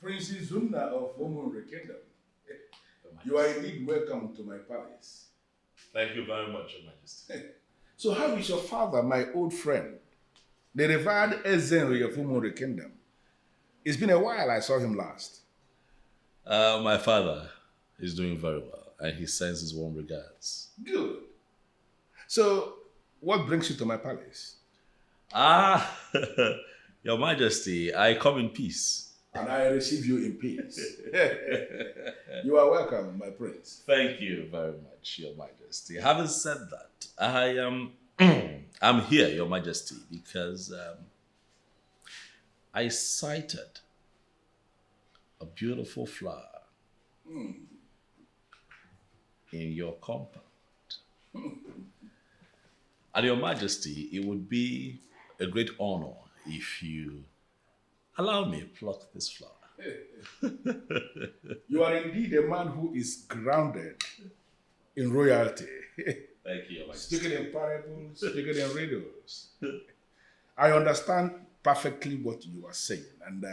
Princess Zuna of Omore Kingdom. You are indeed welcome to my palace. Thank you very much, Your Majesty. So how is your father, my old friend, the revered Ezenri of Omore Kingdom? It's been a while I saw him last. My father is doing very well, and he sends his warm regards. Good. So, what brings you to my palace? Ah, Your Majesty, I come in peace. And I receive you in peace. You are welcome, my prince. Thank you very much, Your Majesty. Having said that, I am I'm here, Your Majesty, because I sighted a beautiful flower in your compound. And Your Majesty, it would be a great honor if you allow me to pluck this flower. You are indeed a man who is grounded in royalty. Thank you, Your Majesty. Speaking in parables, speaking in riddles. I understand perfectly what you are saying, and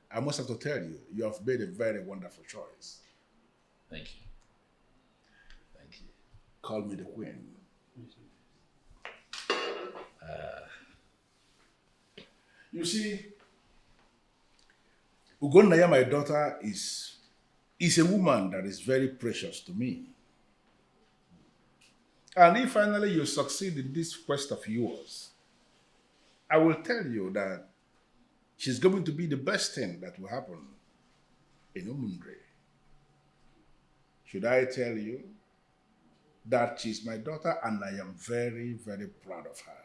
I must have to tell you, you have made a very wonderful choice. Thank you. Thank you. Call me the queen. You see, Ugonnaya, my daughter, is a woman that is very precious to me. And if finally you succeed in this quest of yours, I will tell you that she's going to be the best thing that will happen in Umundre. Should I tell you that she's my daughter and I am very, very proud of her?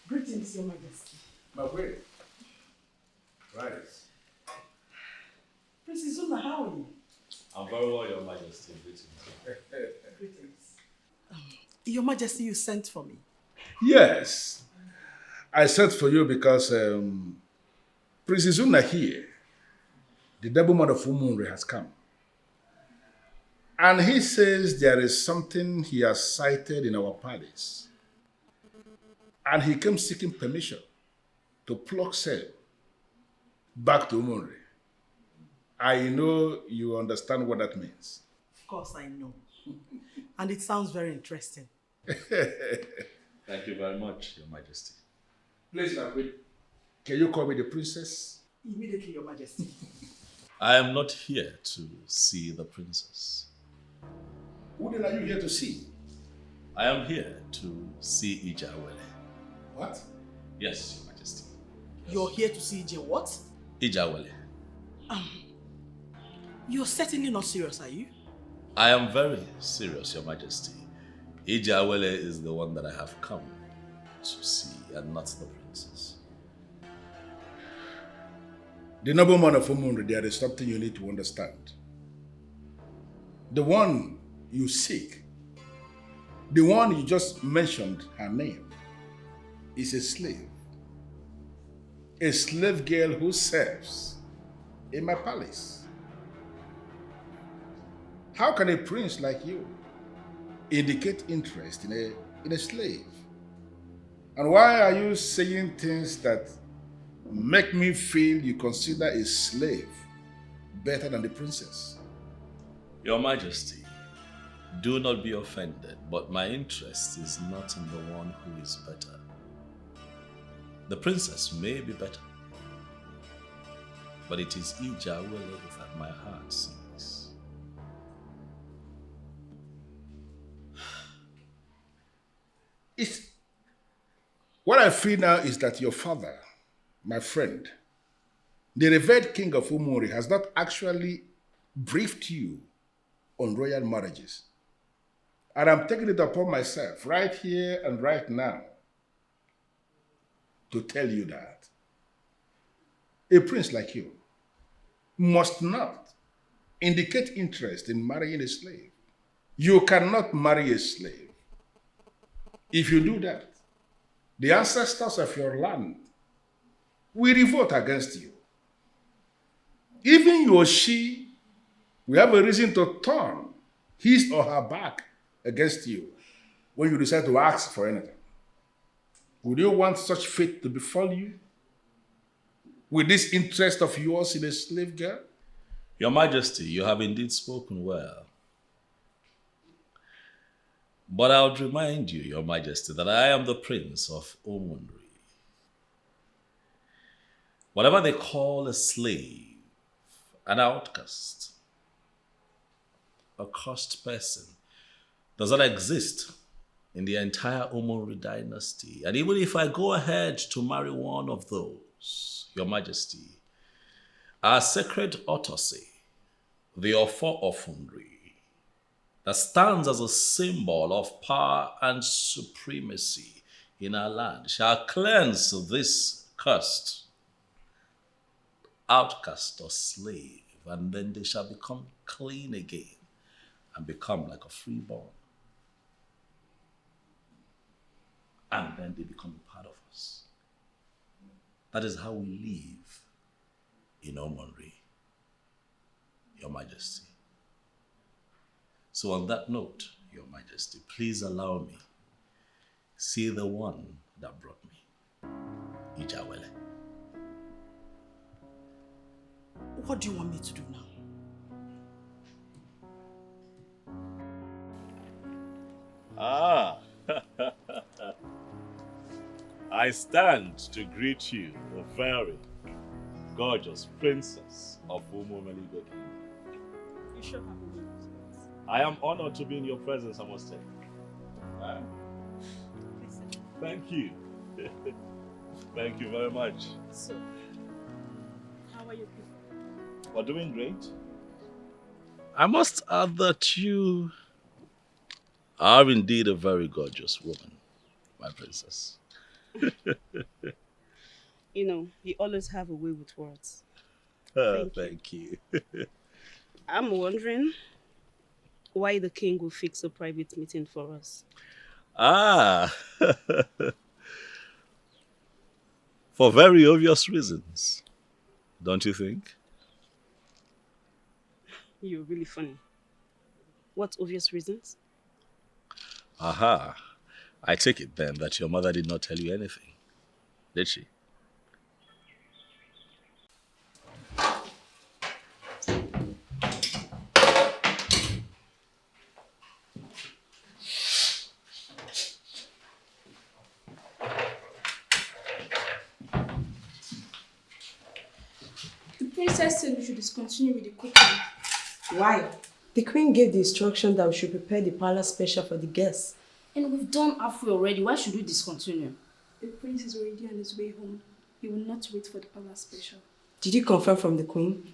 Greetings, Your Majesty. My way. Right. Princess Zuna, how are you? I'm very well, Your Majesty. Greetings. Your Majesty, you sent for me. Yes. I sent for you because Princess Zuna here, the nobleman of Umunre, has come. And he says there is something he has sighted in our palace. And he came seeking permission to pluck sail back to Umunre. I know you understand what that means. Of course I know. And it sounds very interesting. Thank you very much, Your Majesty. Please, can you call me the princess? Immediately, Your Majesty. I am not here to see the princess. Who then are you here to see? I am here to see Ijawele. What? Yes, Your Majesty. You're here to see Ije what? Ijawele. You're certainly not serious, are you? I am very serious, Your Majesty. Ijawele is the one that I have come to see, and not the princess. The nobleman of Umunre, there is something you need to understand. The one you seek, the one you just mentioned her name, is a slave. A slave girl who serves in my palace. How can a prince like you indicate interest in a slave? And why are you saying things that make me feel you consider a slave better than the princess? Your Majesty, do not be offended, but my interest is not in the one who is better. The princess may be better, but it is Ijawele that my heart seeks. What I feel now is that your father, my friend, the revered king of Umuri, has not actually briefed you on royal marriages. And I'm taking it upon myself right here and right now to tell you that a prince like you must not indicate interest in marrying a slave. You cannot marry a slave. If you do that, the ancestors of your land will revolt against you. Even you or she will have a reason to turn his or her back against you when you decide to ask for anything. Would you want such fate to befall you? With this interest of yours in a slave girl? Your Majesty, you have indeed spoken well. But I would remind you, Your Majesty, that I am the Prince of Omunri. Whatever they call a slave, an outcast, a cursed person, does not exist in the entire Omunri dynasty. And even if I go ahead to marry one of those, Your Majesty, our sacred autopsy, the Ofo of Omunri, that stands as a symbol of power and supremacy in our land, shall cleanse this cursed outcast or slave, and then they shall become clean again and become like a freeborn. And then they become a part of us. That is how we live in Omunri, Your Majesty. So on that note, Your Majesty, please allow me see the one that brought me, Ijawele. What do you want me to do now? Ah, I stand to greet you, the very gorgeous princess of Umomeligo Kingdom. You sure have a way. I am honored to be in your presence, I must say. Thank you. Thank you very much. So, how are you people? We're doing great. I must add that you are indeed a very gorgeous woman, my princess. You know, you always have a way with words. Thank you. I'm wondering why the king will fix a private meeting for us. Ah, for very obvious reasons, don't you think? You're really funny. What obvious reasons? Aha, I take it then that your mother did not tell you anything, did she? The princess said we should discontinue with the cooking. Why? The queen gave the instruction that we should prepare the palace special for the guests. And we've done halfway already. Why should we discontinue? The prince is already on his way home. He will not wait for the palace special. Did you confirm from the queen?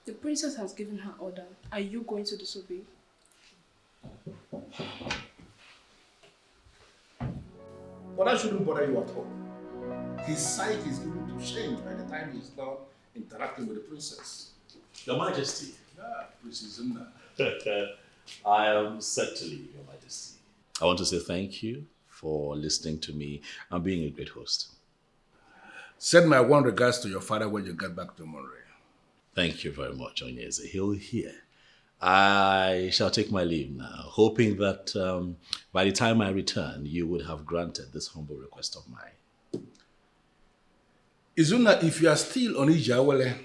The princess has given her order. Are you going to disobey? But that shouldn't bother you at all. His sight is going to change by the time he's done interacting with the princess. Your Majesty. Yeah, Princess Zuna. I am set to leave, Your Majesty. I want to say thank you for listening to me and being a great host. Send my warm regards to your father when you get back to Monterey. Thank you very much, Onyeze. He'll hear. I shall take my leave now, hoping that by the time I return, you would have granted this humble request of mine. Izuna, if you are still on Ijawele,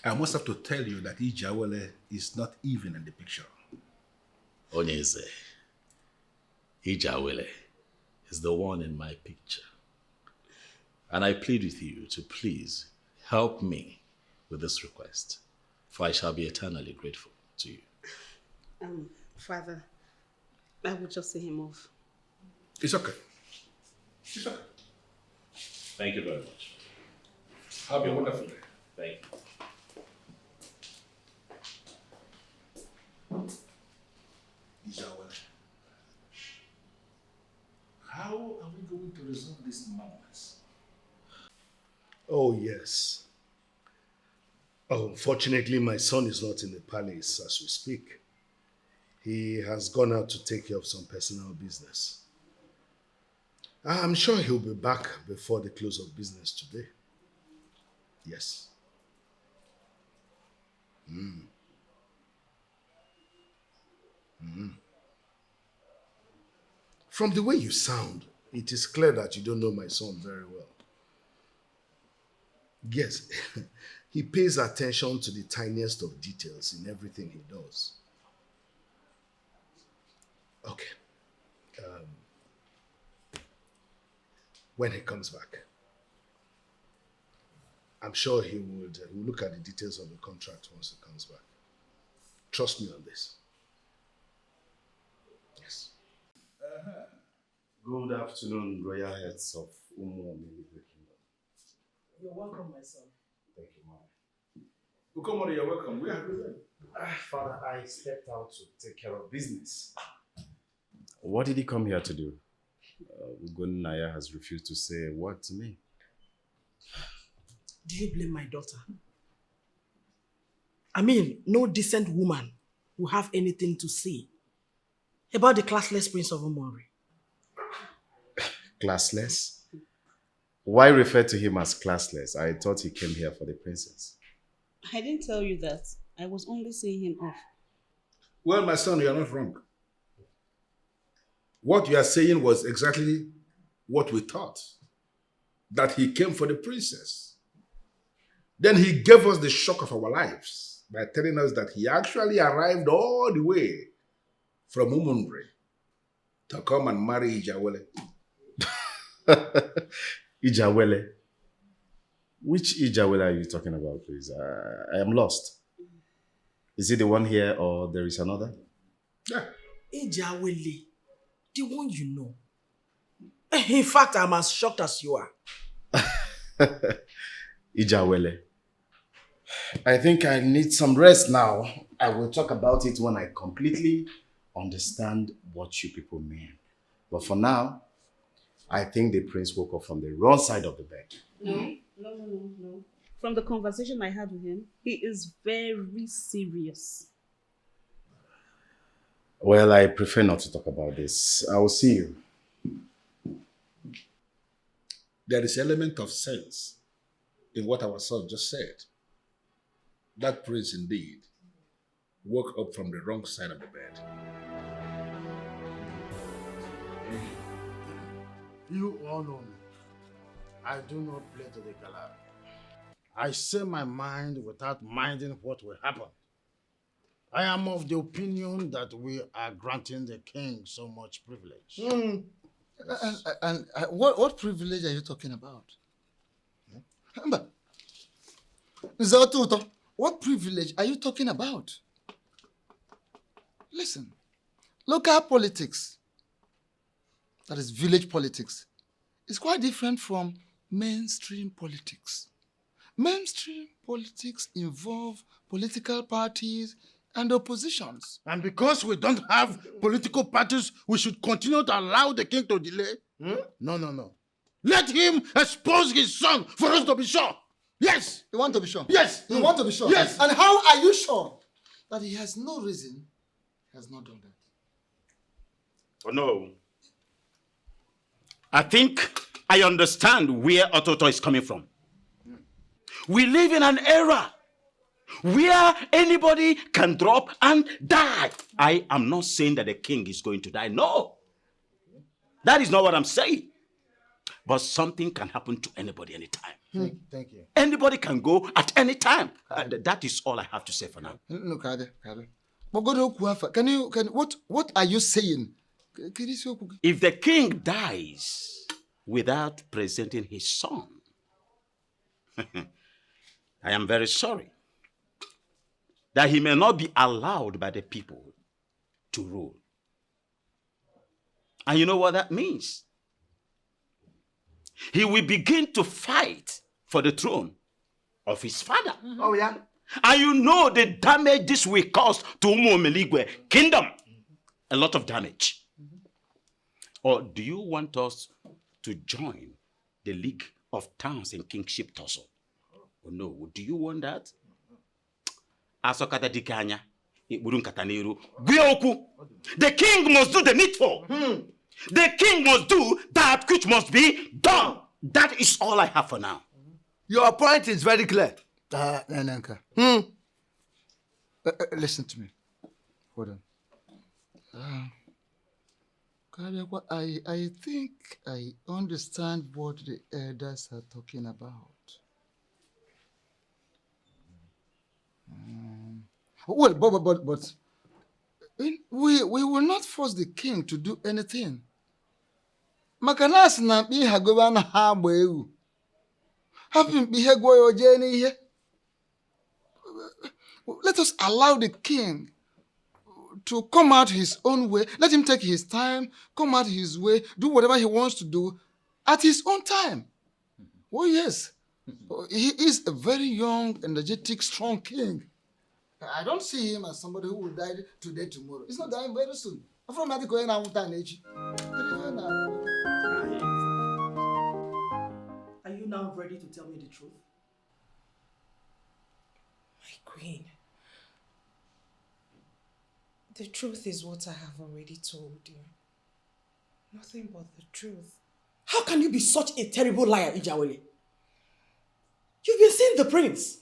I must have to tell you that Ijawele is not even in the picture. Onyeze, Ijawele is the one in my picture. And I plead with you to please help me with this request, for I shall be eternally grateful to you. Father, I will just see him off. It's okay. It's okay. Thank you very much. Have a wonderful day. Thank you. Ijawele, how are we going to resolve this madness? Oh, yes. Unfortunately, my son is not in the palace as we speak. He has gone out to take care of some personal business. I'm sure he'll be back before the close of business today. Yes. From the way you sound, it is clear that you don't know my son very well. Yes, he pays attention to the tiniest of details in everything he does. Okay. When he comes back, I'm sure he will look at the details of the contract once he comes back. Trust me on this. Yes. Good afternoon, royal heads of Umuomili Kingdom. You're welcome, my son. Thank you, ma'am. Ukomori, you're welcome. Where have you been? Father, I stepped out to take care of business. What did he come here to do? Ugon Naya has refused to say a word to me. Do you blame my daughter? I mean, no decent woman will have anything to say about the classless Prince of Umori. Classless? Why refer to him as classless? I thought he came here for the princess. I didn't tell you that. I was only seeing him off. Well, my son, you are not wrong. What you are saying was exactly what we thought. That he came for the princess. Then he gave us the shock of our lives by telling us that he actually arrived all the way from Umunre to come and marry Ijawele. Ijawele? Which Ijawele are you talking about, please? I am lost. Is it the one here or there is another? Yeah. Ijawele, the one you know. In fact, I'm as shocked as you are. Ijawele. I think I need some rest now. I will talk about it when I completely understand what you people mean. But for now, I think the prince woke up from the wrong side of the bed. No. From the conversation I had with him, he is very serious. Well, I prefer not to talk about this. I will see you. There is an element of sense in what our son just said. That prince indeed woke up from the wrong side of the bed. You all know me. I do not play to the gallery. I say my mind without minding what will happen. I am of the opinion that we are granting the king so much privilege. And what privilege are you talking about? What privilege are you talking about? Listen, local politics, that is village politics, is quite different from mainstream politics. Mainstream politics involve political parties and oppositions. And because we don't have political parties, we should continue to allow the king to delay? No. Let him expose his son for us to be sure. Yes. You want to be sure? Yes. You want to be sure? Yes. And how are you sure that he has no reason, he has not done that? Oh, no. I think I understand where Ototo is coming from. We live in an era where anybody can drop and die. I am not saying that the king is going to die. No. That is not what I'm saying. But something can happen to anybody anytime. Thank you. Anybody can go at any time. That is all I have to say for now. Look at it. What are you saying? If the king dies without presenting his son, I am very sorry that he may not be allowed by the people to rule. And you know what that means? He will begin to fight for the throne of his father. Oh, yeah? And you know the damage this will cause to Umuomiligwe kingdom. A lot of damage. Or do you want us to join the League of Towns and Kingship tussle? Oh, no. Do you want that? Asokata dikanya, iburunkata niru. The king must do the needful. The king must do that which must be done. That is all I have for now. Your point is very clear. Nananka. Listen to me. Hold on. I think I understand what the elders are talking about. Well, but we will not force the king to do anything. Makanas na mkpi ha goba na ha agba ewu. Happy mkpi ha gwa yo je n'ihe. Let us allow the king to come out his own way. Let him take his time, come out his way, do whatever he wants to do at his own time. Oh, yes. He is a very young, energetic, strong king. I don't see him as somebody who will die today, tomorrow. He's not dying very soon. Are you now ready to tell me the truth? My queen, the truth is what I have already told you. Nothing but the truth. How can you be such a terrible liar, Ijawele? You've been seeing the prince.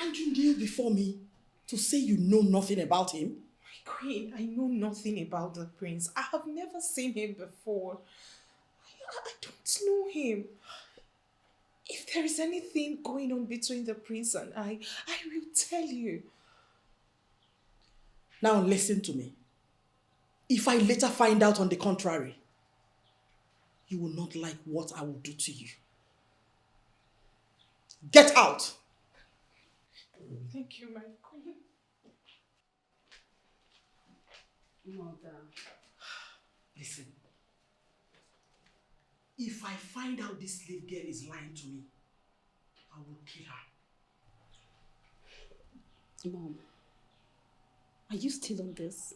And you kneel before me to say you know nothing about him? My queen, I know nothing about the prince. I have never seen him before. I don't know him. If there is anything going on between the prince and I will tell you. Now listen to me. If I later find out on the contrary, you will not like what I will do to you. Get out! Thank you, my queen. Mother. Listen. If I find out this slave girl is lying to me, I will kill her. Mom, are you still on this?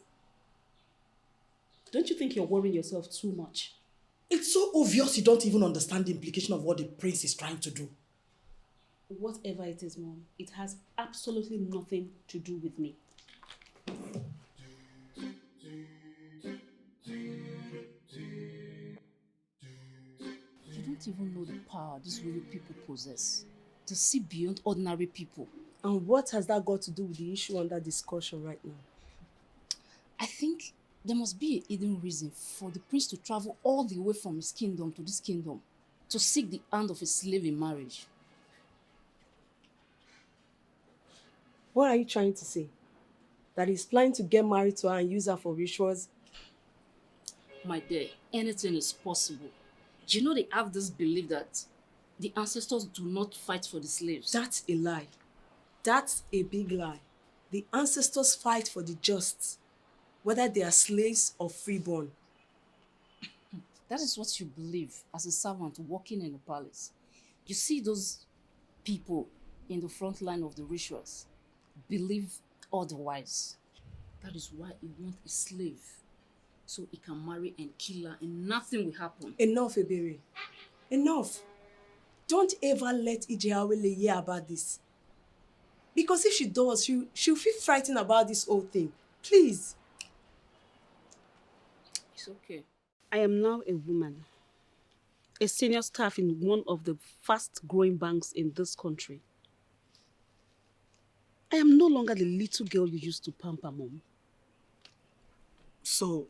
Don't you think you're worrying yourself too much? It's so obvious you don't even understand the implication of what the prince is trying to do. Whatever it is, Mom, it has absolutely nothing to do with me. You don't even know the power these royal people possess to see beyond ordinary people. And what has that got to do with the issue under discussion right now? I think there must be a hidden reason for the prince to travel all the way from his kingdom to this kingdom to seek the hand of a slave in marriage. What are you trying to say? That he's planning to get married to her and use her for rituals? My dear, anything is possible. You know they have this belief that the ancestors do not fight for the slaves. That's a lie. That's a big lie. The ancestors fight for the just, whether they are slaves or freeborn. That is what you believe as a servant working in the palace. You see those people in the front line of the rituals believe otherwise. That is why he wants a slave, so he can marry and kill her and nothing will happen. Enough, Ebere. Enough. Don't ever let Ijawele hear about this. Because if she does, she'll feel frightened about this whole thing. Please. It's okay. I am now a woman, a senior staff in one of the fast-growing banks in this country. I am no longer the little girl you used to pamper, Mom. So,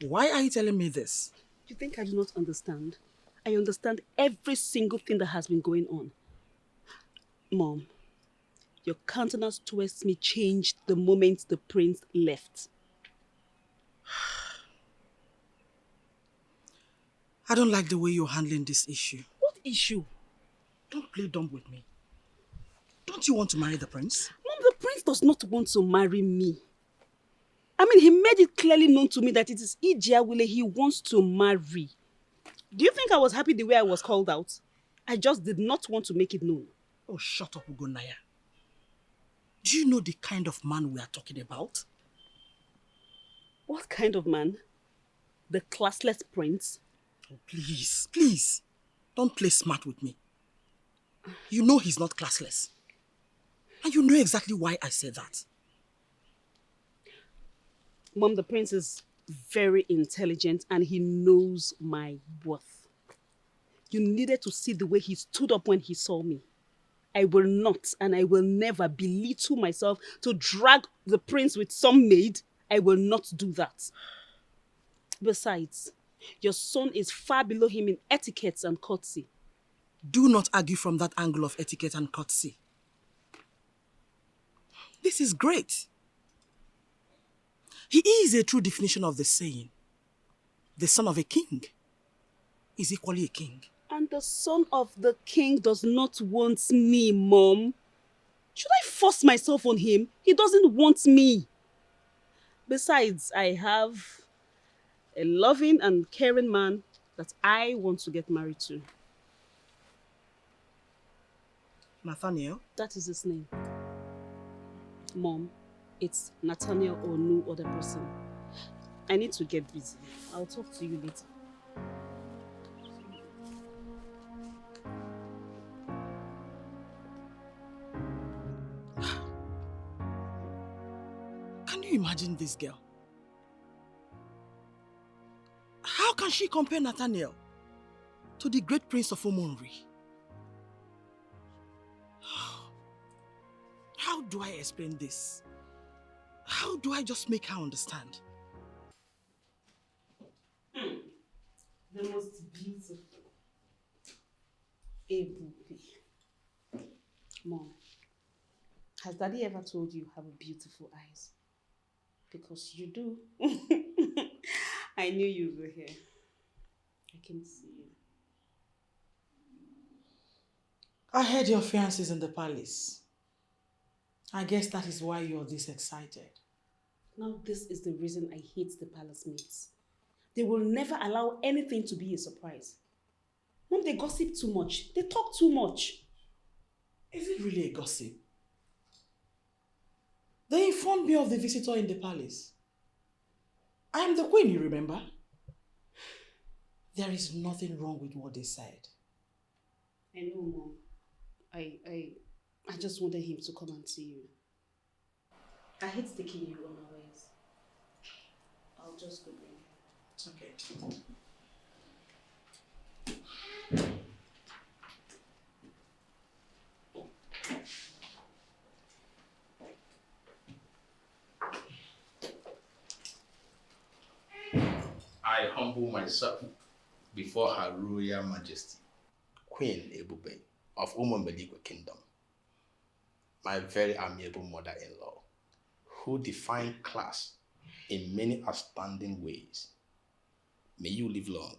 why are you telling me this? You think I do not understand? I understand every single thing that has been going on. Mom, your countenance towards me changed the moment the prince left. I don't like the way you're handling this issue. What issue? Don't play dumb with me. Don't you want to marry the prince? Mom, the prince does not want to marry me. I mean, he made it clearly known to me that it is Ijawele he wants to marry. Do you think I was happy the way I was called out? I just did not want to make it known. Oh, shut up, Ugonaya. Do you know the kind of man we are talking about? What kind of man? The classless prince? Oh, please, please. Don't play smart with me. You know he's not classless. And you know exactly why I said that. Mom, the prince is very intelligent and he knows my worth. You needed to see the way he stood up when he saw me. I will not and I will never belittle myself to drag the prince with some maid. I will not do that. Besides, your son is far below him in etiquette and courtesy. Do not argue from that angle of etiquette and courtesy. This is great. He is a true definition of the saying, the son of a king is equally a king. And the son of the king does not want me, Mom. Should I force myself on him? He doesn't want me. Besides, I have a loving and caring man that I want to get married to. Nathaniel? That is his name. Mom, it's Nathaniel or no other person. I need to get busy. I'll talk to you later. Can you imagine this girl? How can she compare Nathaniel to the great prince of Umunri? How do I explain this? How do I just make her understand? The most beautiful. Abubi. Mom, has Daddy ever told you have beautiful eyes? Because you do. I knew you were here. I can see you. I heard your fiancé is in the palace. I guess that is why you're this excited. Now this is the reason I hate the palace maids. They will never allow anything to be a surprise. Mom, they gossip too much. They talk too much. Is it really a gossip? They informed me of the visitor in the palace. I am the queen, you remember? There is nothing wrong with what they said. I know, Mom. I just wanted him to come and see you. I hate taking you unawares. I'll just go bring him. It's okay. I humble myself before Her Royal Majesty, Queen Ebube of Umumeligwe Kingdom, my very amiable mother-in-law, who define class in many outstanding ways. May you live long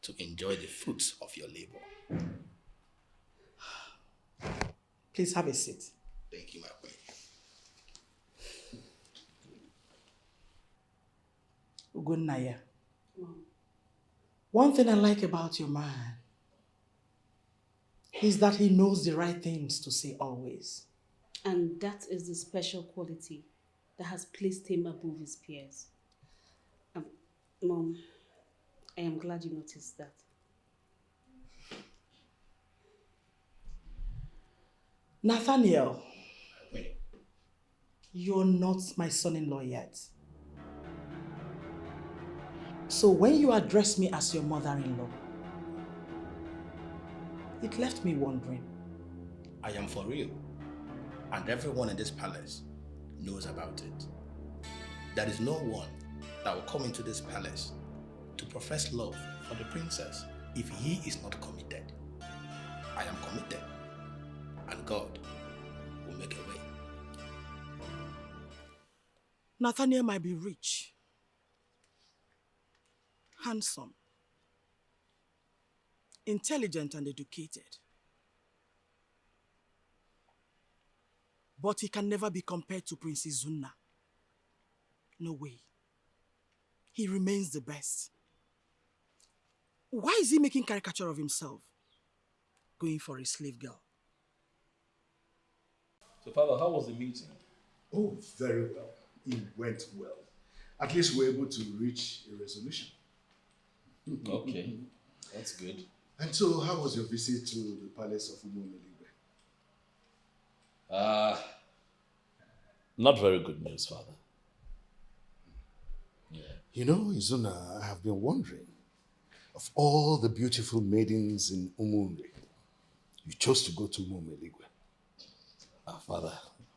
to enjoy the fruits of your labor. Please have a seat. Thank you, my queen. Ugunnaya. One thing I like about your man is that he knows the right things to say always. And that is the special quality that has placed him above his peers. Mom, I am glad you noticed that. Nathaniel, you're not my son-in-law yet. So when you address me as your mother-in-law, it left me wondering. I am for real, and everyone in this palace knows about it. There is no one that will come into this palace to profess love for the princess if he is not committed. I am committed, and God will make a way. Nathaniel might be rich, handsome, intelligent and educated. But he can never be compared to Princess Zunna. No way. He remains the best. Why is he making caricature of himself? Going for a slave girl. So, Father, how was the meeting? Oh, very well. It went well. At least we were able to reach a resolution. Okay, that's good. And so, how was your visit to the palace of Umumeligwe? Not very good news, Father. Yeah. You know, Izuna, I have been wondering, of all the beautiful maidens in Umunri, you chose to go to Umumeligwe. Father,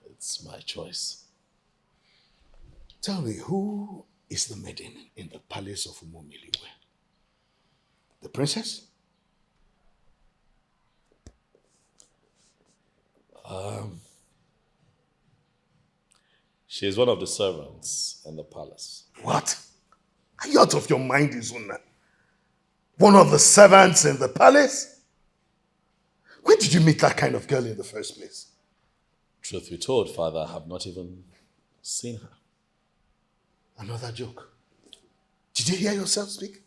it's my choice. Tell me, who is the maiden in the palace of Umomiliwe? The princess? She is one of the servants in the palace. What? Are you out of your mind, Izuna? One of the servants in the palace? Where did you meet that kind of girl in the first place? Truth be told, Father, I have not even seen her. Another joke. Did you hear yourself speak?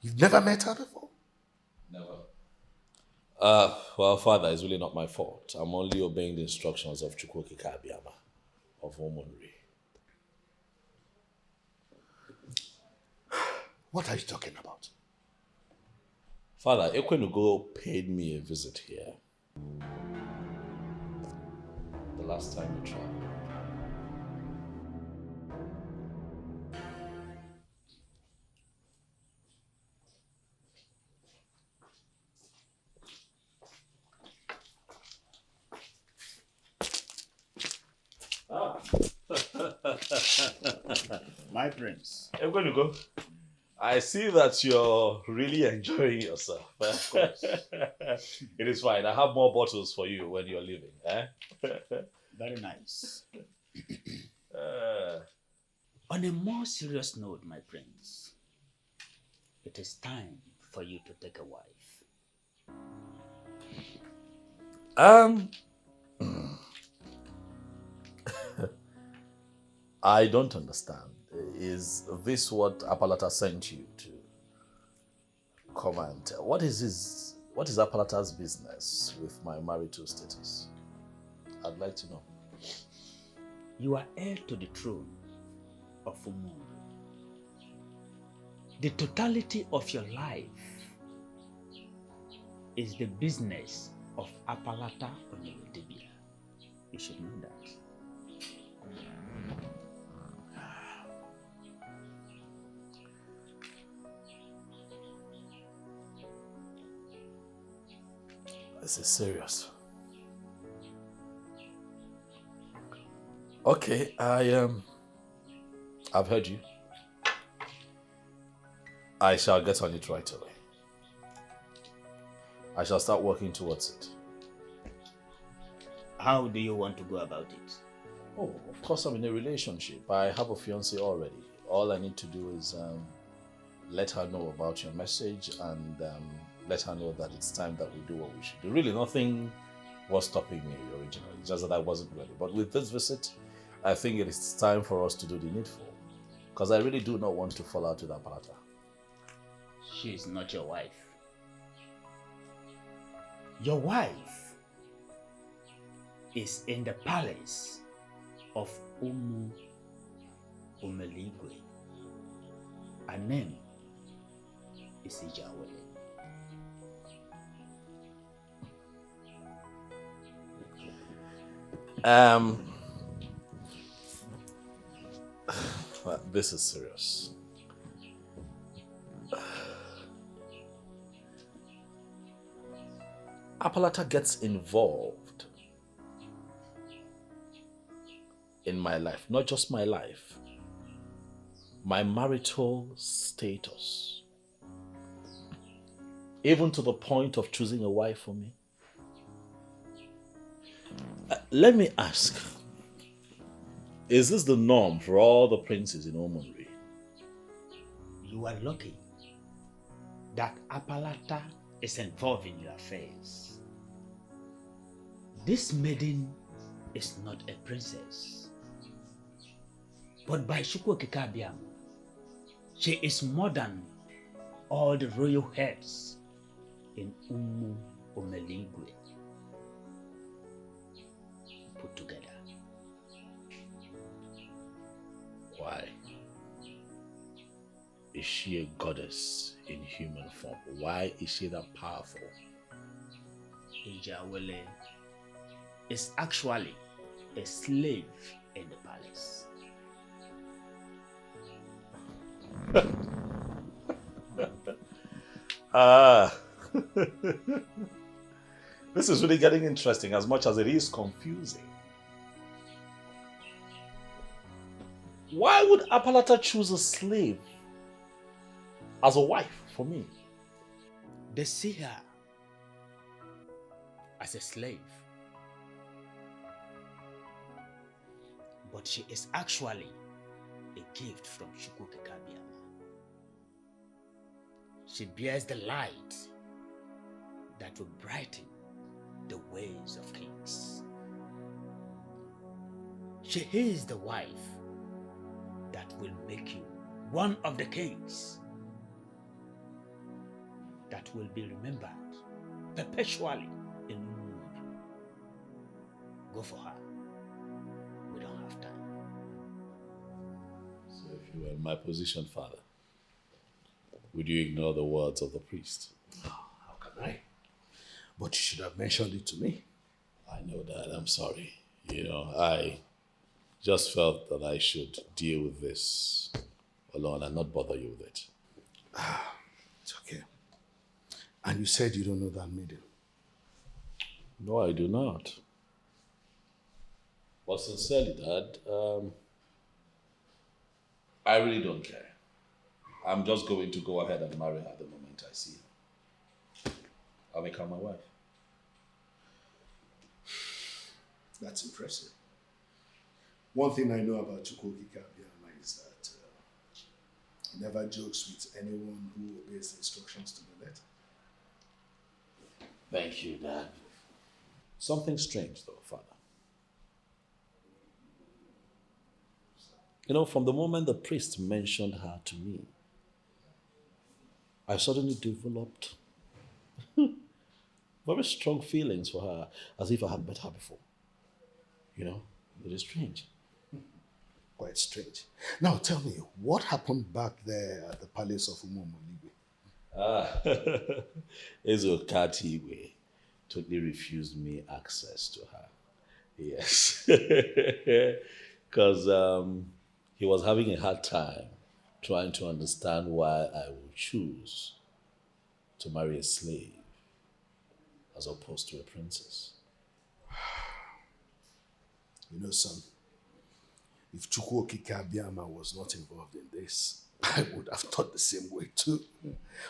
You've never met her before? Never. Well, Father, it's really not my fault. I'm only obeying the instructions of Chukwuki Kabiyama of Omonri. What are you talking about? Father, Ekwenugo paid me a visit here. The last time we traveled. My prince. Ekwenugo, I see that you're really enjoying yourself. Of course. It is fine. I have more bottles for you when you're leaving. Very nice. On a more serious note, my prince, it is time for you to take a wife. I don't understand. Is this what Apalata sent you to come and tell? What is Apalata's business with my marital status? I'd like to know. You are heir to the throne of Umu. The totality of your life is the business of Apalata Onewedebia. You should know that. This is serious. Okay, I've heard you. I shall get on it right away. I shall start working towards it. How do you want to go about it? Oh, of course I'm in a relationship. I have a fiancée already. All I need to do is let her know about your message and let her know that it's time that we do what we should do. Really, nothing was stopping me originally, just that I wasn't ready. But with this visit, I think it is time for us to do the needful. Because I really do not want to fall out with Apalata. She is not your wife. Your wife is in the palace of Umu Umeligwe. Her name is Ijawele. This is serious. Apalata gets involved in my life, not just my life, my marital status, even to the point of choosing a wife for me. Let me ask, is this the norm for all the princes in Omonri? You are lucky that Apalata is involved in your affairs. This maiden is not a princess, but by Chukwukikabiam, she is more than all the royal heads in Umu Omeligwe put together. Why? Is she a goddess in human form? Why is she that powerful? Ijawele is actually a slave in the palace. This is really getting interesting as much as it is confusing. Why would Apalata choose a slave as a wife for me? They see her as a slave. But she is actually a gift from Chukwukekabia. She bears the light that will brighten the ways of kings. She is the wife that will make you one of the kings that will be remembered perpetually in Nollywood. Go for her. We don't have time. So if you were in my position, Father, would you ignore the words of the priest? How can I? But you should have mentioned it to me. I know that. I'm sorry. I just felt that I should deal with this alone and not bother you with it. It's okay. And you said you don't know that maiden? No, I do not. But sincerely, Dad, I really don't care. I'm just going to go ahead and marry her the moment I see her. I'll make her my wife. That's impressive. One thing I know about Chukwukekabia is that he never jokes with anyone who obeys the instructions to the letter. Thank you, Dad. Something strange, though, Father. From the moment the priest mentioned her to me, I suddenly developed very strong feelings for her, as if I had met her before. It is strange. Quite strange. Now tell me, what happened back there at the palace of Umomoligwe? Ezokatigwe totally refused me access to her. Yes. Because he was having a hard time trying to understand why I would choose to marry a slave as opposed to a princess. Son, if Chukwukekabia was not involved in this, I would have thought the same way too.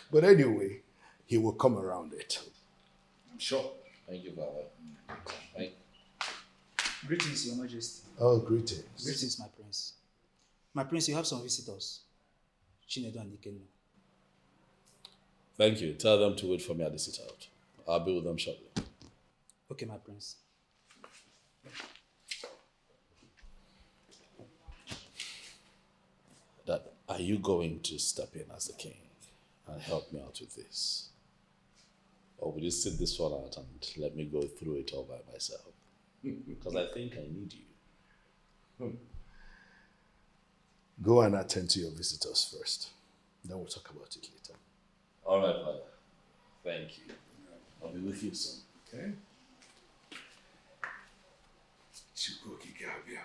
But anyway, he will come around it. I'm sure. Thank you, Father. Thank you. Greetings, Your Majesty. Oh, greetings. Greetings, my prince. My prince, you have some visitors. Chinedu and Ikenna. Thank you. Tell them to wait for me at the sit-out. I'll be with them shortly. Okay, my prince. Dad, are you going to step in as the king and help me out with this? Or will you sit this one out and let me go through it all by myself? Because I think I need you. Go and attend to your visitors first. Then we'll talk about it later. All right, Father. Thank you. I'll be with you soon. Okay? Chukwukekabia.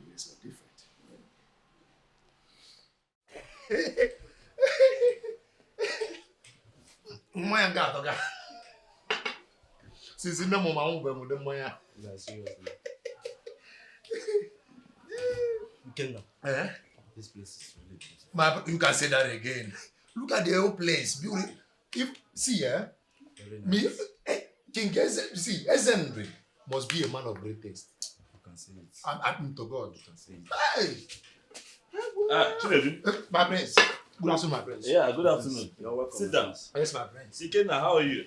Ways are different. Mmanya nke atọ ga. Since nne m ma nwụ bụ m mmanya. Ikenna. This place is really beautiful. You can say that again. Look at the whole place. Beautiful. Me, King Ezenry must be a man of great taste. You can say it. I'm to God. You can say it. Hey! Chinedu. My prince. Good afternoon, my prince. Yeah, good afternoon. You're welcome. Sit down. Yes, my prince. Ikenna, how are you?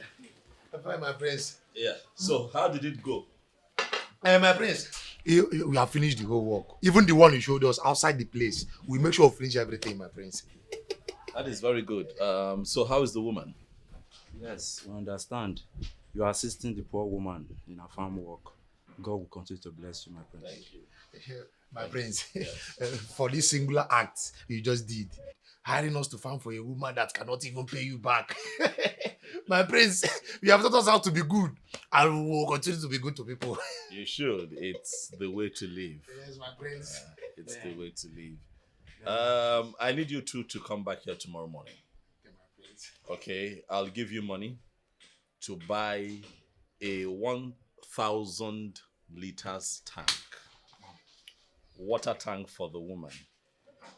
I'm fine, my prince. Yeah. So, how did it go? My prince, we have finished the whole work. Even the one you showed us outside the place. We make sure we finish everything, my prince. That is very good. So, how is the woman? Yes, we understand. You are assisting the poor woman in her farm work. God will continue to bless you, my prince. Thank you. My prince, for this singular act you just did, hiring us to farm for a woman that cannot even pay you back. My prince, you have taught us how to be good, and we will continue to be good to people. You should. It's the way to live. Yes, my prince. It's the way to live. I need you two to come back here tomorrow morning. Okay, my prince. Okay, I'll give you money to buy a 1,000 liters tank. water tank for the woman.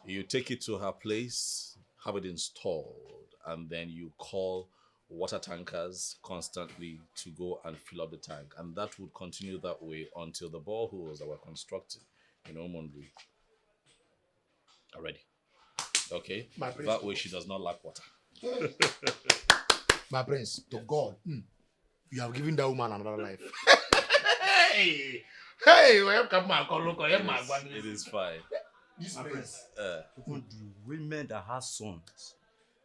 You take it to her place, have it installed, and then you call water tankers constantly to go and fill up the tank. And that would continue that way until the boreholes that were constructed in Omonri are ready. Okay? My prince. That way she does not lack water. My prince, to God, you have given that woman another life. Hey, welcome, my It is fine. This prince. Even the women that have sons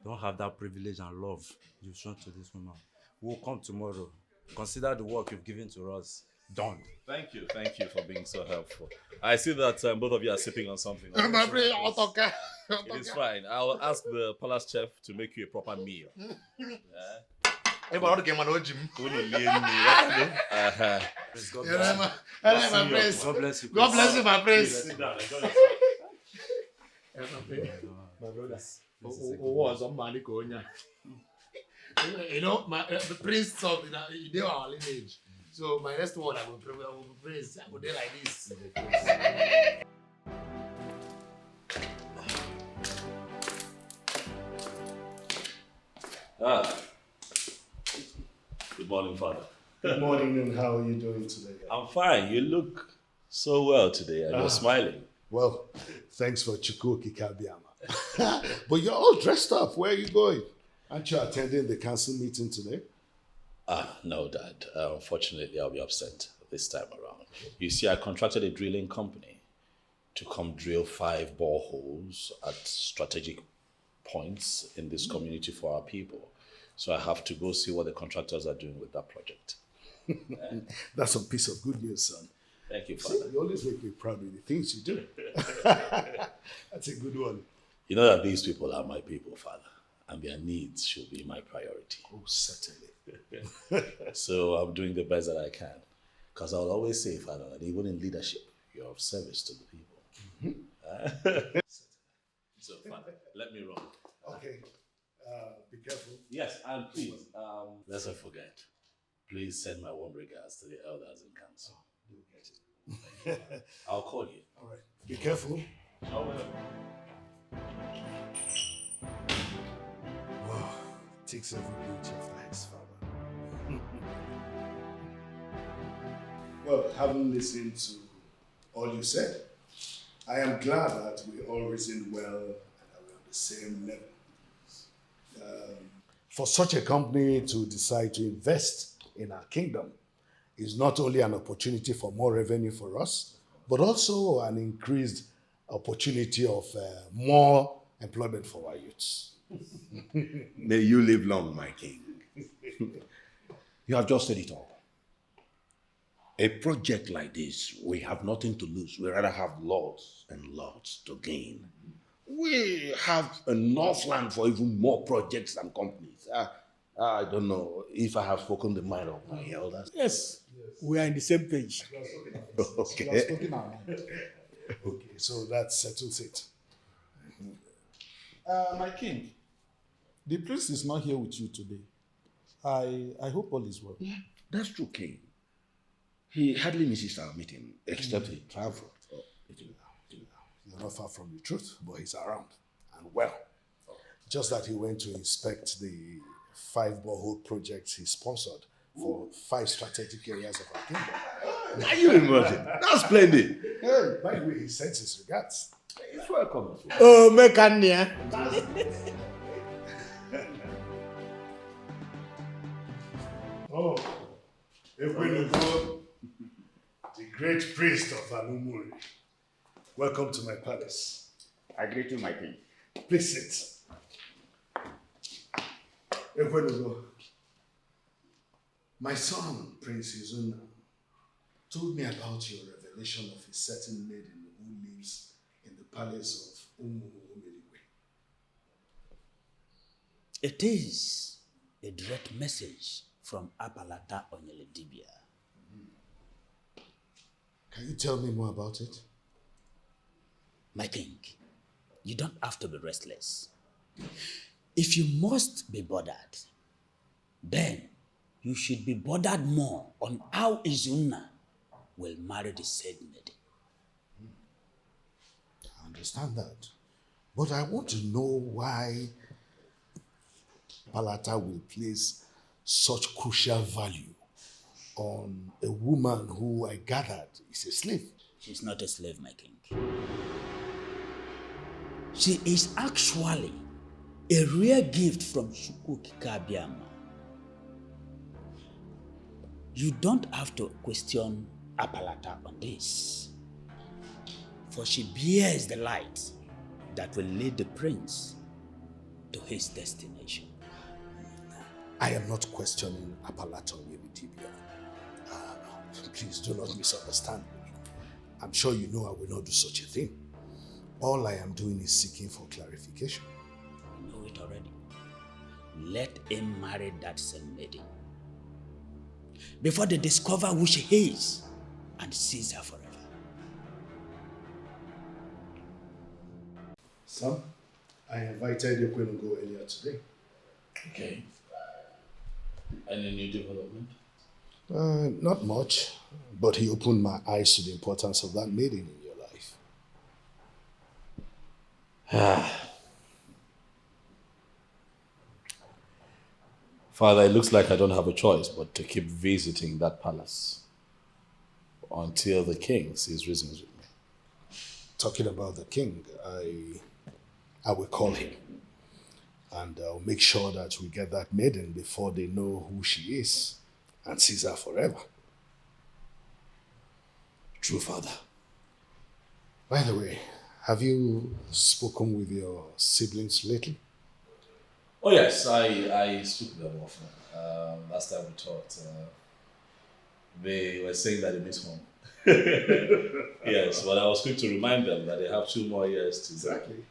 don't have that privilege and love you've shown to this woman. We'll come tomorrow. Consider the work you've given to us done. Thank you for being so helpful. I see that both of you are sipping on something. It is fine. I'll ask the palace chef to make you a proper meal. God bless you. God bless you, my prince. My brothers. You know, the prince of they are our lineage. So my next word I will praise. I will do like this. Good morning, Father. Good morning, and how are you doing today? I'm fine. You look so well today, and you're smiling. Well, thanks for Chukwuki Kabiama. But you're all dressed up. Where are you going? Aren't you attending the council meeting today? No, Dad. Unfortunately, I'll be absent this time around. You see, I contracted a drilling company to come drill 5 boreholes at strategic points in this community for our people. So I have to go see what the contractors are doing with that project. That's a piece of good news, son. Thank you, Father. See, you always make me proud of the things you do. That's a good one. You know that these people are my people, Father, and their needs should be my priority. Oh, certainly. So I'm doing the best that I can. Because I'll always say, Father, that even in leadership, you're of service to the people. Mm-hmm. So, Father, let me run. Okay. Be careful. Yes, and please, let's not forget. Please send my warm regards to the elders in council. Do get it. I'll call you. All right. Be careful. Wow. Takes every inch after his father. Well, having listened to all you said, I am glad that we all reasoned well and that we're on the same level. For such a company to decide to invest in our kingdom is not only an opportunity for more revenue for us, but also an increased opportunity of more employment for our youths. May you live long, my king. You have just said it all. A project like this, we have nothing to lose. We rather have lots and lots to gain. We have enough land for even more projects and companies. I don't know if I have spoken the mind of my elders. Yes, we are in the same page. Okay. Okay, so that settles it. My king, the priest is not here with you today. I hope all is well. Yeah, that's true, king. He hardly misses our meeting, except he traveled. You're not far from the truth, but he's around and well. Just that he went to inspect the 5 borehole projects he sponsored for 5 strategic areas of our kingdom. Are you imagine? That's splendid. Hey, by the way, he sends his regards. He's welcome. Oh, Mekania. Oh, Ekwenugo, the great priest of Anumuri. Welcome to my palace. I greet you, my king. Please sit. Ekwenugo, my son, Prince Izuna, told me about your revelation of a certain maiden who lives in the palace of Umu Omeligwe. It is a direct message from Apalata Onyeledibia. Can you tell me more about it? My king, you don't have to be restless. If you must be bothered, then you should be bothered more on how Izuna will marry the said maiden. understand that. But I want to know why Palata will place such crucial value on a woman who I gathered is a slave. She's not a slave, my king. She is actually a rare gift from Chukwukikabiama. You don't have to question Apalata on this, for she bears the light that will lead the prince to his destination. I am not questioning Apalata Yebitibia. Please do not misunderstand me. I'm sure you know I will not do such a thing. All I am doing is seeking for clarification. You know it already. Let him marry that same maiden before they discover who she is and seize her forever. Sam, I invited Ekwenugo earlier today. Okay. Any new development? Not much, but he opened my eyes to the importance of that maiden in your life. Father, it looks like I don't have a choice but to keep visiting that palace until the king sees reasons with me. Talking about the king, I will call him. And I'll make sure that we get that maiden before they know who she is and seize her forever. True, Father. By the way, have you spoken with your siblings lately? Oh yes, I speak to them often. Last time we talked, they were saying that they miss home. Yes, but I was quick to remind them that they have 2 more years to... Exactly.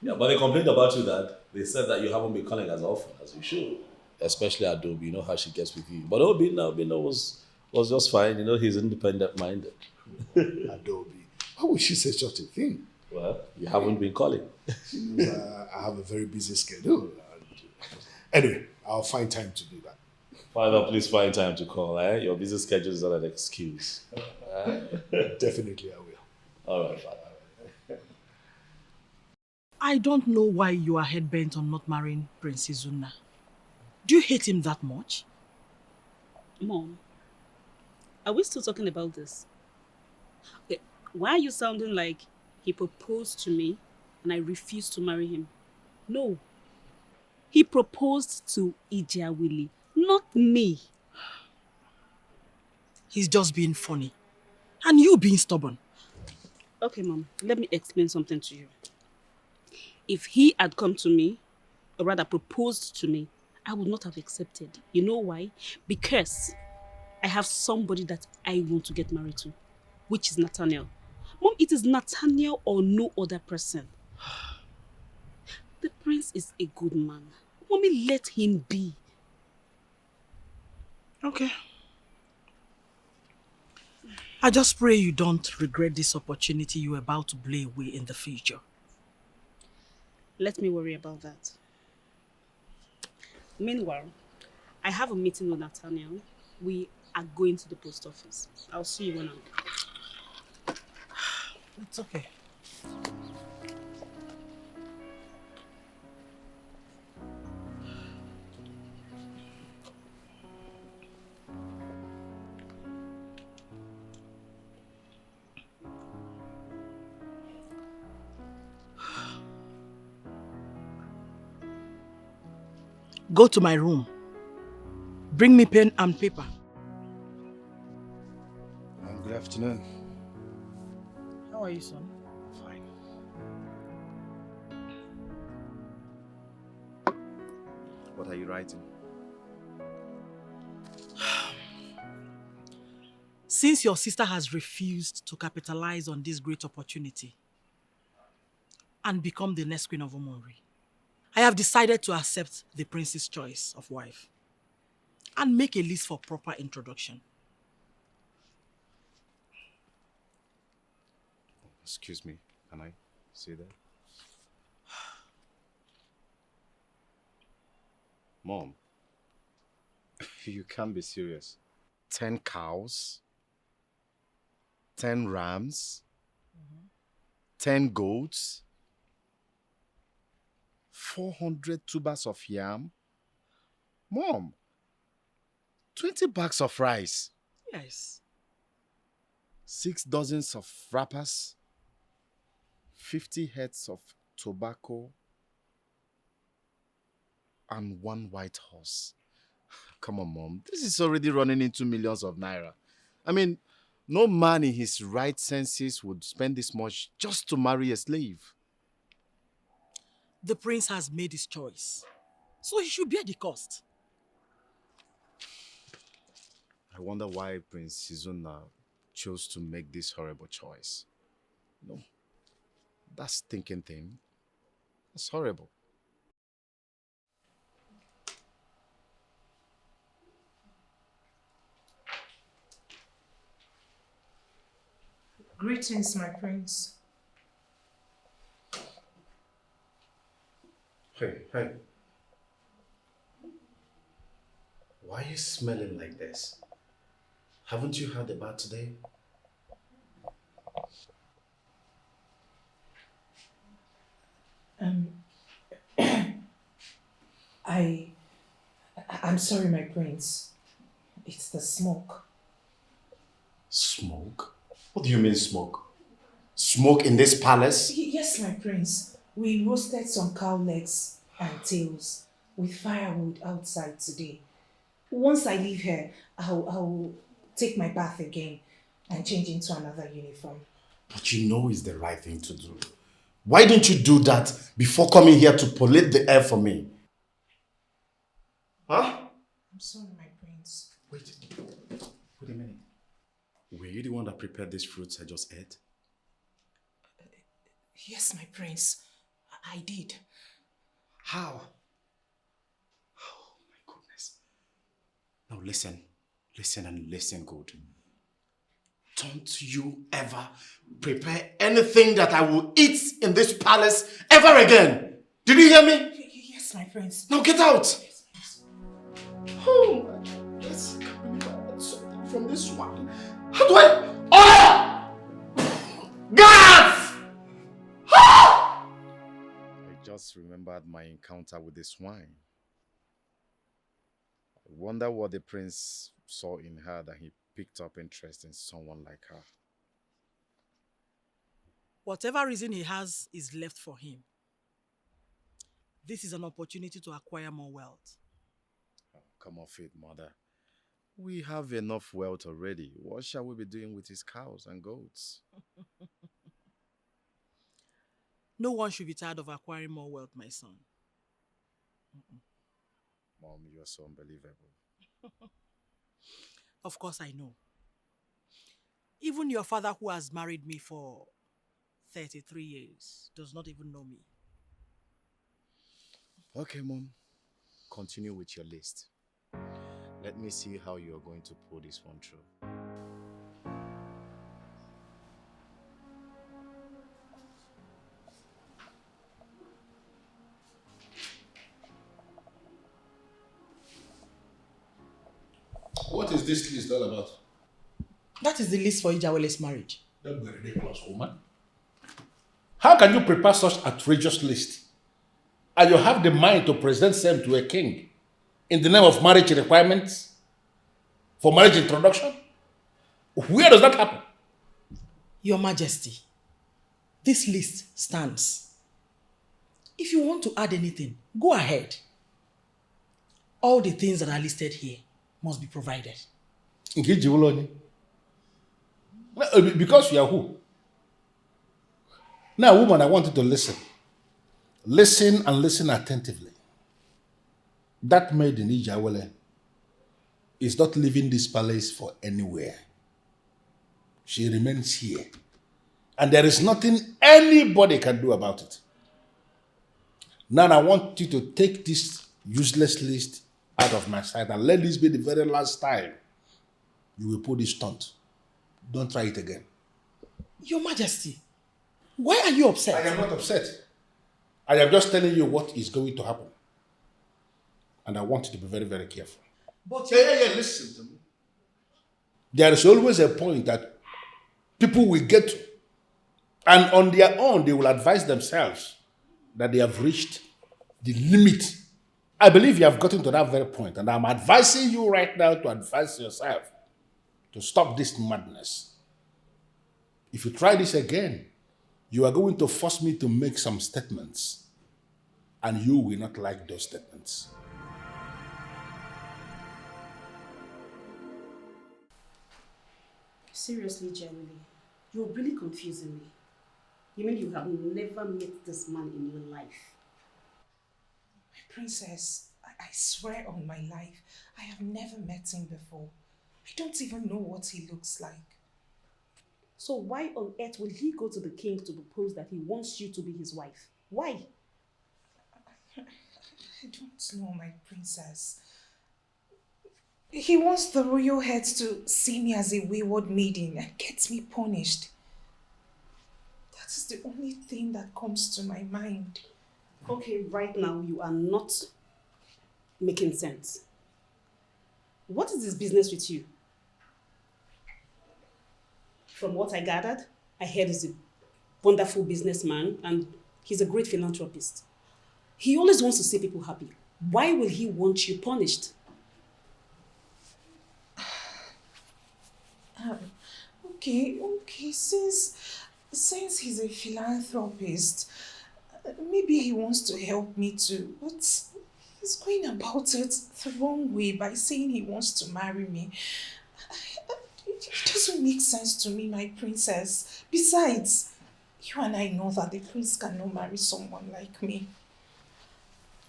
Yeah, but they complained about you that they said that you haven't been calling as often as you should. Especially Adobe, you know how she gets with you. But Obina was just fine, you know, he's independent-minded. Adobe. Why would she say such a thing? Well, you haven't been calling. She knows I have a very busy schedule. Anyway, I'll find time to do that. Father, please find time to call, eh? Your busy schedule is not an excuse. Definitely I will. All right, Father. I don't know why you are head-bent on not marrying Prince Izuna. Do you hate him that much? Mom, are we still talking about this? Okay, why are you sounding like he proposed to me and I refused to marry him? No. He proposed to Ijawili, not me. He's just being funny. And you being stubborn. Okay, Mom, let me explain something to you. If he had come to me, or rather proposed to me, I would not have accepted. You know why? Because I have somebody that I want to get married to, which is Nathaniel. Mom, it is Nathaniel or no other person. The prince is a good man. Mommy, let him be. Okay. I just pray you don't regret this opportunity you're about to blow away in the future. Let me worry about that. Meanwhile, I have a meeting with Nathaniel. We are going to the post office. I'll see you when I'm... It's okay. Go to my room. Bring me pen and paper. Good afternoon. How are you, son? Fine. What are you writing? Since your sister has refused to capitalize on this great opportunity and become the next queen of Umonri, I have decided to accept the prince's choice of wife and make a list for proper introduction. Excuse me, can I see that? Mom, you can't be serious. 10 cows, 10 rams, 10 goats, 400 tubers of yam. Mom, 20 bags of rice, Yes. 6 dozens of wrappers, 50 heads of tobacco, and 1 white horse. Come on, Mom. This is already running into millions of naira. I mean, no man in his right senses would spend this much just to marry a slave. The prince has made his choice, so he should bear the cost. I wonder why Prince Sizuna chose to make this horrible choice. No, that stinking thing. That's horrible. Greetings, my prince. Hey. Why are you smelling like this? Haven't you had a bath today? I'm sorry, my prince. It's the smoke. Smoke? What do you mean smoke? Smoke in this palace? Yes, my prince. We roasted some cow legs and tails with firewood outside today. Once I leave here, I'll take my bath again and change into another uniform. But you know it's the right thing to do. Why didn't you do that before coming here to pollute the air for me? Huh? I'm sorry, my prince. Wait a minute. Were you the one that prepared these fruits I just ate? Yes, my prince. I did. How? Oh my goodness. Now listen good. Don't you ever prepare anything that I will eat in this palace ever again. Did you hear me? Yes, my prince. Now get out. Oh my goodness. I can't believe I got something from this one. How do I... Oh! Guards! I just remembered my encounter with the swine. I wonder what the prince saw in her that he picked up interest in someone like her. Whatever reason he has is left for him. This is an opportunity to acquire more wealth. Oh, come off it, mother. We have enough wealth already. What shall we be doing with his cows and goats? No one should be tired of acquiring more wealth, my son. Mom, you are so unbelievable. Of course I know. Even your father, who has married me for 33 years, does not even know me. Okay, Mom. Continue with your list. Let me see how you are going to pull this one through. What is this list all about? That is the list for Ijawele's marriage. Don't be ridiculous, woman. How can you prepare such outrageous list? And you have the mind to present them to a king in the name of marriage requirements for marriage introduction? Where does that happen? Your Majesty, this list stands. If you want to add anything, go ahead. All the things that are listed here must be provided. Because you are who? Now, woman, I want you to listen. Listen and listen attentively. That maid in Ijawele is not leaving this palace for anywhere. She remains here. And there is nothing anybody can do about it. Now I want you to take this useless list out of my sight and let this be the very last time you will pull this stunt. Don't try it again. Your Majesty, why are you upset? I am not upset. I am just telling you what is going to happen. And I want you to be very, very careful. But listen to me. There is always a point that people will get to And on their own, they will advise themselves that they have reached the limit. I believe you have gotten to that very point, and I'm advising you right now to advise yourself to stop this madness. If you try this again, you are going to force me to make some statements, and you will not like those statements. Seriously, Jeremy, you're really confusing me. You mean you have never met this man in your life? My princess, I swear on my life, I have never met him before. I don't even know what he looks like. So why on earth will he go to the king to propose that he wants you to be his wife? Why? I don't know, my princess. He wants the royal heads to see me as a wayward maiden and get me punished. That is the only thing that comes to my mind. Okay, right now you are not making sense. What is his business with you? From what I gathered, I heard he's a wonderful businessman and he's a great philanthropist. He always wants to see people happy. Why will he want you punished? Okay, since he's a philanthropist, maybe he wants to help me too, but he's going about it the wrong way by saying he wants to marry me. It doesn't make sense to me, my princess. Besides, you and I know that the prince cannot marry someone like me.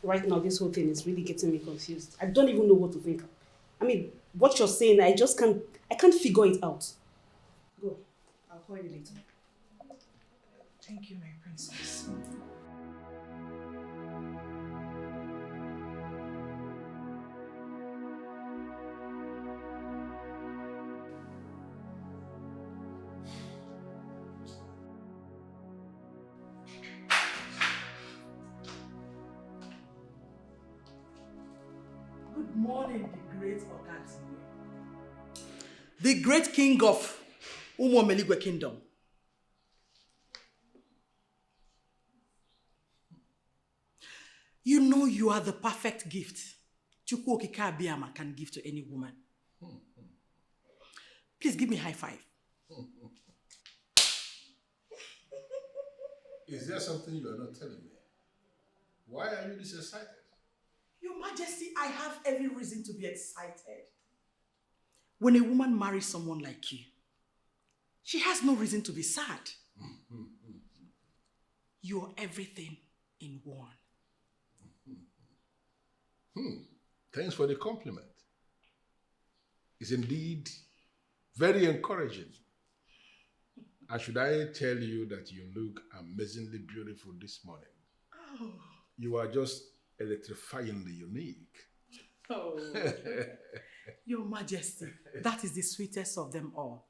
Right now, this whole thing is really getting me confused. I don't even know what to think. I mean, what you're saying, I can't figure it out. Go. I'll call you later. Thank you, my princess. Good morning, the great Okatime. The great king of Umomeligwe Kingdom. You know you are the perfect gift Chukwu Okike Abiyama can give to any woman. Please give me a high five. Is there something you are not telling me? Why are you this excited? Your Majesty, I have every reason to be excited. When a woman marries someone like you, she has no reason to be sad. You're everything in one. Thanks for the compliment. It's indeed very encouraging. And should I tell you that you look amazingly beautiful this morning? Oh. You are just electrifyingly unique. Oh. Your Majesty, that is the sweetest of them all.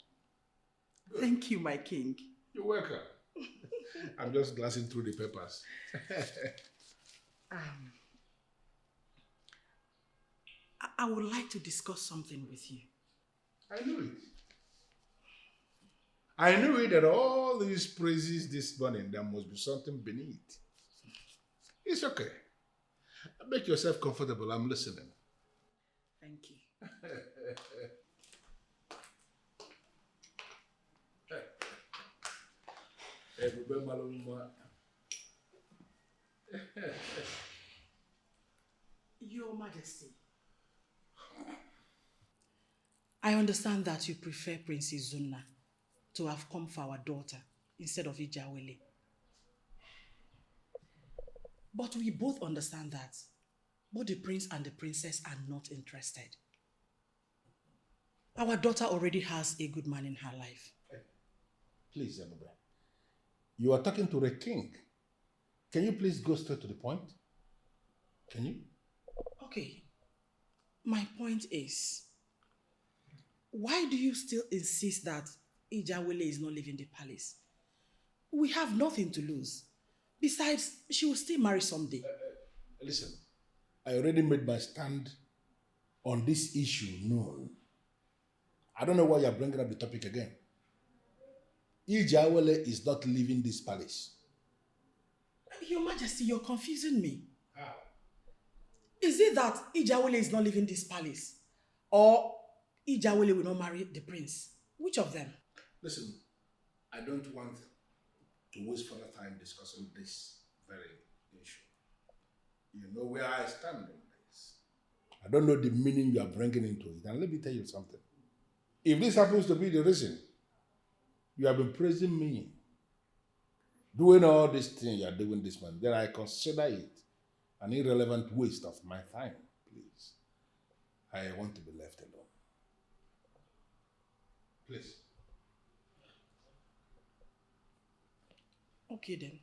Thank you, my king. You're welcome. I'm just glancing through the papers. I would like to discuss something with you. I knew it. I knew it that all these praises this morning, there must be something beneath. It's okay. Make yourself comfortable. I'm listening. Thank you. Your Majesty, I understand that you prefer Princess Zunna to have come for our daughter instead of Ijawele. But we both understand that both the prince and the princess are not interested. Our daughter already has a good man in her life. Please, Emube. You are talking to the king. Can you please go straight to the point? Can you? Okay. My point is, why do you still insist that Ijawele is not leaving the palace? We have nothing to lose. Besides, she will still marry someday. Listen, I already made my stand on this issue known. I don't know why you're bringing up the topic again. Ijawele is not leaving this palace. Your Majesty, you're confusing me. How? Is it that Ijawele is not leaving this palace? Or Ijawele will not marry the prince? Which of them? Listen, I don't want to waste further time discussing this very issue. You know where I stand on this. I don't know the meaning you are bringing into it. And let me tell you something. If this happens to be the reason you have been praising me, doing all these things you are doing this month, then I consider it an irrelevant waste of my time, please. I want to be left alone. Please. Okay then.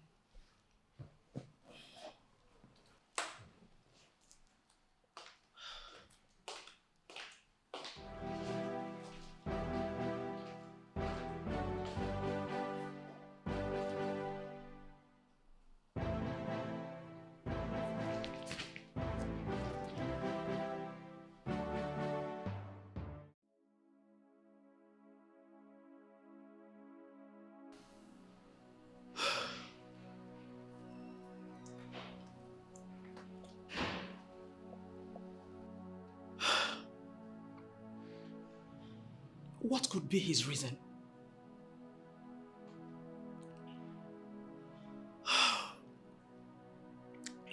What could be his reason?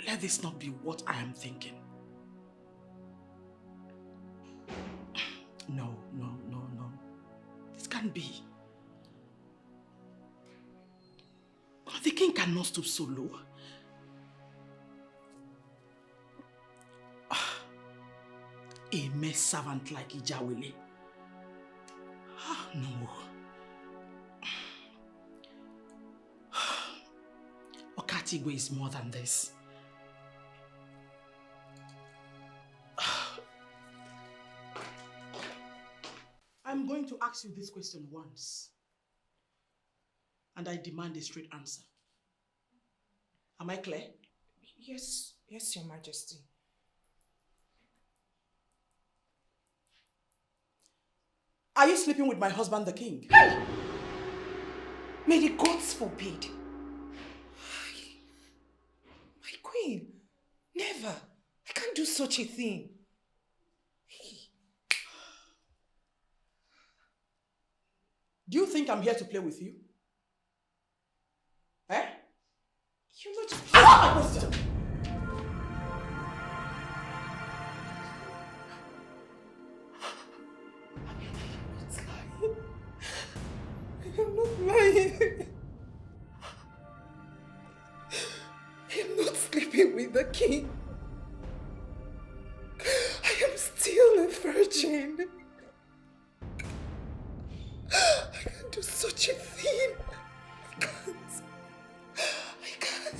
Let this not be what I am thinking. No. This can't be. The king cannot stoop so low. A mere servant like Ijawele. No. Okatigwe is more than this. I'm going to ask you this question once. And I demand a straight answer. Am I clear? Yes, Your Majesty. Are you sleeping with my husband, the king? May the gods forbid. My queen, never. I can't do such a thing. Do you think I'm here to play with you? Eh? Your Majesty. I'm not lying. I'm not sleeping with the king. I am still a virgin. I can't do such a thing. I can't.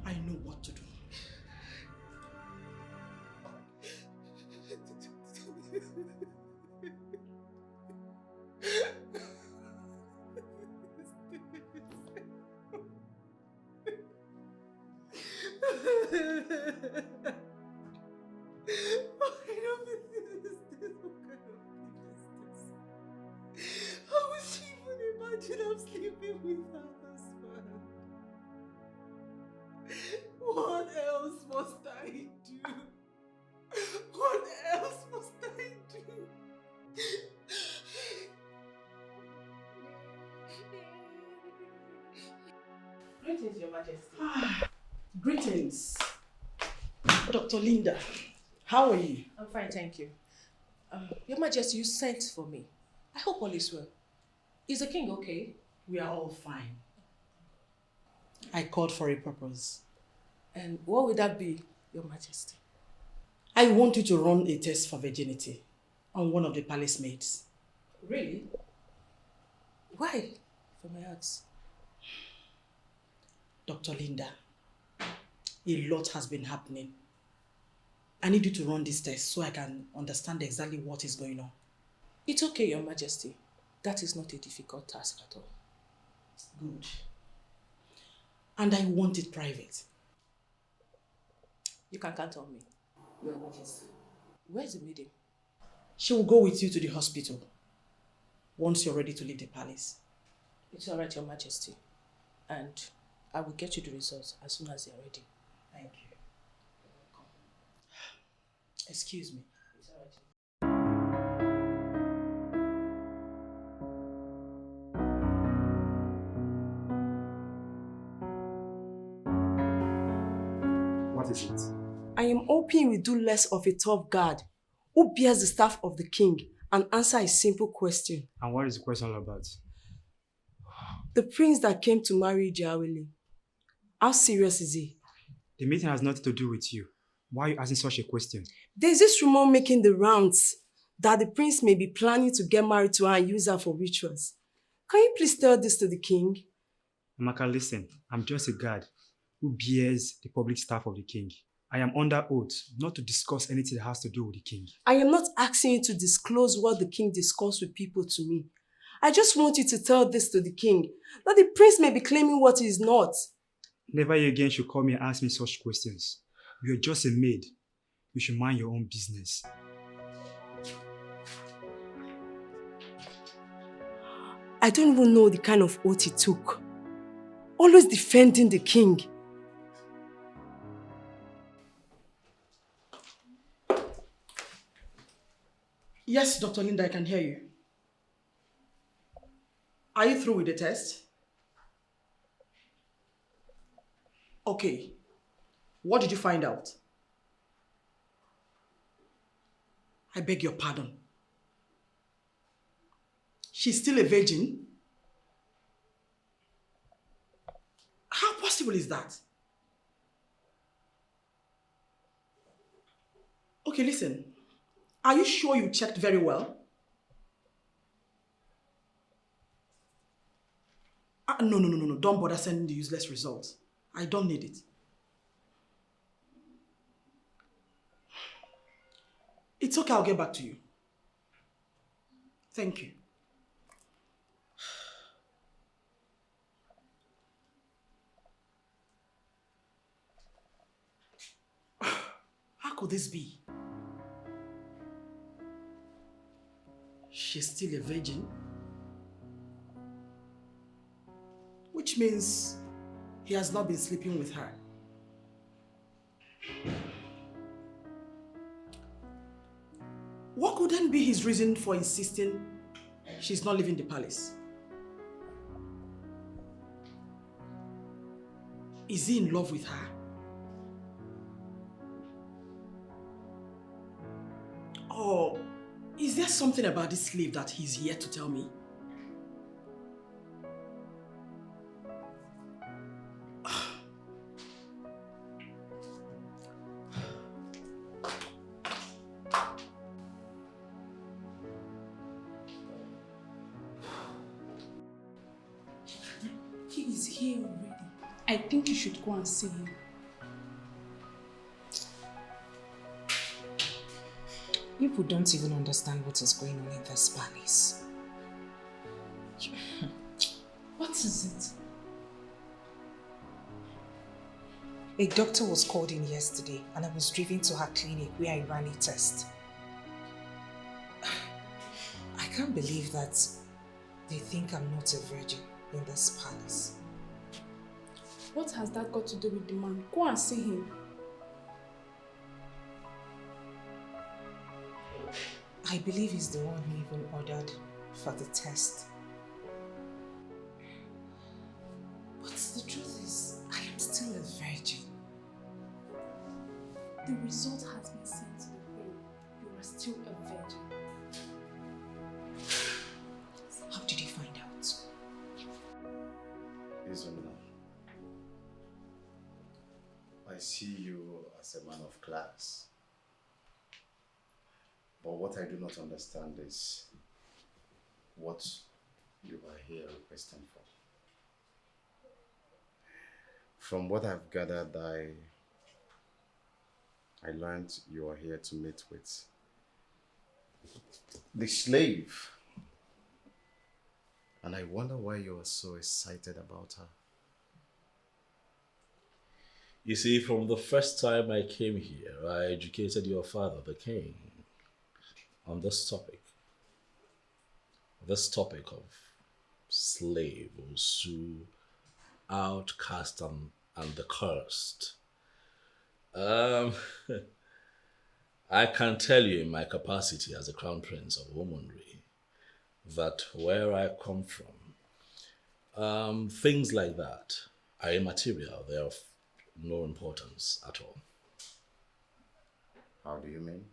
I know what to do. How would she even imagine I'm sleeping with her husband? What else must I do? What else must I do? Greetings, Your Majesty. Greetings. Dr. Linda, how are you? I'm fine, thank you. Your Majesty, you sent for me. I hope all is well. Is the king okay? We are all fine. I called for a purpose. And what would that be, Your Majesty? I want you to run a test for virginity on one of the palace maids. Really? Why? For my ask. Dr. Linda, a lot has been happening. I need you to run this test so I can understand exactly what is going on. It's okay, Your Majesty. That is not a difficult task at all. Good. And I want it private. You can count on me, Your Majesty. Where's the maiden? She will go with you to the hospital once you're ready to leave the palace. It's all right, Your Majesty. And I will get you the results as soon as they're ready. Thank you. Excuse me. It's all right. What is it? I am hoping you will do less of a tough guard who bears the staff of the king and answer a simple question. And what is the question all about? The prince that came to marry Ijawele, how serious is he? The meeting has nothing to do with you. Why are you asking such a question? There's this rumor making the rounds that the prince may be planning to get married to her and use her for rituals. Can you please tell this to the king? Amaka, listen. I'm just a guard who bears the public staff of the king. I am under oath not to discuss anything that has to do with the king. I am not asking you to disclose what the king discussed with people to me. I just want you to tell this to the king, that the prince may be claiming what he is not. Never again should come here and ask me such questions. You're just a maid. You should mind your own business. I don't even know the kind of oath he took. Always defending the king. Yes, Dr. Linda, I can hear you. Are you through with the test? Okay. What did you find out? I beg your pardon. She's still a virgin? How possible is that? Okay, listen. Are you sure you checked very well? No. Don't bother sending the useless results. I don't need it. It's okay, I'll get back to you. Thank you. How could this be? She's still a virgin? Which means he has not been sleeping with her. What could then be his reason for insisting she's not leaving the palace? Is he in love with her? Or is there something about this slave that he's here to tell me? He is here already. I think you should go and see him. People don't even understand what is going on in this palace. What is it? A doctor was called in yesterday and I was driven to her clinic where I ran a test. I can't believe that they think I'm not a virgin in this palace. What has that got to do with the man? Go and see him. I believe he's the one who even ordered for the test. But the truth is, I am still a virgin. The result has been sent to the queen. You are still a virgin. How did you find out? Isabella, I see you as a man of class. But what I do not understand is what you are here requesting for. From what I've gathered, I learned you are here to meet with the slave. And I wonder why you are so excited about her. You see, from the first time I came here, I educated your father, the king. on this topic of slave, Osu, outcast, and the cursed. I can tell you in my capacity as the Crown Prince of Womanry that where I come from, things like that are immaterial. They are of no importance at all. How do you mean?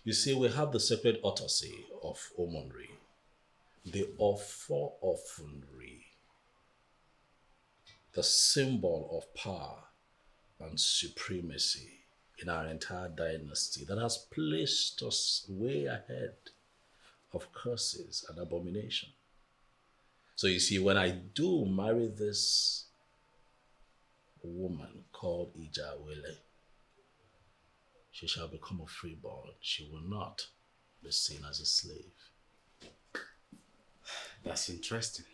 You see, we have the sacred autopsy of Womanry, the Ofo-Ofunri, the symbol of power and supremacy in our entire dynasty that has placed us way ahead of curses and abomination. So you see, when I do marry this woman called Ijawele, she shall become a freeborn. She will not be seen as a slave. That's interesting.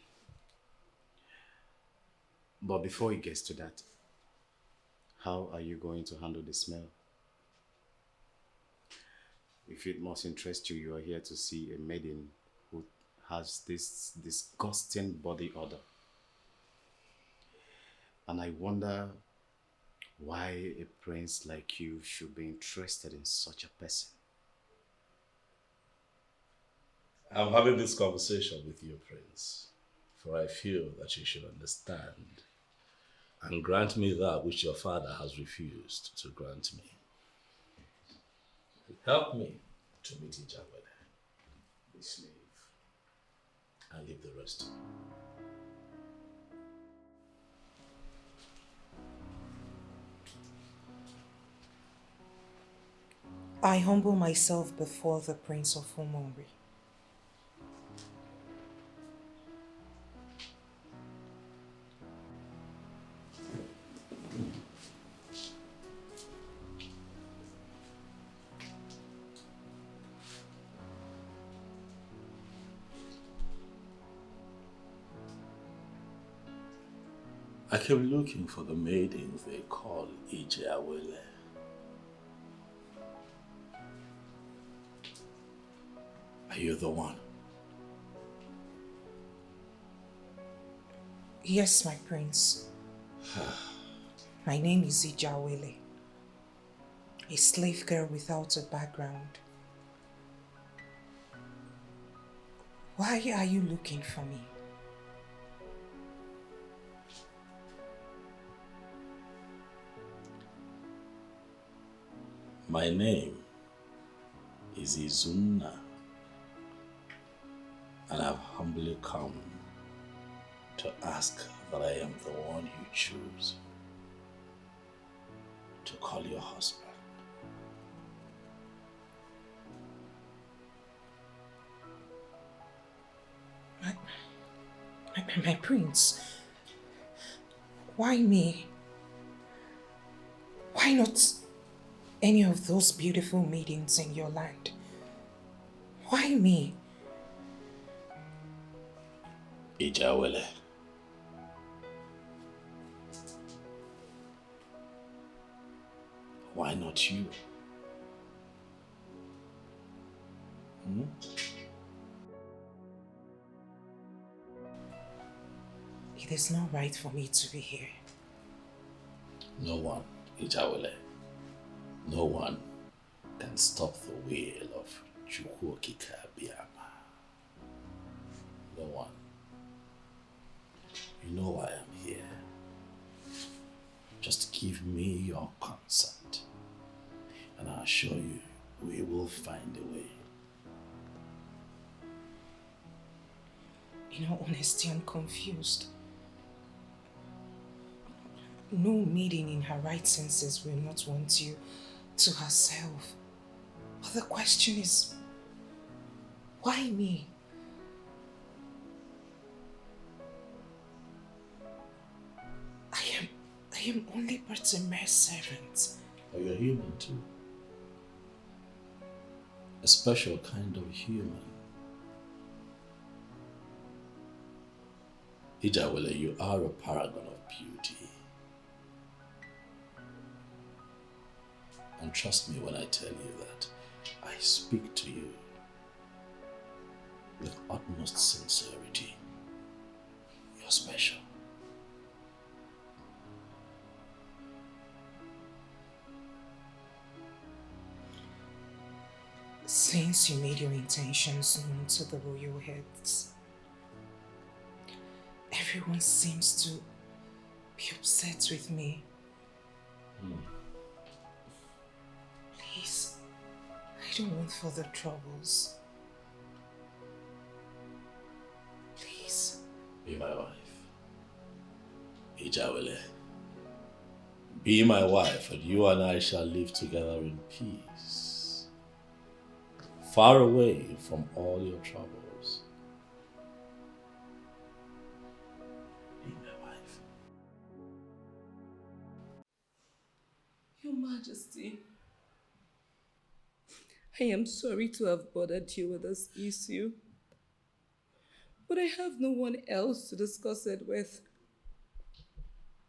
But before it gets to that, how are you going to handle the smell? If it must interest you, you are here to see a maiden who has this disgusting body odor. And I wonder why a prince like you should be interested in such a person. I'm having this conversation with you, Prince, for I feel that you should understand and grant me that which your father has refused to grant me. Help me to meet Ijawele, the slave, and leave the rest to me. I humble myself before the Prince of Womanry. I kept looking for the maidens they call Ijawele. Are you the one? Yes, my prince. My name is Ijawele, a slave girl without a background. Why are you looking for me? My name is Izunna, and I've humbly come to ask that I am the one you choose to call your husband. My prince, why me? Why not any of those beautiful maidens in your land? Why me? Ijawele. Why not you? It is not right for me to be here. No one, Ijawele, no one can stop the will of Chukwokika Biama. No one. You know why I'm here. Just give me your consent, and I assure you, we will find a way. In all honesty, I'm confused. No maiden in her right senses will not want you to herself. But the question is, why me? I am only but a mere servant. But you're human too. A special kind of human. Ijawele, you are a paragon of beauty. And trust me when I tell you that I speak to you with utmost sincerity. You're special. Since you made your intentions known to the royal heads, everyone seems to be upset with me. Please, I don't want further troubles. Please. Be my wife. Ijawele. Be my wife, and you and I shall live together in peace. Far away from all your troubles. Be my wife. Your Majesty, I am sorry to have bothered you with this issue, but I have no one else to discuss it with.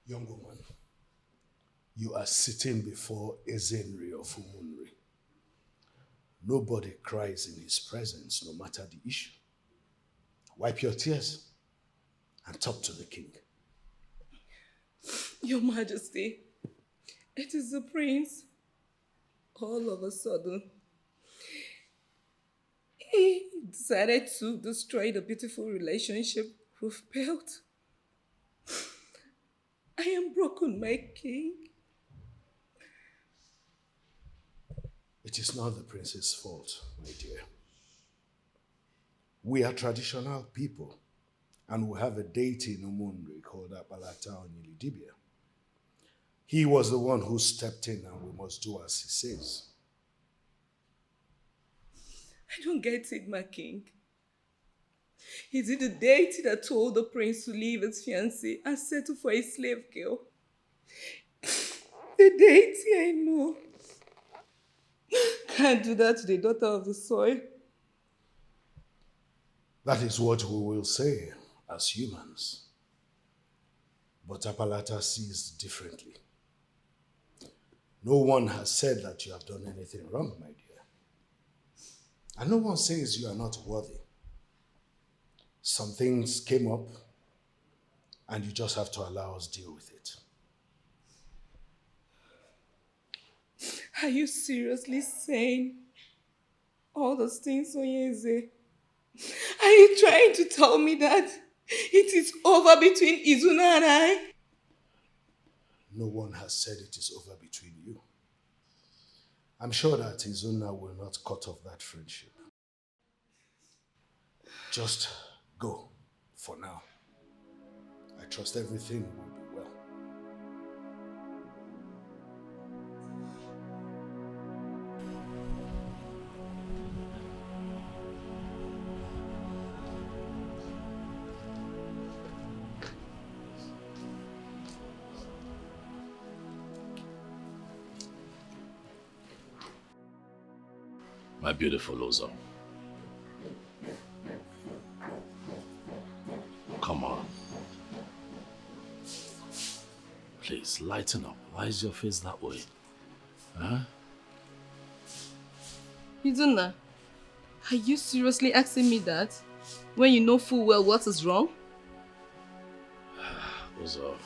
Young woman, you are sitting before Ezenri of Umunri. Nobody cries in his presence, no matter the issue. Wipe your tears and talk to the king. Your Majesty, it is the prince. All of a sudden, he decided to destroy the beautiful relationship we've built. I am broken, my king. It is not the prince's fault, my dear. We are traditional people, and we have a deity in Umunri called Apalata Onyilidibia. He was the one who stepped in, and we must do as he says. I don't get it, my king. Is it the deity that told the prince to leave his fiancée and settle for a slave girl? The deity I know can't do that to the daughter of the soil. That is what we will say as humans. But Apalata sees differently. No one has said that you have done anything wrong, my dear. And no one says you are not worthy. Some things came up, and you just have to allow us deal with it. Are you seriously saying all those things, Onyeze? Are you trying to tell me that it is over between Izuna and I? No one has said it is over between you. I'm sure that Izuna will not cut off that friendship. Just go for now. I trust everything will be well. My beautiful Ozo. Come on. Please, lighten up. Why is your face that way? Huh? Izuna, are you seriously asking me that when you know full well what is wrong? Ozo,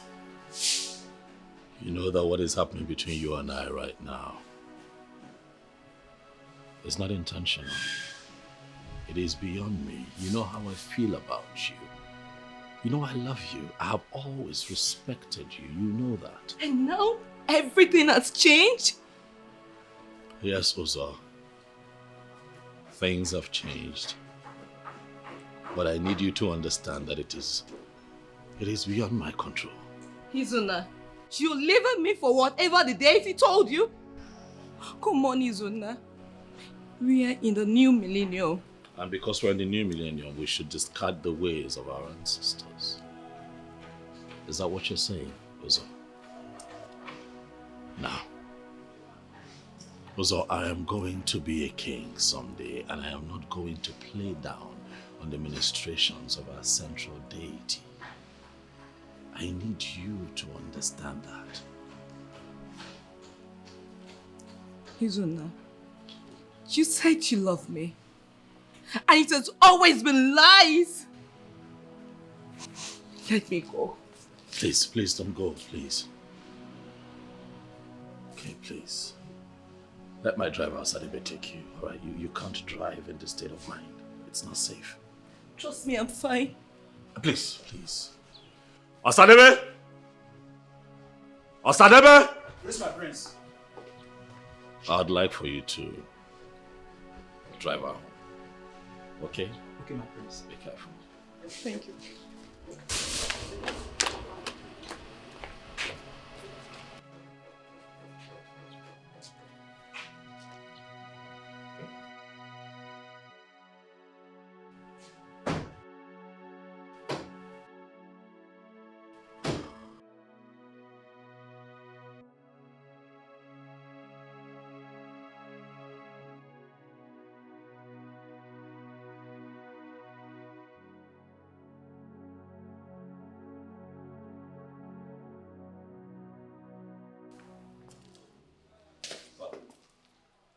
you know that what is happening between you and I right now is not intentional. It is beyond me. You know how I feel about you. You know I love you. I have always respected you. You know that. And now everything has changed? Yes, Ozo. Things have changed. But I need you to understand that it is beyond my control. Izuna, you leave me for whatever the deity told you? Come on, Izuna. We are in the new millennium. And because we're in the new millennium, we should discard the ways of our ancestors. Is that what you're saying, Ozo? Now, Ozo, I am going to be a king someday, and I am not going to play down on the ministrations of our central deity. I need you to understand that. Izuna, You said you love me. And it has always been lies. Let me go. Please, please don't go, please. Okay, please. Let my driver Asadebe take you, all right? You can't drive in this state of mind. It's not safe. Trust me, I'm fine. Please, please. Asadebe! Asadebe! Where's my prince? I'd like for you to drive her home. Okay? Okay, my prince. Be careful. Thank you.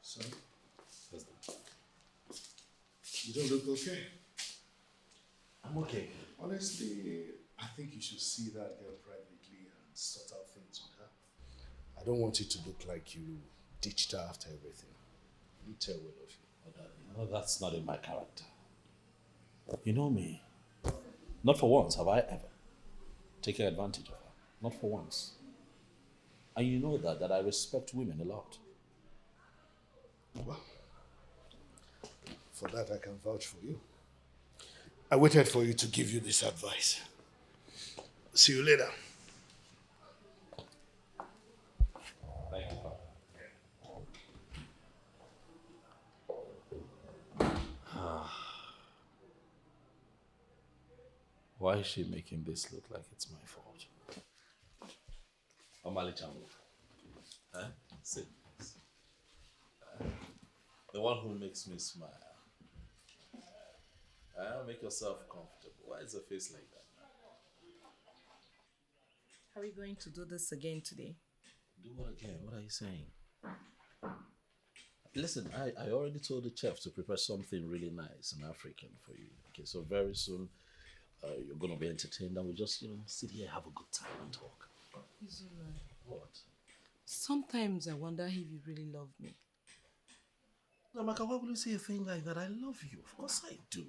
Son, you don't look okay. I'm okay. Honestly, I think you should see that girl privately and sort out things with her. I don't want it to look like you ditched her after everything. You tell well of you. No, that's not in my character. You know me. Not for once have I ever taken advantage of her. Not for once. And you know that I respect women a lot. Well, for that I can vouch for you. I waited for you to give you this advice. See you later. Thank you, Father. Why is she making this look like it's my fault? Omali Chambu. Huh? Sit. The one who makes me smile. Make yourself comfortable. Why is the face like that? Are we going to do this again today? Do what again? What are you saying? Listen, I already told the chef to prepare something really nice and African for you. Okay, so very soon you're going to be entertained and we'll just, sit here, have a good time and talk. Izola, What? sometimes I wonder if you really love me. Namaka, why would you say a thing like that? I love you. Of course I do.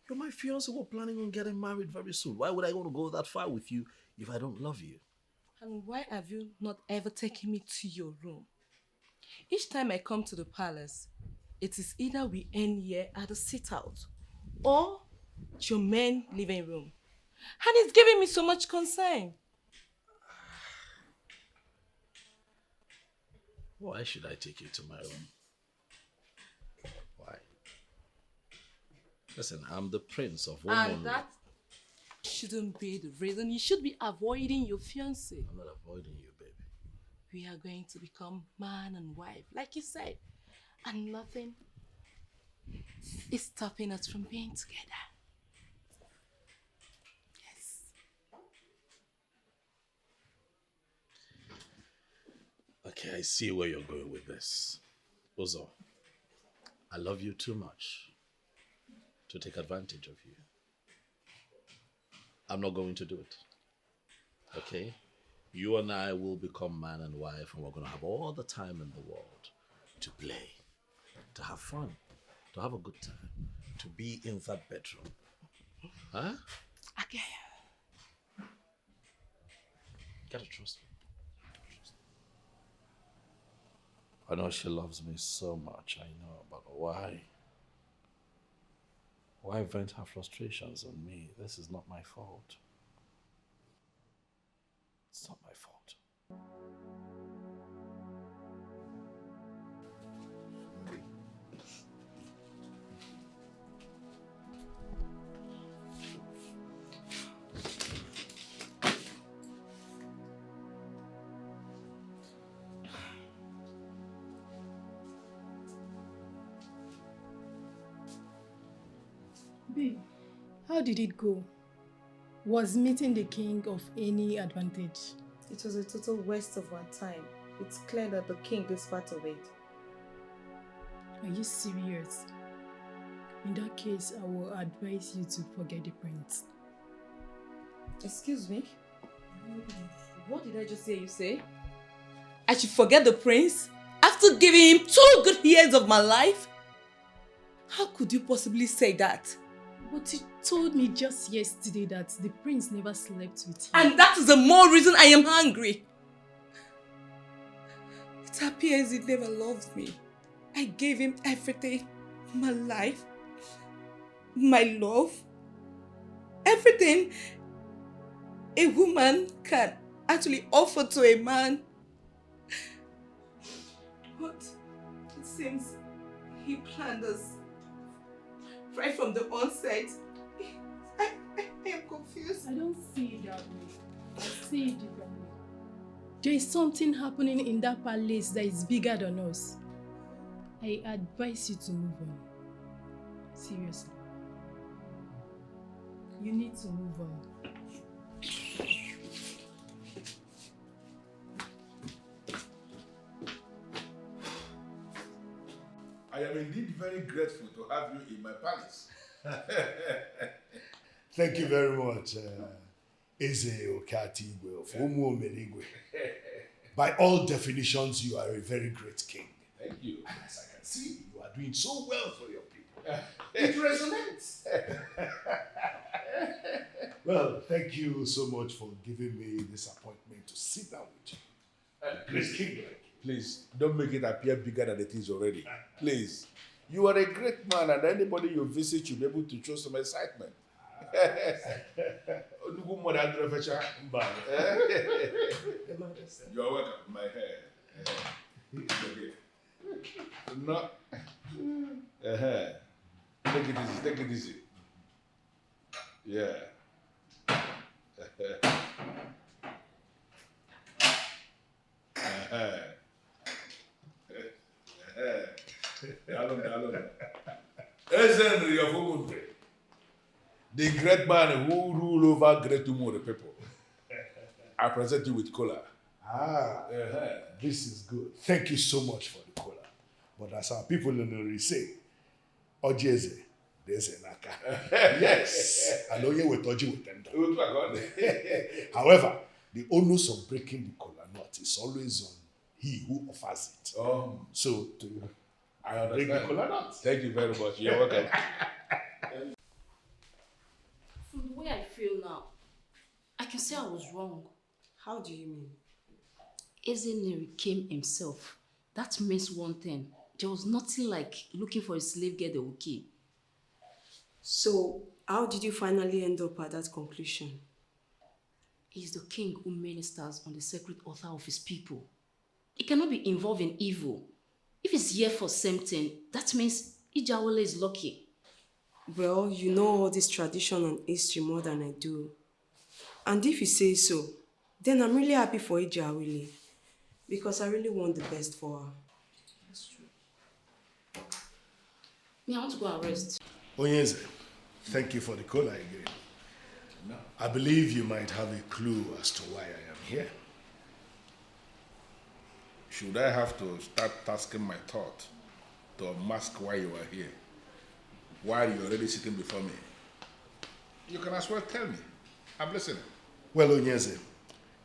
You're my fiancé. We're planning on getting married very soon. Why would I want to go that far with you if I don't love you? And why have you not ever taken me to your room? Each time I come to the palace, it is either we end here at the sit-out or your main living room. And it's giving me so much concern. Why should I take you to my room? Why? Listen, I'm the prince of one And that shouldn't be the reason. You should be avoiding your fiancé. I'm not avoiding you, baby. We are going to become man and wife, like you said. And nothing is stopping us from being together. Yes. Okay, I see where you're going with this. Ozo, I love you too much to take advantage of you. I'm not going to do it. Okay? You and I will become man and wife, and we're going to have all the time in the world to play, to have fun, to have a good time, to be in that bedroom. Huh? Okay. You gotta trust me. I know she loves me so much, I know, but why? Why vent her frustrations on me? This is not my fault. It's not my fault. Babe, how did it go? Was meeting the king of any advantage? It was a total waste of our time. It's clear that the king is part of it. Are you serious? In that case, I will advise you to forget the prince. Excuse me? What did I just hear you say? I should forget the prince? After giving him 2 good years of my life? How could you possibly say that? But you told me just yesterday that the prince never slept with you. And that is the more reason I am angry. It appears he never loved me. I gave him everything. My life. My love. Everything a woman can actually offer to a man. But it seems he planned us right from the onset. I am confused. I don't see it that way. I see it differently. There is something happening in that palace that is bigger than us. I advise you to move on. Seriously. You need to move on. I am indeed very grateful to have you in my palace. Thank you very much, Eze Okatigwe of Umuomeligwe. By all definitions, you are a very great king. Thank you. And as I can see, you are doing so well for your people. It resonates. Well, thank you so much for giving me this appointment to sit down with you. Great king like you. Please, don't make it appear bigger than it is already. Please. You are a great man, and anybody you visit should be able to show some excitement. You are welcome, my hair. No. Take it easy, take it easy. Yeah. Ezenri of Umunde, the great man who rule over great Umure people. I present you with cola. This is good. Thank you so much for the cola. But as our people in Nori say, Ojeze, there's a naka. Yes, I know you with Oji with them. However, the onus of breaking the cola nut is always on he who offers it. So, I understand. break the cola nut. Thank you very much. You're welcome. From the way I feel now, I can say I was wrong. How do you mean? Ezeneri came himself. That means one thing. There was nothing like looking for a slave girl that would kill. So, how did you finally end up at that conclusion? He's the king who ministers on the sacred altar of his people. He cannot be involved in evil. If he's here for something, that means Ijawale is lucky. Well, you know all this tradition and history more than I do. And if you say so, then I'm really happy for Ijawale. Because I really want the best for her. That's true. Me, I want to go and rest. Onyeze, thank you for the cola again. No. I believe you might have a clue as to why I am here. Should I have to start tasking my thought to unmask why you are here, while you're already sitting before me? You can as well tell me. I'm listening. Well, Onyeze,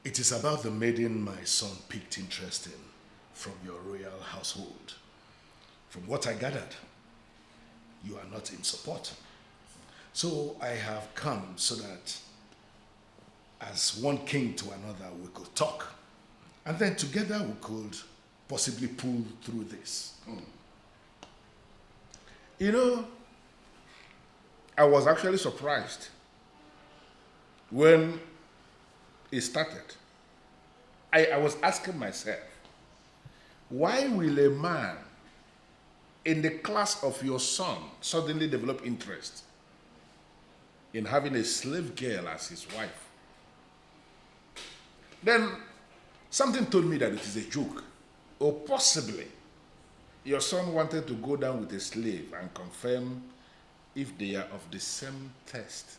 it is about the maiden my son piqued interest in from your royal household. From what I gathered, you are not in support. So I have come so that as one king to another we could talk. And then together we could possibly pull through this. You know, I was actually surprised when it started. I was asking myself, why will a man in the class of your son suddenly develop interest in having a slave girl as his wife? Then something told me that it is a joke, or possibly your son wanted to go down with a slave and confirm if they are of the same taste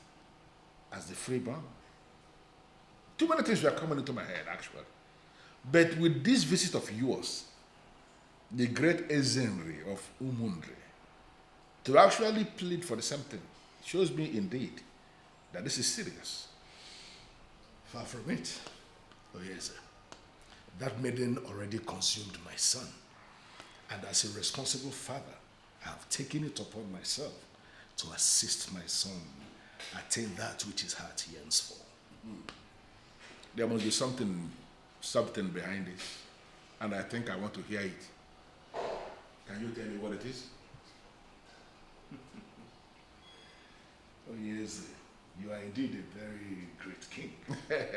as the freeborn. Too many things were coming into my head, actually. But with this visit of yours, the great Ezenri of Umundre, to actually plead for the same thing shows me indeed that this is serious. Far from it. Oh yes, that maiden already consumed my son. And as a responsible father, I have taken it upon myself to assist my son attain that which his heart yearns for. There must be something behind it, and I think I want to hear it. Can you tell me what it is? Oh yes, you are indeed a very great king.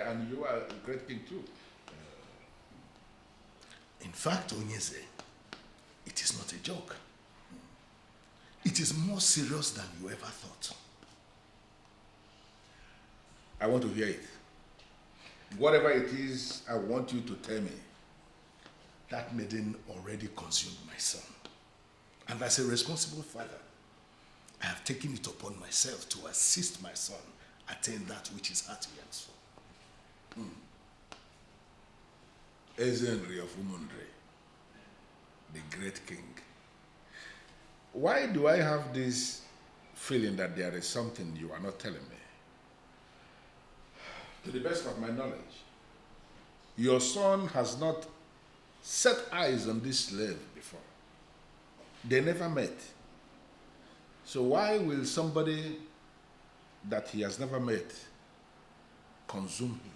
And you are a great king too. In fact, Onyeze, it is not a joke. It is more serious than you ever thought. I want to hear it. Whatever it is, I want you to tell me. That maiden already consumed my son. And as a responsible father, I have taken it upon myself to assist my son attain that which his heart yearns for. Ezenri of Umundre, the great king. Why do I have this feeling that there is something you are not telling me? To the best of my knowledge, your son has not set eyes on this slave before. They never met. So why will somebody that he has never met consume him?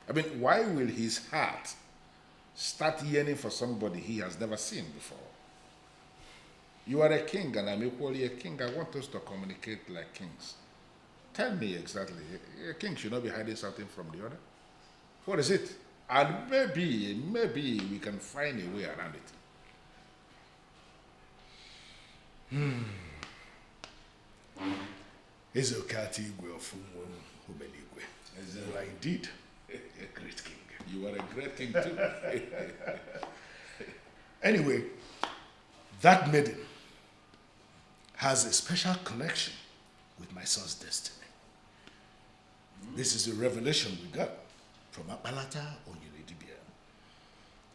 I mean, why will his heart start yearning for somebody he has never seen before? You are a king and I'm equally a king. I want us to communicate like kings. Tell me exactly. A king should not be hiding something from the other. What is it? And maybe we can find a way around it. Ezokati Igwe of Umeligwe. You are indeed a great king. You are a great king too. Anyway, that maiden has a special connection with my son's destiny. This is a revelation we got from Apalata Onyelidibia,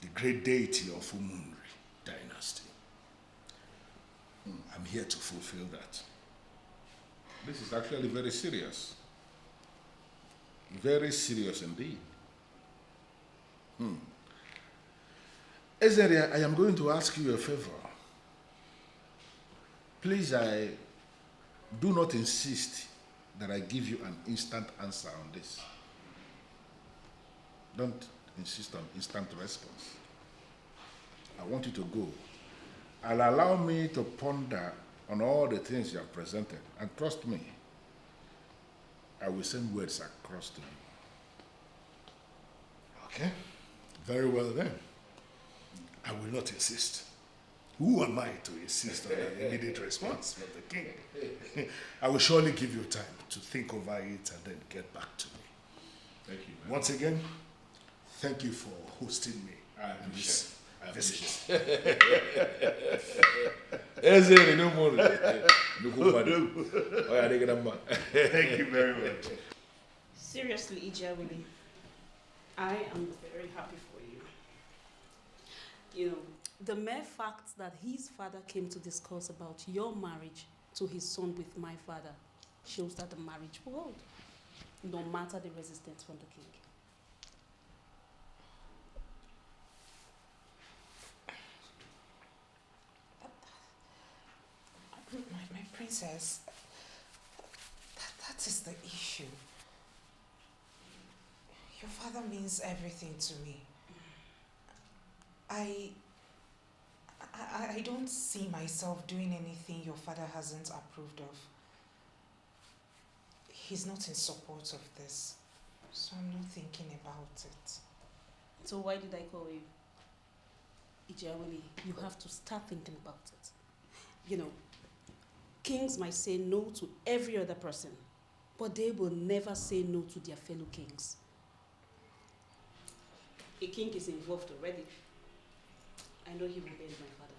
the great deity of Umunri dynasty. I'm here to fulfill that. This is actually very serious. Very serious indeed. Ezeria, I am going to ask you a favor. Please, I do not insist that I give you an instant answer on this. Don't insist on instant response. I want you to go and allow me to ponder on all the things you have presented. And trust me, I will send words across to you. Okay, very well then. I will not insist. Who am I to insist on an immediate response from the king? I will surely give you time to think over it and then get back to me. Thank you. Once again, thank you for hosting me. I appreciate visit. Thank you very much. Seriously, Ijawili, I am very happy for you. You know, the mere fact that his father came to discuss about your marriage to his son with my father shows that the marriage will hold, no matter the resistance from the king. My princess, that is the issue. Your father means everything to me. I don't see myself doing anything your father hasn't approved of. He's not in support of this, so I'm not thinking about it. So why did I call you? Ijawili, you have to start thinking about it. You know, kings might say no to every other person, but they will never say no to their fellow kings. A king is involved already. I know he will bend my father.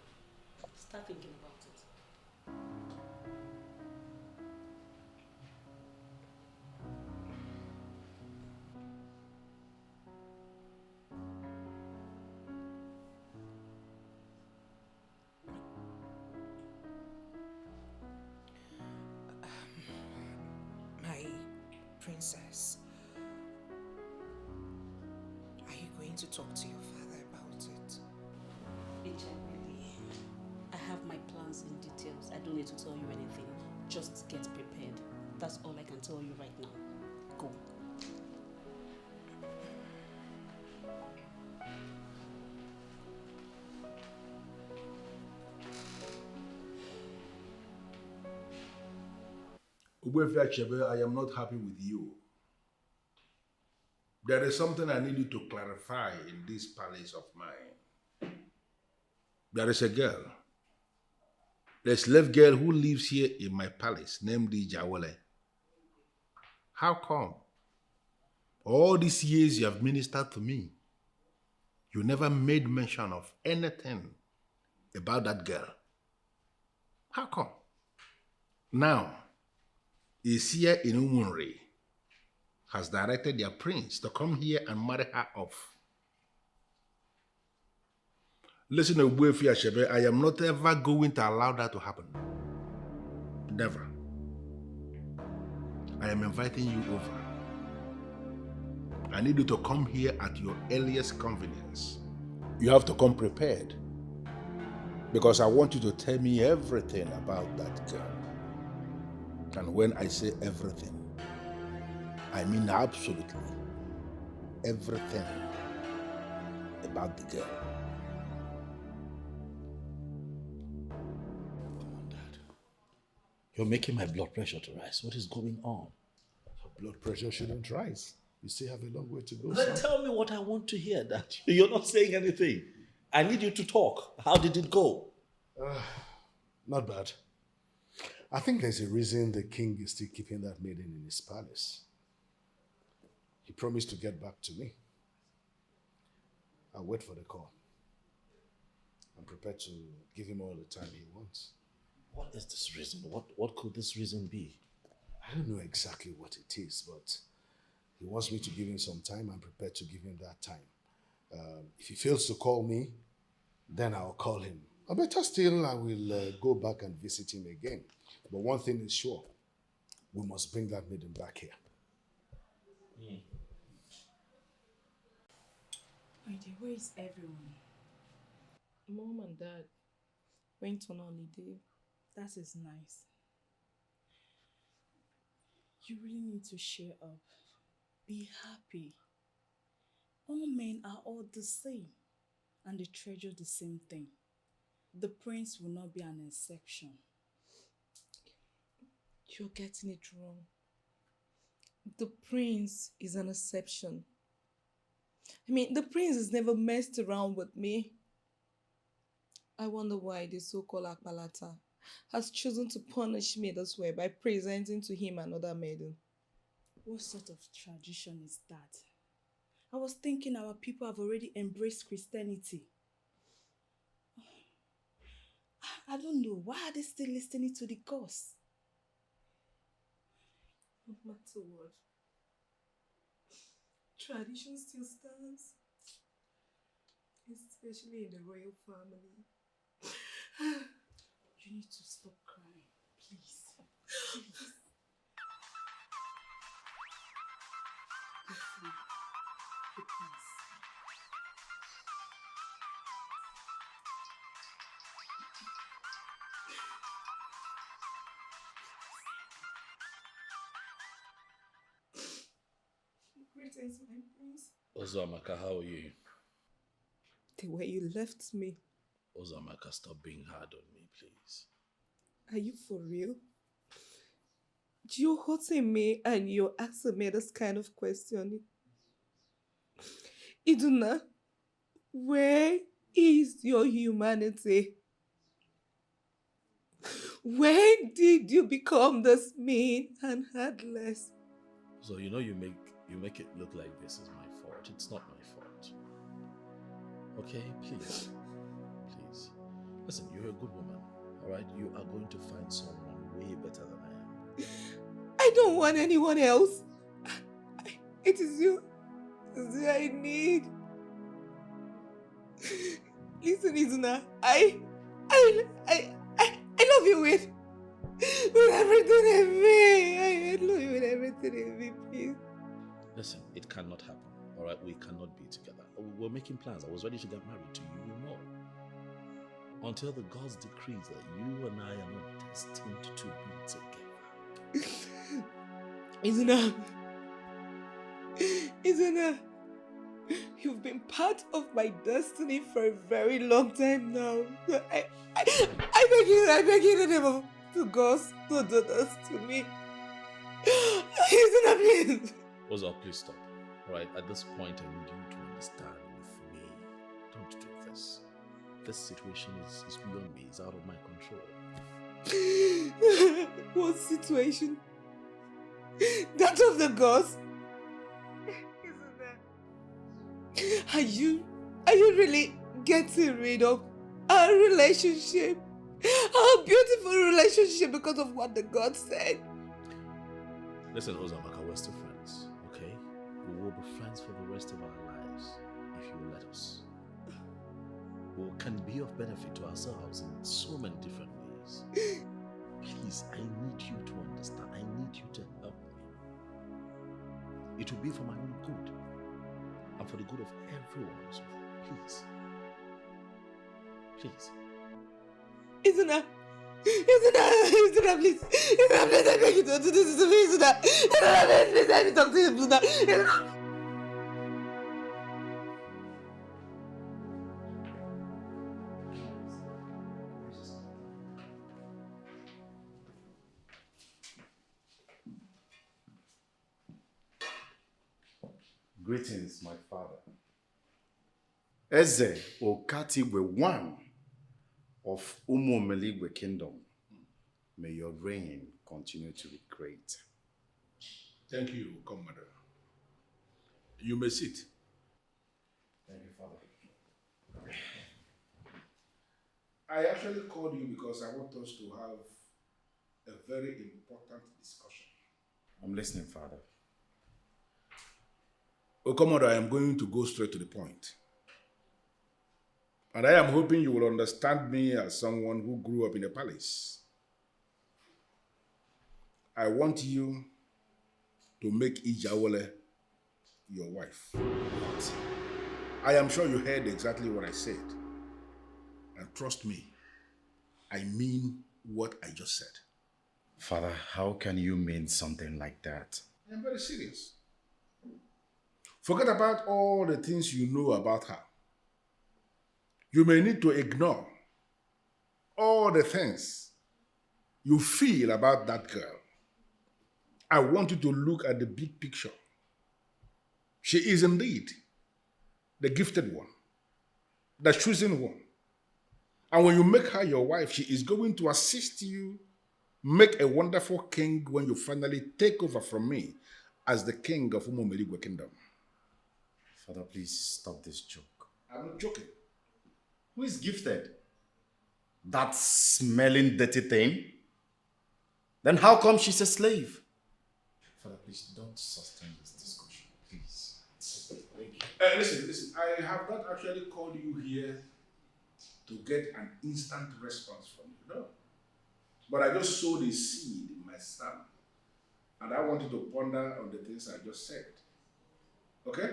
Start thinking about it. princess. Are you going to talk to your father about it? I have my plans in details. I don't need to tell you anything. Just get prepared. That's all I can tell you right now. Go. Ugbefi Achebe, I am not happy with you. There is something I need you to clarify in this palace of mine. There is a girl, the slave girl who lives here in my palace, named Jawole. How come? All these years you have ministered to me, you never made mention of anything about that girl. How come? Now, a seer in Umunri has directed their prince to come here and marry her off. Listen, Ugbefi Achebe, I am not ever going to allow that to happen. Never. I am inviting you over. I need you to come here at your earliest convenience. You have to come prepared, because I want you to tell me everything about that girl. And when I say everything, I mean absolutely everything about the girl. You're making my blood pressure to rise. What is going on? Your blood pressure shouldn't rise. You still have a long way to go, Then son. tell me what I want to hear, Dad. You're not saying anything. I need you to talk. How did it go? Not bad. I think there's a reason the king is still keeping that maiden in his palace. He promised to get back to me. I'll wait for the call. I'm prepared to give him all the time he wants. What is this reason? What could this reason be? I don't know exactly what it is, but he wants me to give him some time. I'm prepared to give him that time. If he fails to call me, then I'll call him. Or better still, I will go back and visit him again. But one thing is sure, we must bring that maiden back here. Where is everyone? Mom and Dad went on holiday. That is nice. You really need to cheer up. Be happy. All men are all the same, and they treasure the same thing. The prince will not be an exception. You're getting it wrong. The prince is an exception. I mean, the prince has never messed around with me. I wonder why the so-called Akbalata has chosen to punish me this way by presenting to him another maiden. What sort of tradition is that? I was thinking our people have already embraced Christianity. I don't know. Why are they still listening to the gods? No matter what, tradition still stands, especially in the royal family. You need to stop crying, please. Please. Greetings, my prince. Ozamaka, how are you? The way you left me. Ozamaka, stop being hard on me, please. Are you for real? You're hurting me and you're asking me this kind of question. Iduna, where is your humanity? When did you become this mean and heartless? So you know you make it look like this is my fault. It's not my fault. Okay, please. Please. Listen, you're a good woman. Alright? You are going to find someone way better than I am. I don't want anyone else. It is you that I need. Listen, Izuna, I love you with With everything in me. I hate Louis with everything in me, please. Listen, it cannot happen. All right, we cannot be together. We're making plans. I was ready to get married to you, you know. Until the gods decrees that you and I are not destined to be together. Isn't you've been part of my destiny for a very long time now. I beg you in the name of the gods, don't do this to me. Isn't please? Oza, please stop. All right, at this point, I need you to understand with me. Don't do this. This situation is beyond me. It's out of my control. What situation? That of the gods? Are you really getting rid of our relationship? Our beautiful relationship because of what the gods said? Listen, Ozamaka, we're still friends, okay? We will be friends for the rest of our lives if you let us. We can be of benefit to ourselves in so many different ways. Please, I need you to understand. I need you to help me. It will be for my own good and for the good of everyone as well. Please. Please. Isn't that please? I beg you to do this to me, Isn't that please? Let me talk to him, Isn't Greetings, my father. Eze Okatigwe one of Umuomeligwe Kingdom. May your reign continue to be great. Thank you, Commander. You may sit. Thank you, Father. I actually called you because I want us to have a very important discussion. I'm listening, Father. Oh, Commander, I am going to go straight to the point. And I am hoping you will understand me as someone who grew up in a palace. I want you to make Ijawole your wife. But I am sure you heard exactly what I said. And trust me, I mean what I just said. Father, how can you mean something like that? I am very serious. Forget about all the things you know about her. You may need to ignore all the things you feel about that girl. I want you to look at the big picture. She is indeed the gifted one, the chosen one. And when you make her your wife, she is going to assist you make a wonderful king when you finally take over from me as the king of Umuomeligwe Kingdom. Father, please stop this joke. I'm not joking. Who is gifted? That smelling dirty thing? Then how come she's a slave? Father, please don't sustain this discussion, please. Listen, I have not actually called you here to get an instant response from you, no. But I just sowed a seed in my son. And I want you to ponder on the things I just said. Okay?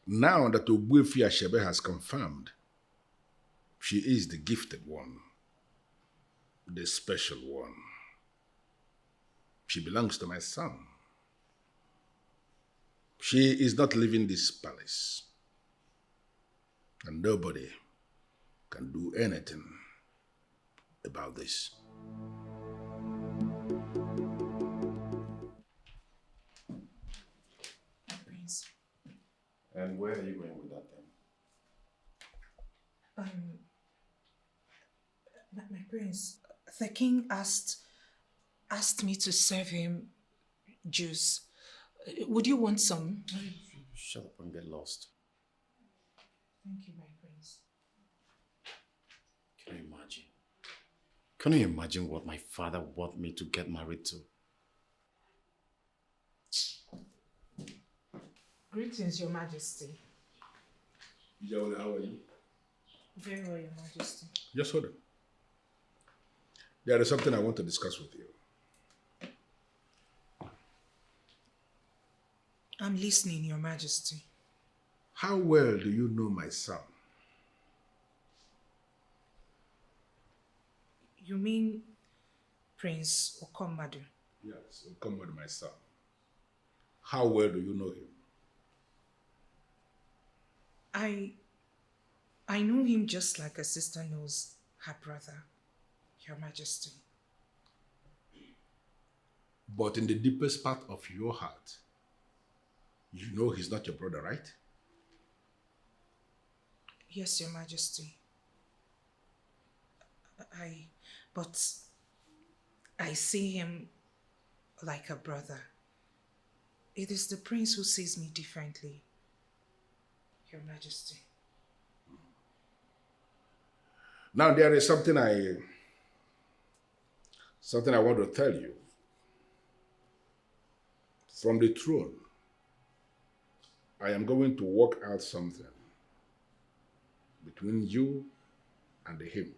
Now that Ogbuefi Ashebe has confirmed, she is the gifted one, the special one. She belongs to my son. She is not leaving this palace. And nobody can do anything about this. Prince. And where are you going with that then? My prince, the king asked me to serve him juice. Would you want some? Shut up and get lost. Thank you, my prince. Can you imagine? Can you imagine what my father wanted me to get married to? Greetings, Your Majesty. Ijawale, how are you? Very well, Your Majesty. Just hold on. There is something I want to discuss with you. I'm listening, Your Majesty. How well do you know my son? You mean Prince Okomadu? Yes, Okomadu, my son. How well do you know him? I know him just like a sister knows her brother, Your Majesty. But in the deepest part of your heart, you know he's not your brother, right? Yes, Your Majesty. But I see him like a brother. It is the prince who sees me differently, Your Majesty. Now there is something I want to tell you. From the throne, I am going to work out something between you and him.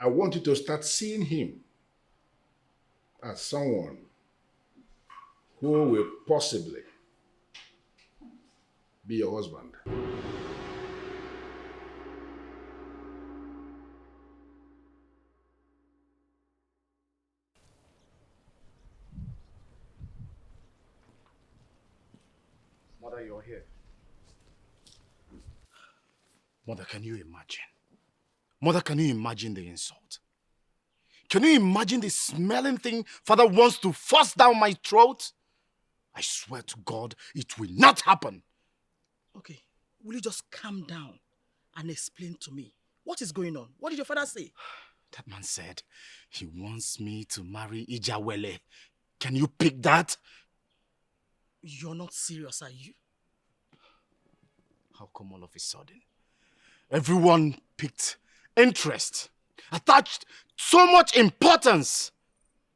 I want you to start seeing him as someone who will possibly be your husband. Mother, you're here. Mother, can you imagine? Mother, can you imagine the insult? Can you imagine the smelling thing Father wants to force down my throat? I swear to God, it will not happen. Okay, will you just calm down and explain to me what is going on? What did your father say? That man said he wants me to marry Ijawele. Can you pick that? You're not serious, are you? How come all of a sudden? Everyone picked interest, attached so much importance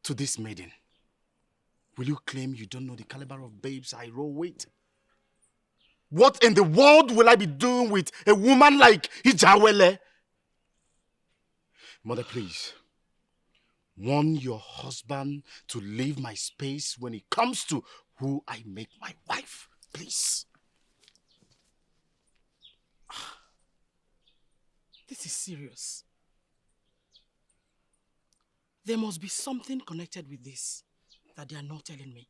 to this maiden. Will you claim you don't know the caliber of babes I roll with? What in the world will I be doing with a woman like Ijawele? Mother, please, warn your husband to leave my space when it comes to who I make my wife. Please. This is serious. There must be something connected with this that they are not telling me.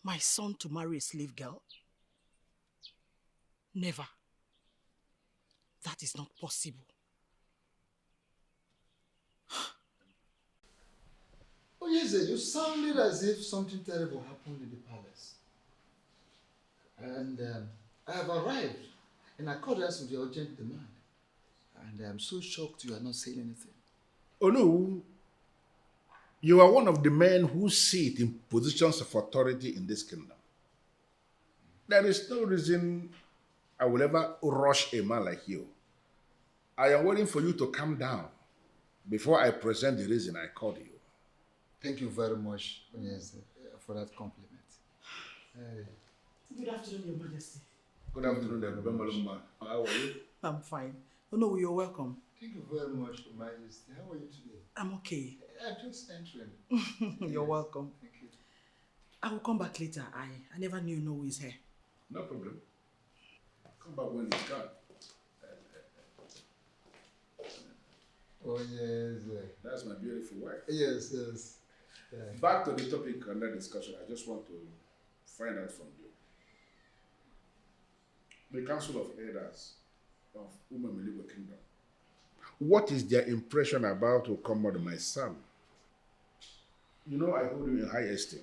My son to marry a slave girl? Never. That is not possible. Oh, yes, you sounded as if something terrible happened in the palace. And I have arrived in accordance with your urgent demand. And I am so shocked you are not saying anything. Oh no, you are one of the men who sit in positions of authority in this kingdom. There is no reason I will ever rush a man like you. I am waiting for you to calm down before I present the reason I called you. Thank you very much, yes, for that compliment. Good afternoon, Your Majesty. Good afternoon, everybody. How are you? I'm fine. Oh no, you're welcome. Thank you very much, Your Majesty. How are you today? I'm okay. I'm just entering. You're welcome. Thank you. I will come back later. I never knew no is here. No problem. Come back when it's gone. Oh, yes. That's my beautiful wife. Yes, yes. Back to the topic under discussion, I just want to find out from you. The Council of Elders of Umemeliwe Kingdom. What is their impression about Okomadu, my son? You know, I hold you in high esteem.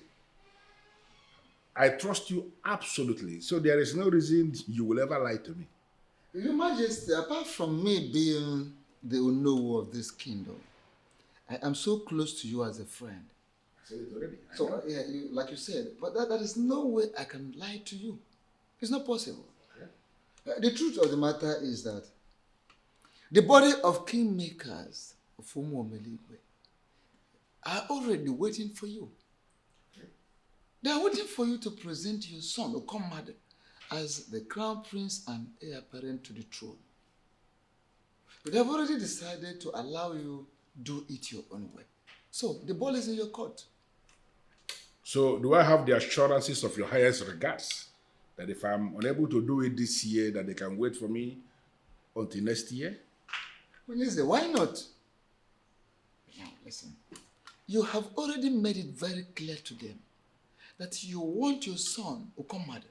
I trust you absolutely, so there is no reason you will ever lie to me. Your Majesty, apart from me being the Onowu of this kingdom, I am so close to you as a friend. I said it already. So, yeah, like you said, but that is no way I can lie to you. It's not possible. Okay. The truth of the matter is that the body of kingmakers of Umuomeligwe are already waiting for you. Okay. They are waiting for you to present your son, Okomade, as the crown prince and heir apparent to the throne. They have already decided to allow you do it your own way. So the ball is in your court. So do I have the assurances of your highest regards that if I'm unable to do it this year, that they can wait for me until next year? Onyeze, why not? Now, listen. You have already made it very clear to them that you want your son, Okomade,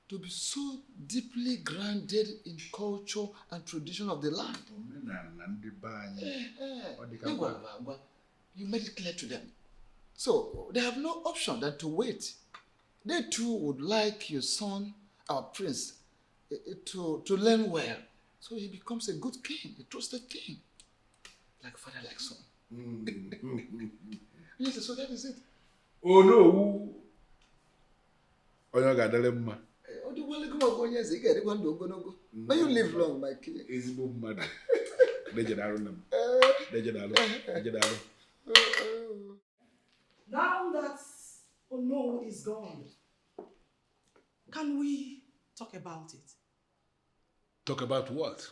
to be so deeply grounded in culture and tradition of the land. You made it clear to them. So they have no option than to wait. They too would like your son, our prince, to learn well. So he becomes a good king, a trusted king. Like father, like son. Yes, so that is it. Oh no. Onye ga-adịrị mma. May you live long, my king. Ezigbo mmadụ. Dejedarụ na m. Dejedarụ. Now that Ono is gone, can we talk about it? Talk about what?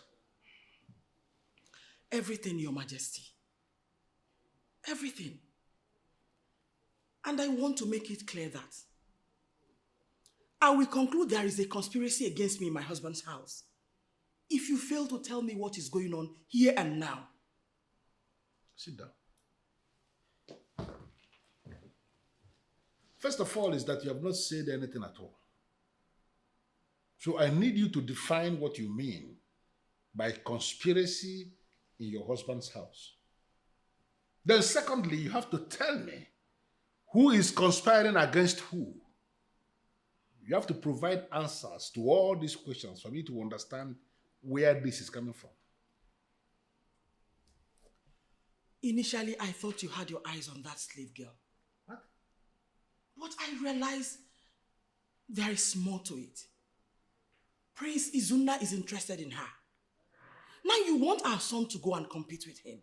Everything, Your Majesty. Everything. And I want to make it clear that I will conclude there is a conspiracy against me in my husband's house if you fail to tell me what is going on here and now. Sit down. First of all is that you have not said anything at all. So I need you to define what you mean by conspiracy in your husband's house. Then secondly, you have to tell me who is conspiring against who. You have to provide answers to all these questions for me to understand where this is coming from. Initially, I thought you had your eyes on that slave girl. What? But I realized there is more to it. Prince Izuna is interested in her. Now you want our son to go and compete with him.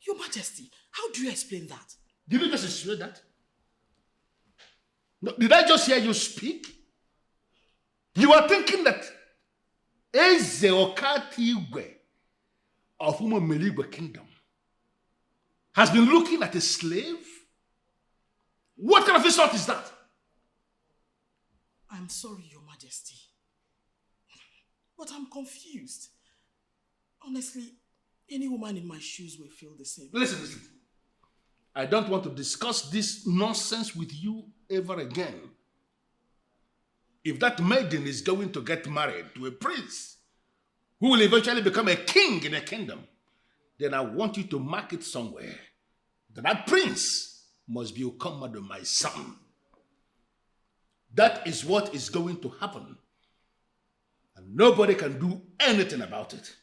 Your Majesty, how do you explain that? Did you just explain that? No, did I just hear you speak? You are thinking that Eze Okatigwe of Umumeligwe Kingdom has been looking at a slave? What kind of insult is that? I'm sorry, Your Majesty. But I'm confused. Honestly, any woman in my shoes will feel the same. Listen. I don't want to discuss this nonsense with you ever again. If that maiden is going to get married to a prince who will eventually become a king in a kingdom, then I want you to mark it somewhere that prince must be Okomade, my son. That is what is going to happen. And nobody can do anything about it.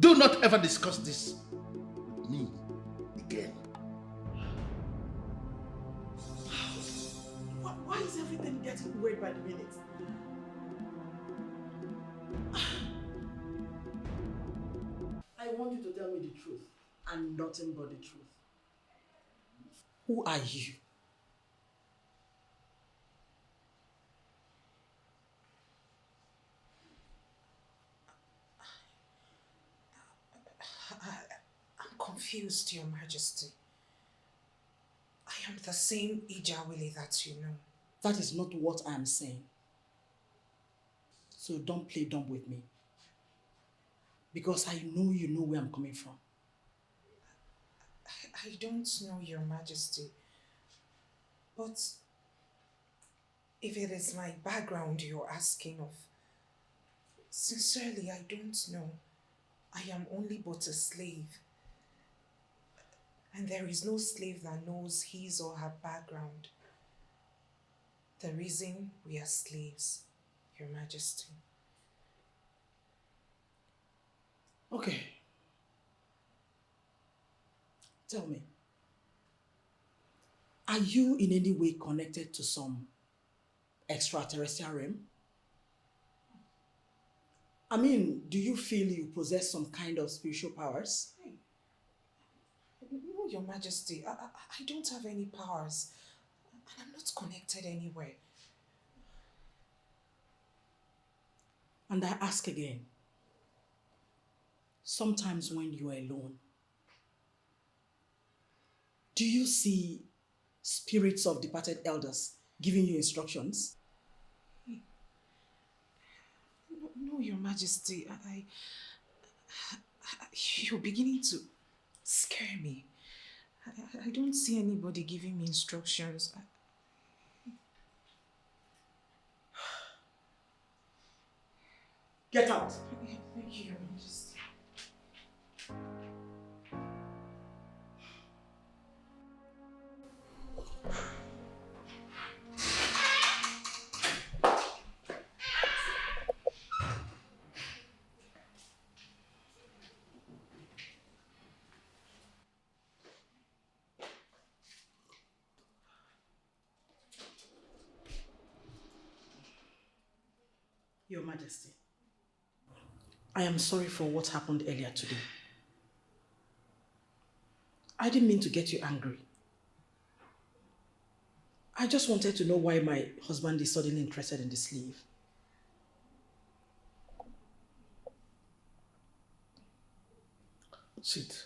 Do not ever discuss this with me again. Why is everything getting weird by the minute? I want you to tell me the truth and nothing but the truth. Who are you? I'm confused, Your Majesty. I am the same Ijawili that you know. That is not what I am saying. So don't play dumb with me. Because I know you know where I'm coming from. I don't know, Your Majesty. But if it is my background you're asking of, sincerely, I don't know. I am only but a slave. And there is no slave that knows his or her background. The reason we are slaves, Your Majesty. Okay. Tell me, are you in any way connected to some extraterrestrial realm? I mean, do you feel you possess some kind of spiritual powers? No, Your Majesty, I don't have any powers. I'm not connected anywhere. And I ask again, sometimes when you are alone, do you see spirits of departed elders giving you instructions? No, Your Majesty, you're beginning to scare me. I don't see anybody giving me instructions. Get out! Thank you, Your Majesty. Your Majesty, I am sorry for what happened earlier today. I didn't mean to get you angry. I just wanted to know why my husband is suddenly interested in the sleeve. Sit.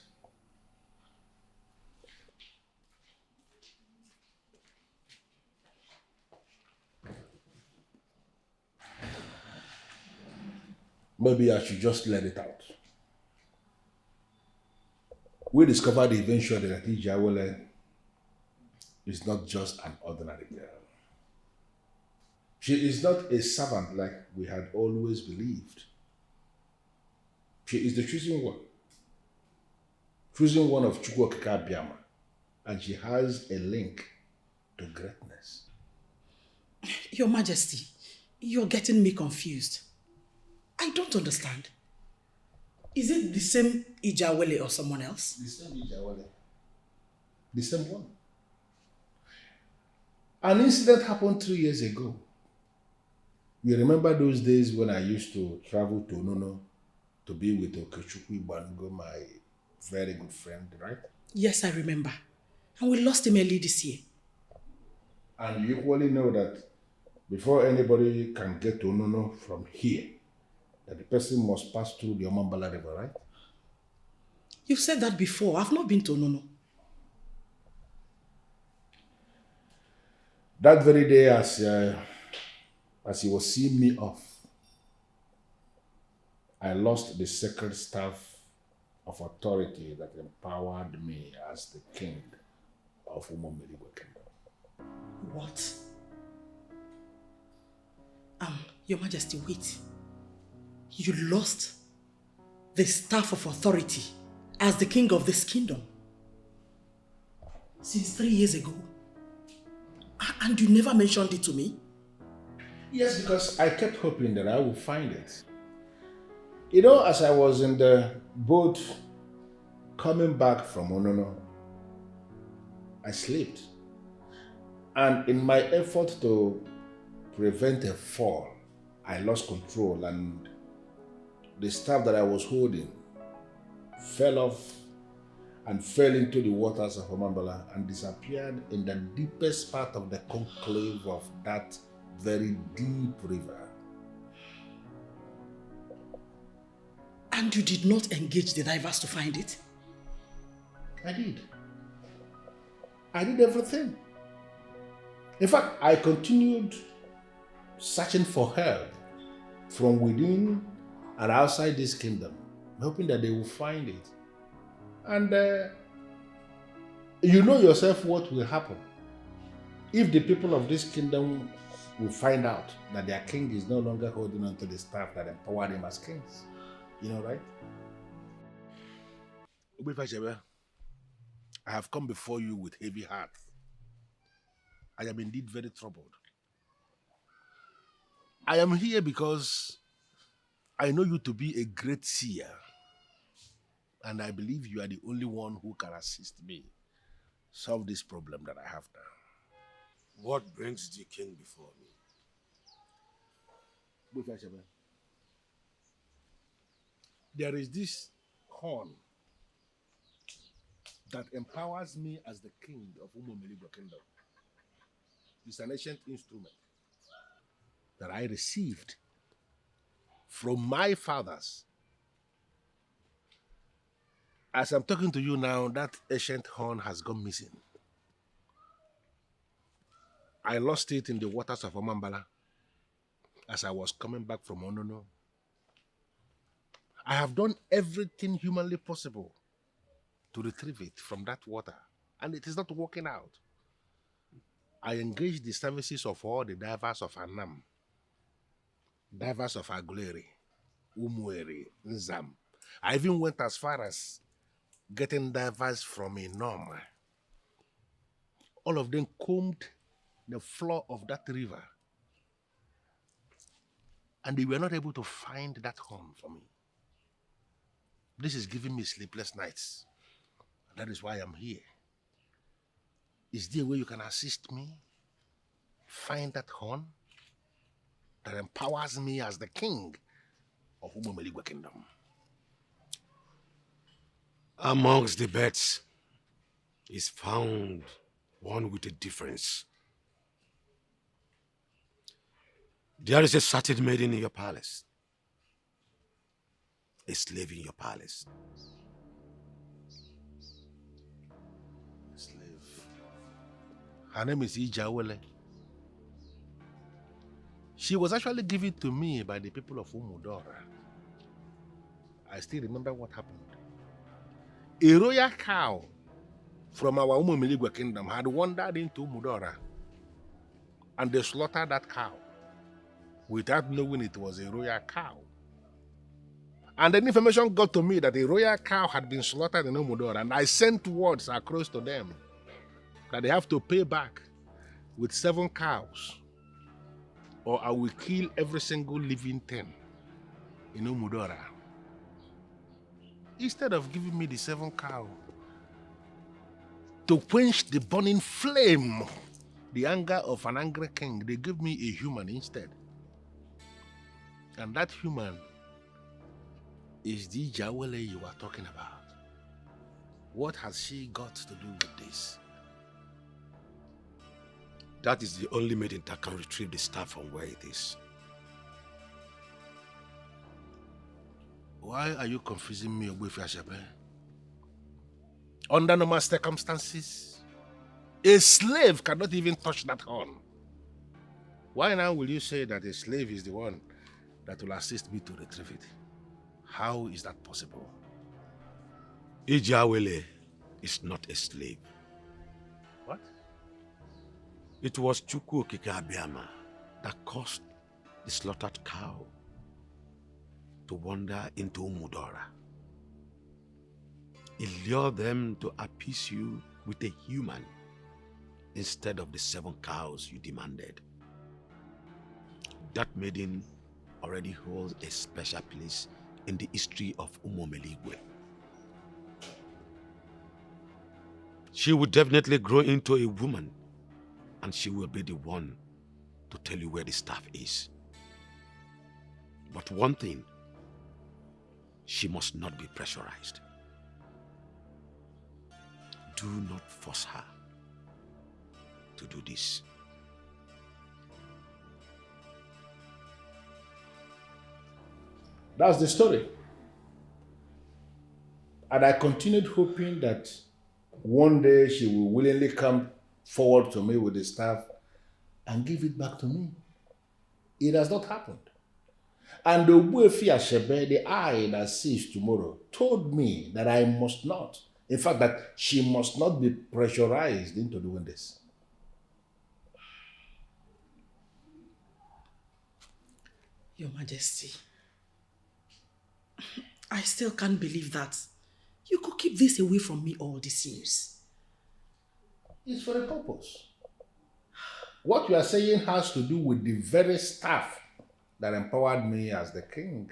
Maybe I should just let it out. We discovered eventually that Ijawole is not just an ordinary girl. She is not a servant like we had always believed. She is the chosen one. Chosen one of Chukwokika Biama. And she has a link to greatness. Your Majesty, you're getting me confused. I don't understand. Is it the same Ijawole or someone else? The same Ijawole. The same one. An incident happened 3 years ago. You remember those days when I used to travel to Nono to be with Okechukwu Bango, my very good friend, right? Yes, I remember. And we lost him early this year. And you equally know that before anybody can get to Nono from here, that the person must pass through the Omambala River, right? You've said that before. I've not been to Nono. That very day, as he was seeing me off, I lost the sacred staff of authority that empowered me as the king of Umomeligwe Kingdom. What? Your Majesty, wait. You lost the staff of authority as the king of this kingdom since 3 years ago. And you never mentioned it to me? Yes, because I kept hoping that I would find it. You know, as I was in the boat coming back from Onono, I slept. And in my effort to prevent a fall, I lost control and the staff that I was holding fell off and fell into the waters of Omambala and disappeared in the deepest part of the conclave of that very deep river. And you did not engage the divers to find it? I did. I did everything. In fact, I continued searching for help from within and outside this kingdom, hoping that they will find it. And you know yourself what will happen if the people of this kingdom will find out that their king is no longer holding on to the staff that empowered him as kings. You know, right? I have come before you with heavy heart. I am indeed very troubled. I am here because I know you to be a great seer, and I believe you are the only one who can assist me solve this problem that I have now. What brings the king before me? There is this horn that empowers me as the king of Umomeligwe Kingdom. is an ancient instrument that I received from my fathers. As I'm talking to you now, that ancient horn has gone missing. I lost it in the waters of Omambala as I was coming back from Onono. I have done everything humanly possible to retrieve it from that water, and it is not working out. I engaged the services of all the divers of Anam, divers of Aguleri, Umueri, Nzam. I even went as far as getting divers from Inom. All of them combed the floor of that river, and they were not able to find that horn for me. This is giving me sleepless nights. That is why I'm here. Is there a way you can assist me find that horn that empowers me as the king of Umomeligwe Kingdom? Amongst the beds is found one with a difference. There is a certain maiden in your palace, a slave in your palace. Slave. Her name is Ijawele. She was actually given to me by the people of Umudora. I still remember what happened. A royal cow from our Umumiligwe kingdom had wandered into Umudora, and they slaughtered that cow without knowing it was a royal cow. And then information got to me that a royal cow had been slaughtered in Umudora, and I sent words across to them that they have to pay back with 7 cows, or I will kill every single living thing in Umudora. Instead of giving me the 7 cows to quench the burning flame, the anger of an angry king, they gave me a human instead. And that human is the Jawele you are talking about. What has she got to do with this? That is the only maiden that can retrieve the staff from where it is. Why are you confusing me with Yashabe? Under normal circumstances, a slave cannot even touch that horn. Why now will you say that a slave is the one that will assist me to retrieve it? How is that possible? Ijawele is not a slave. What? It was Chukwu Okike Abiyama that caused the slaughtered cow to wander into Umudora. He lured them to appease you with a human instead of the 7 cows you demanded. That maiden already holds a special place in the history of Umomeligwe. She will definitely grow into a woman, and she will be the one to tell you where the staff is. But one thing, she must not be pressurized. Do not force her to do this. That's the story. And I continued hoping that one day she will willingly come forward to me with the staff and give it back to me. It has not happened. And the Obuefi Ashebe, the eye that sees tomorrow, told me that I must not. In fact, that she must not be pressurized into doing this. Your Majesty, I still can't believe that you could keep this away from me all these years. It's for a purpose. What you are saying has to do with the very staff that empowered me as the king.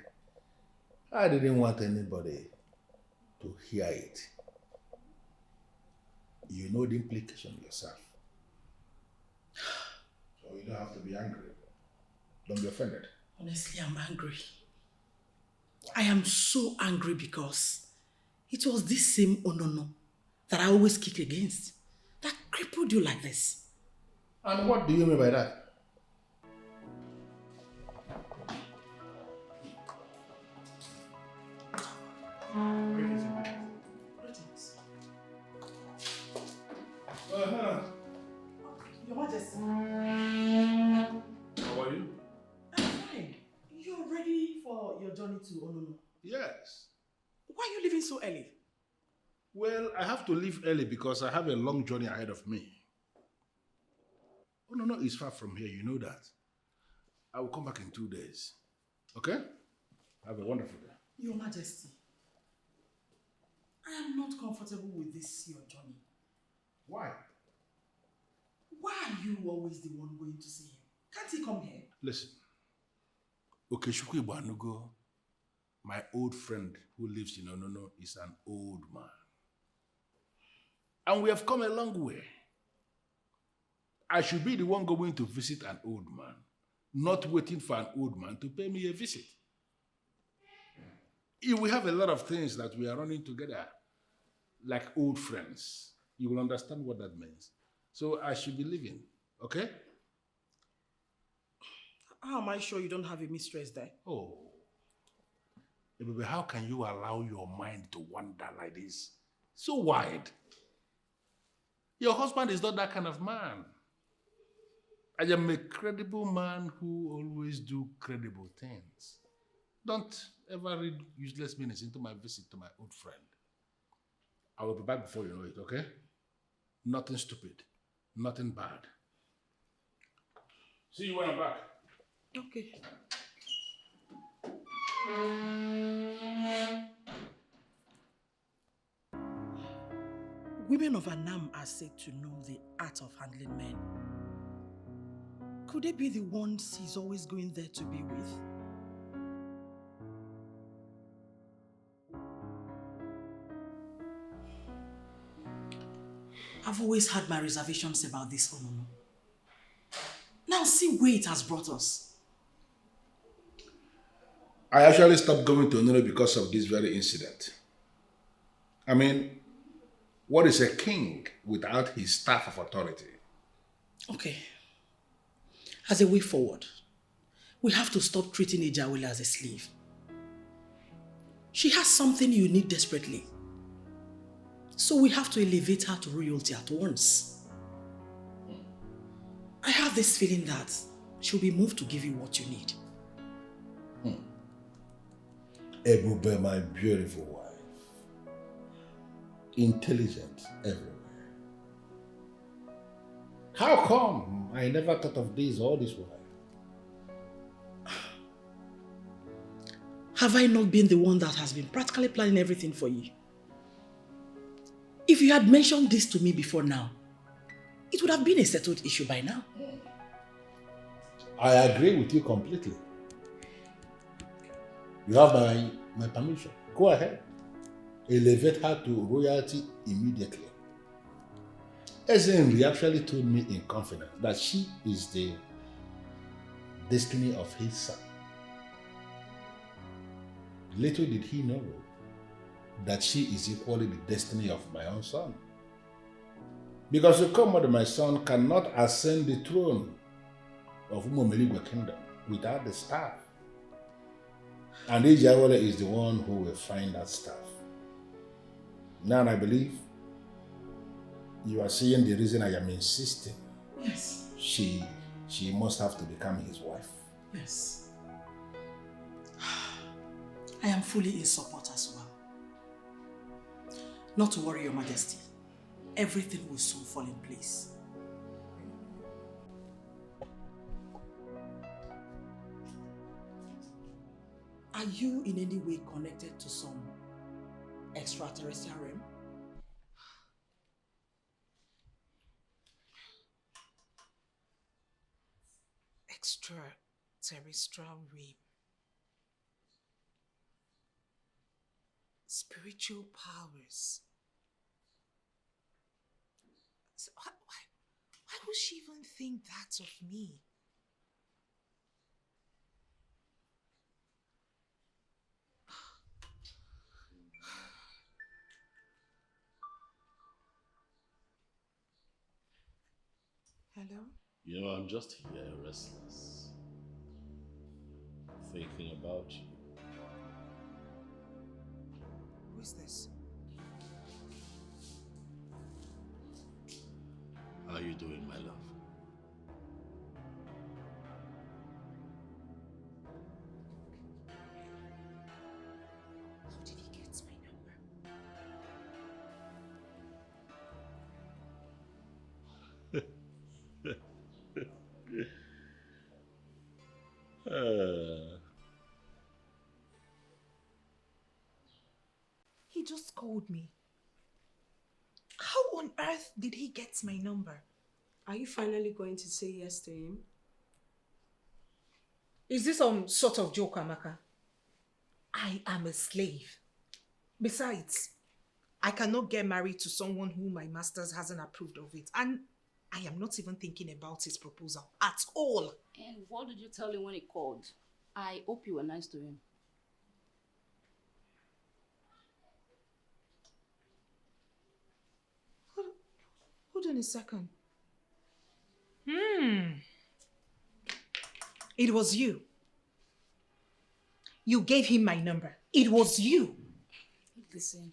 I didn't want anybody to hear it. You know the implication yourself. So you don't have to be angry. Don't be offended. Honestly, I'm angry. I am so angry because it was this same Onono that I always kick against that crippled you like this. And what do you mean by that? Your Majesty. How are you? I'm fine. You're ready for your journey to Onono? Yes. Why are you leaving so early? Well, I have to leave early because I have a long journey ahead of me. Onono is far from here, you know that. I will come back in 2 days. Okay? Have a wonderful day. Your Majesty, I am not comfortable with this your journey. Why? Why are you always the one going to see him? Can't he come here? Listen. Okechukwu Igbanugo, my old friend who lives in Onono, is an old man. And we have come a long way. I should be the one going to visit an old man, not waiting for an old man to pay me a visit. If we have a lot of things that we are running together, like old friends, you will understand what that means. So I should be leaving, okay? How am I sure you don't have a mistress there? Oh. Ebube, how can you allow your mind to wander like this? So wide. Your husband is not that kind of man. I am a credible man who always do credible things. Don't ever read useless meanings into my visit to my old friend. I will be back before you know it, okay? Nothing stupid. Nothing bad. See you when I'm back. Okay. Women of Annam are said to know the art of handling men. Could they be the ones he's always going there to be with? I've always had my reservations about this Onono. Now see where it has brought us. I actually stopped going to Onono because of this very incident. I mean, what is a king without his staff of authority? Okay. As a way forward, we have to stop treating Ijawele as a slave. She has something you need desperately. So we have to elevate her to royalty at once. I have this feeling that she'll be moved to give you what you need. Ebube, my beautiful wife. Intelligent everywhere. How come I never thought of this all this while? Have I not been the one that has been practically planning everything for you? If you had mentioned this to me before now, it would have been a settled issue by now. I agree with you completely. You have my permission. Go ahead. Elevate her to royalty immediately. Ezenri actually told me in confidence that she is the destiny of his son. Little did he know that she is equally the destiny of my own son. Because the Komode, my son, cannot ascend the throne of Umomeligwe kingdom without the staff. And Ijawele is the one who will find that staff. Now I believe you are seeing the reason I am insisting. Yes. She must have to become his wife. Yes. I am fully in support as well. Not to worry, Your Majesty. Everything will soon fall in place. Are you in any way connected to some extraterrestrial realm? Extraterrestrial realm. Spiritual powers. So why would she even think that of me? Hello? You know, I'm just here restless, thinking about you. Who is this? How are you doing, my love? How did he get my number? He just called me. How on earth did he get my number? Are you finally going to say yes to him? Is this some sort of joke, Amaka? I am a slave. Besides, I cannot get married to someone who my masters hasn't approved of it. And I am not even thinking about his proposal at all. And what did you tell him when he called? I hope you were nice to him. Hold on a second. It was you. You gave him my number. It was you. Listen,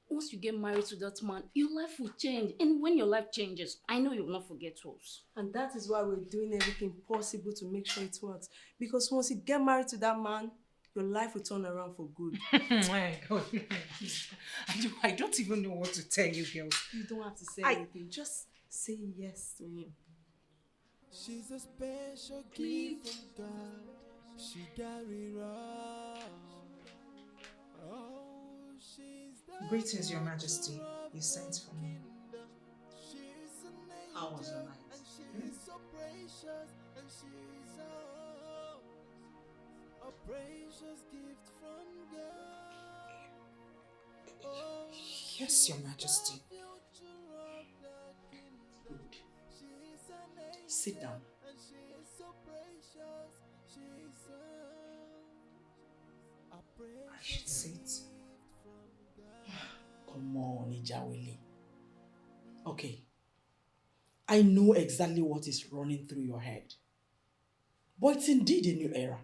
once you get married to that man, your life will change. And when your life changes, I know you will not forget us. And that is why we're doing everything possible to make sure it works. Because once you get married to that man, your life will turn around for good. My God. I don't even know what to tell you, girls. You don't have to say anything. Just say yes to him. She's a special gift from God. She got it wrong. Oh, she's the Greetings, Your Majesty. You sent for me. How was your night? She's so precious, and she's a precious gift from God. Oh, Yes, Your Majesty. Good. Sit down. and she is so precious. She's a I should sit. Come on, Ijawele. Okay. I know exactly what is running through your head. But it's indeed a new era.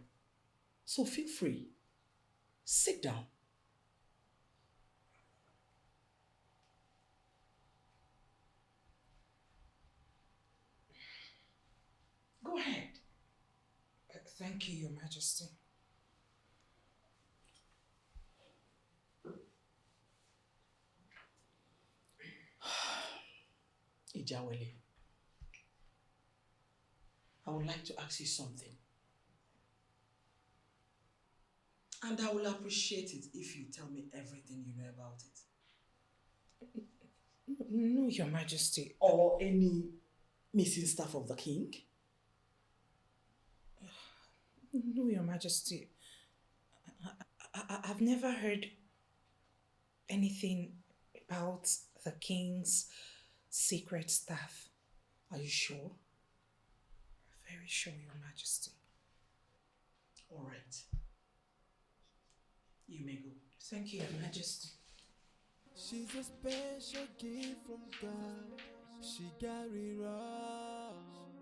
So feel free. Sit down. Go ahead. Thank you, Your Majesty. Ijawele, I would like to ask you something. And I will appreciate it if you tell me everything you know about it. No, Your Majesty. Or any missing staff of the king. No, Your Majesty. I've never heard anything about the king's secret staff. Are you sure? Very sure, Your Majesty. All right. You may go. Thank you, Your Majesty. She's a special gift from God. She got it wrong.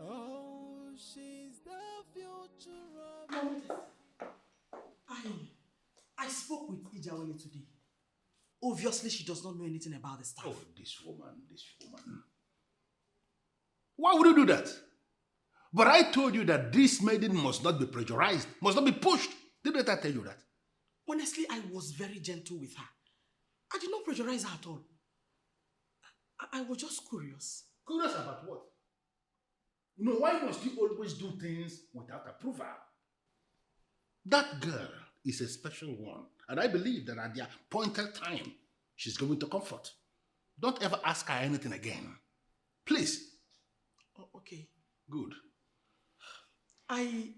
Oh, she's the future of I spoke with Ijawele today. Obviously, she does not know anything about the staff. Oh, this woman. Why would you do that? But I told you that this maiden must not be pressurized, must not be pushed. Didn't I tell you that? Honestly, I was very gentle with her. I did not pressurize her at all. I was just curious. Curious about what? You know, why must you always do things without approval? That girl is a special one, and I believe that at the appointed time, she's going to comfort. Don't ever ask her anything again. Please. Oh, okay. Good. I've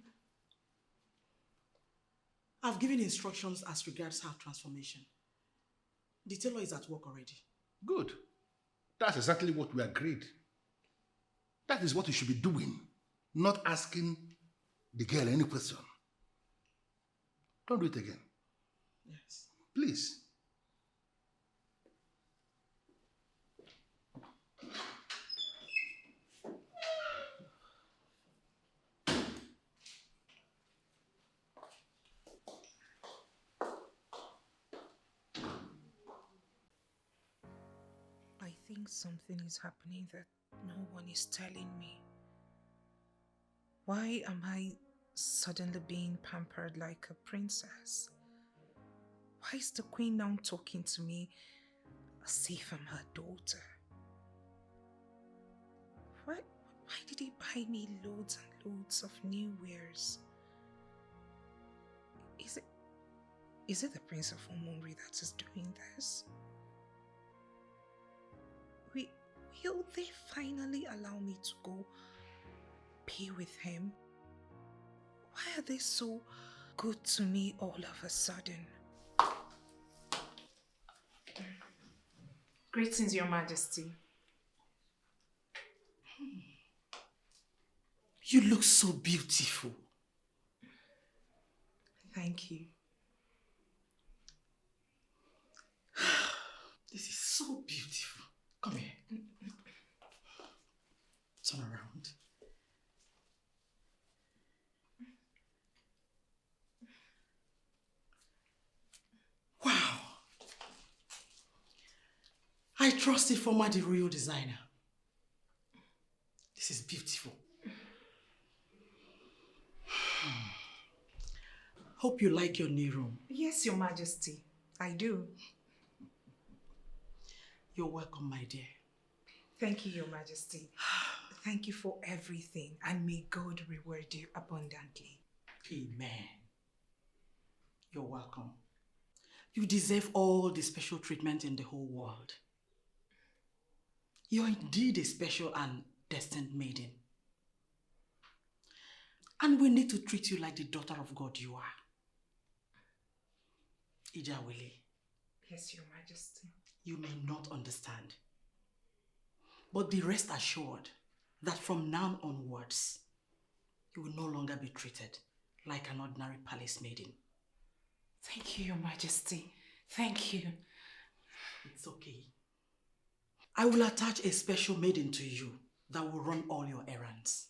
given instructions as regards her transformation. The tailor is at work already. Good. That's exactly what we agreed. That is what you should be doing, not asking the girl any question. Don't do it again. Yes. Please. think something is happening that no one is telling me. Why am I suddenly being pampered like a princess? Why is the queen now talking to me as if I'm her daughter? Why did he buy me loads and loads of new wares? Is it the Prince of Omori that is doing this? Will they finally allow me to go be with him? Why are they so good to me all of a sudden? Greetings, Your Majesty. You look so beautiful. Thank you. This is so beautiful. Come here. Turn around. Wow. I trust the former the royal designer. This is beautiful. Hope you like your new room. Yes, Your Majesty. I do. You're welcome, my dear. Thank you, Your Majesty. Thank you for everything, and may God reward you abundantly. Amen. You're welcome. You deserve all the special treatment in the whole world. You're indeed a special and destined maiden. And we need to treat you like the daughter of God you are. Ijawele. Yes, Your Majesty. You may not understand. But be rest assured that from now onwards, you will no longer be treated like an ordinary palace maiden. Thank you, Your Majesty. Thank you. It's okay. I will attach a special maiden to you that will run all your errands.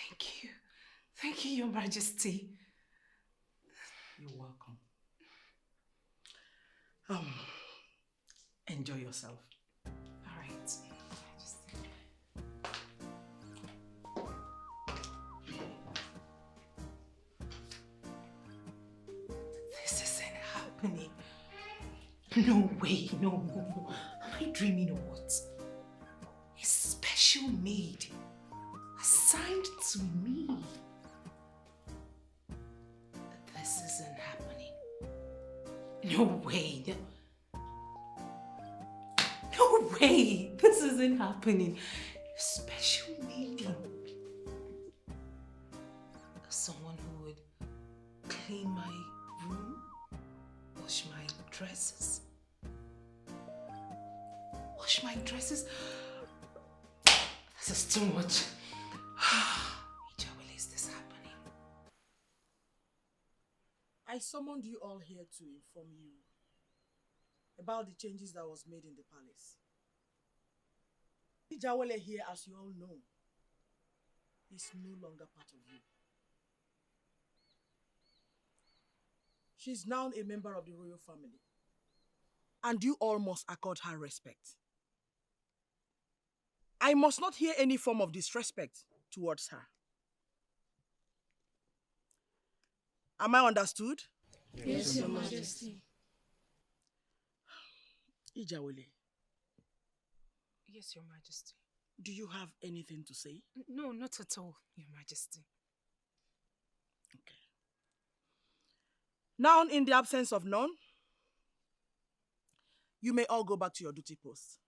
Thank you. Thank you, Your Majesty. You're welcome. Enjoy yourself. All right. This isn't happening. No way, no. Am I dreaming or what? A special maid assigned to me. This isn't happening. No way. No way. This isn't happening. A special maid. Someone who would clean my room, wash my dresses. Wash my dresses? This is too much. Ijawele, is this happening? I summoned you all here to inform you about the changes that was made in the palace. Ijawele here, as you all know, is no longer part of you. She's now a member of the royal family. And you all must accord her respect. I must not hear any form of disrespect towards her. Am I understood? Yes, Your Majesty. Ijawele, Yes, Your Majesty. do you have anything to say? No, not at all, Your Majesty. Okay. Now, in the absence of none, you may all go back to your duty posts.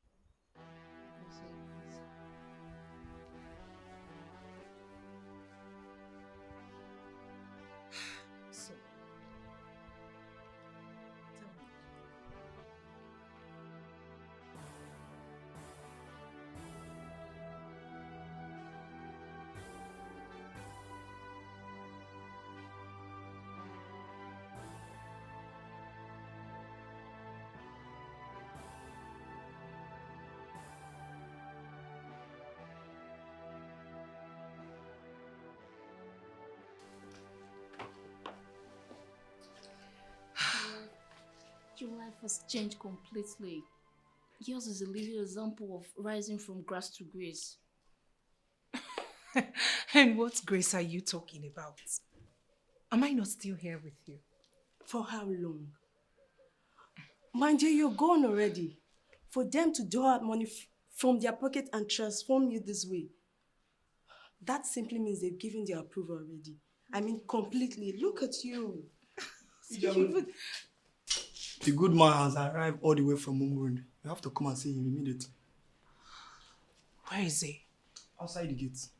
So, tell me. Your life has changed completely. Yours is a living example of rising from grass to grace. And what grace are you talking about? Am I not still here with you? For how long? Mind you, you're gone already. For them to draw out money from their pocket and transform you this way, that simply means they've given their approval already. I mean, completely. Look at you. The good man has arrived all the way from Umrund. You have to come and see him immediately. Where is he? Outside the gates.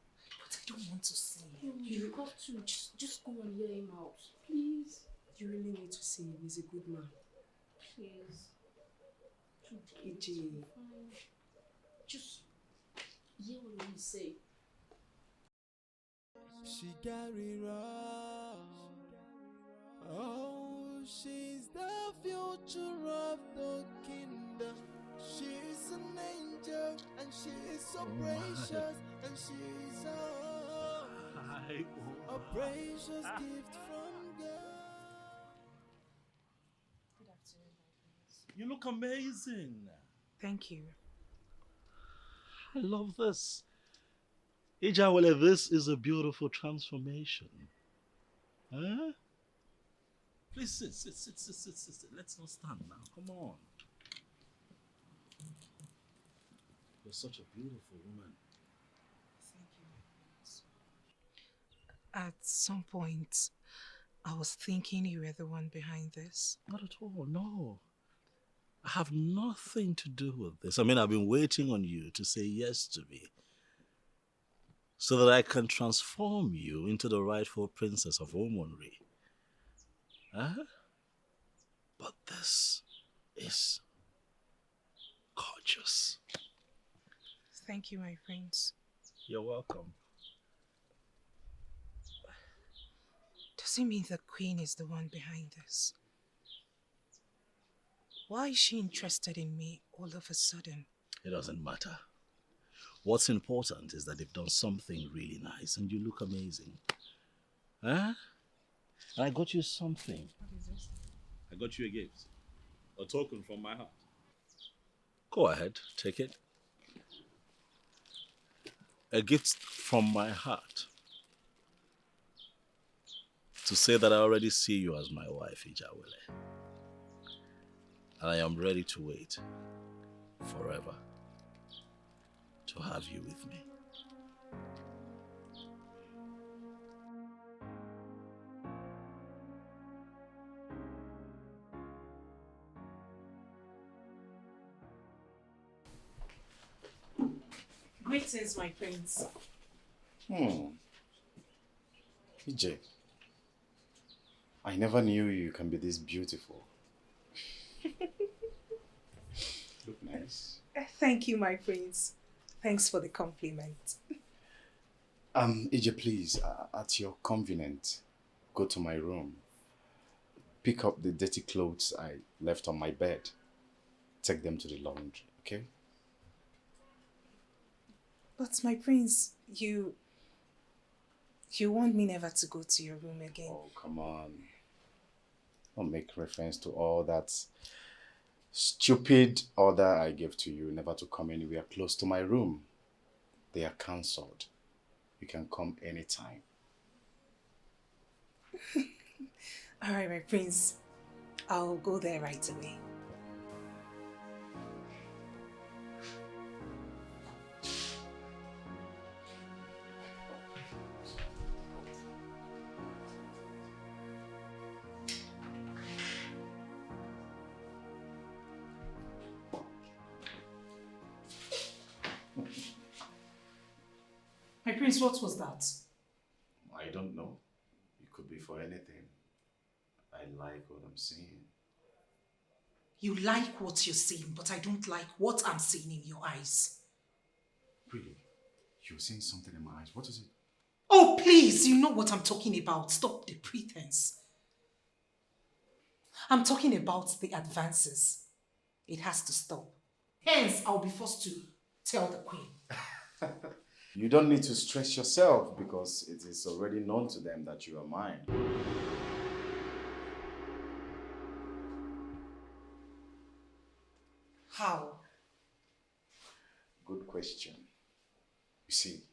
But I don't want to see him. You have to just go and hear him out, please. You really need to see him. He's a good man. Please. EJ. Just hear what he say. She got it wrong. Oh, she's the future of the kingdom. She's an angel and she's so precious and she's a precious gift from God. Good afternoon, my friends. You look amazing. Thank you. I love this. Ijawele, this is a beautiful transformation. Huh? Please sit. Let's not stand now. Come on. You're such a beautiful woman. Thank you. At some point, I was thinking you were the one behind this. Not at all, no. I have nothing to do with this. I mean, I've been waiting on you to say yes to me so that I can transform you into the rightful princess of Omonri. Huh? But this is gorgeous. Thank you, my friends. You're welcome. Does it mean the queen is the one behind this? Why is she interested in me all of a sudden? It doesn't matter. What's important is that they've done something really nice and you look amazing. Huh? And I got you something. What is this? I got you a gift. A token from my heart. Go ahead, take it. A gift from my heart. To say that I already see you as my wife, Ijawele. And I am ready to wait forever to have you with me. Greetings, my prince. EJ, I never knew you can be this beautiful. Look nice. Thank you, my prince. Thanks for the compliment. EJ, please, at your convenience, go to my room. Pick up the dirty clothes I left on my bed. Take them to the laundry, okay? But my prince, you want me never to go to your room again. Oh, come on. Don't make reference to all that stupid order I gave to you never to come anywhere close to my room. They are cancelled. You can come anytime. All right, my prince. I'll go there right away. My prince, what was that? I don't know. It could be for anything. I like what I'm seeing. You like what you're seeing, but I don't like what I'm seeing in your eyes. Really? You're seeing something in my eyes. What is it? Oh, please, you know what I'm talking about. Stop the pretense. I'm talking about the advances. It has to stop. Hence, I'll be forced to tell the queen. You don't need to stress yourself because it is already known to them that you are mine. How? Good question. You see,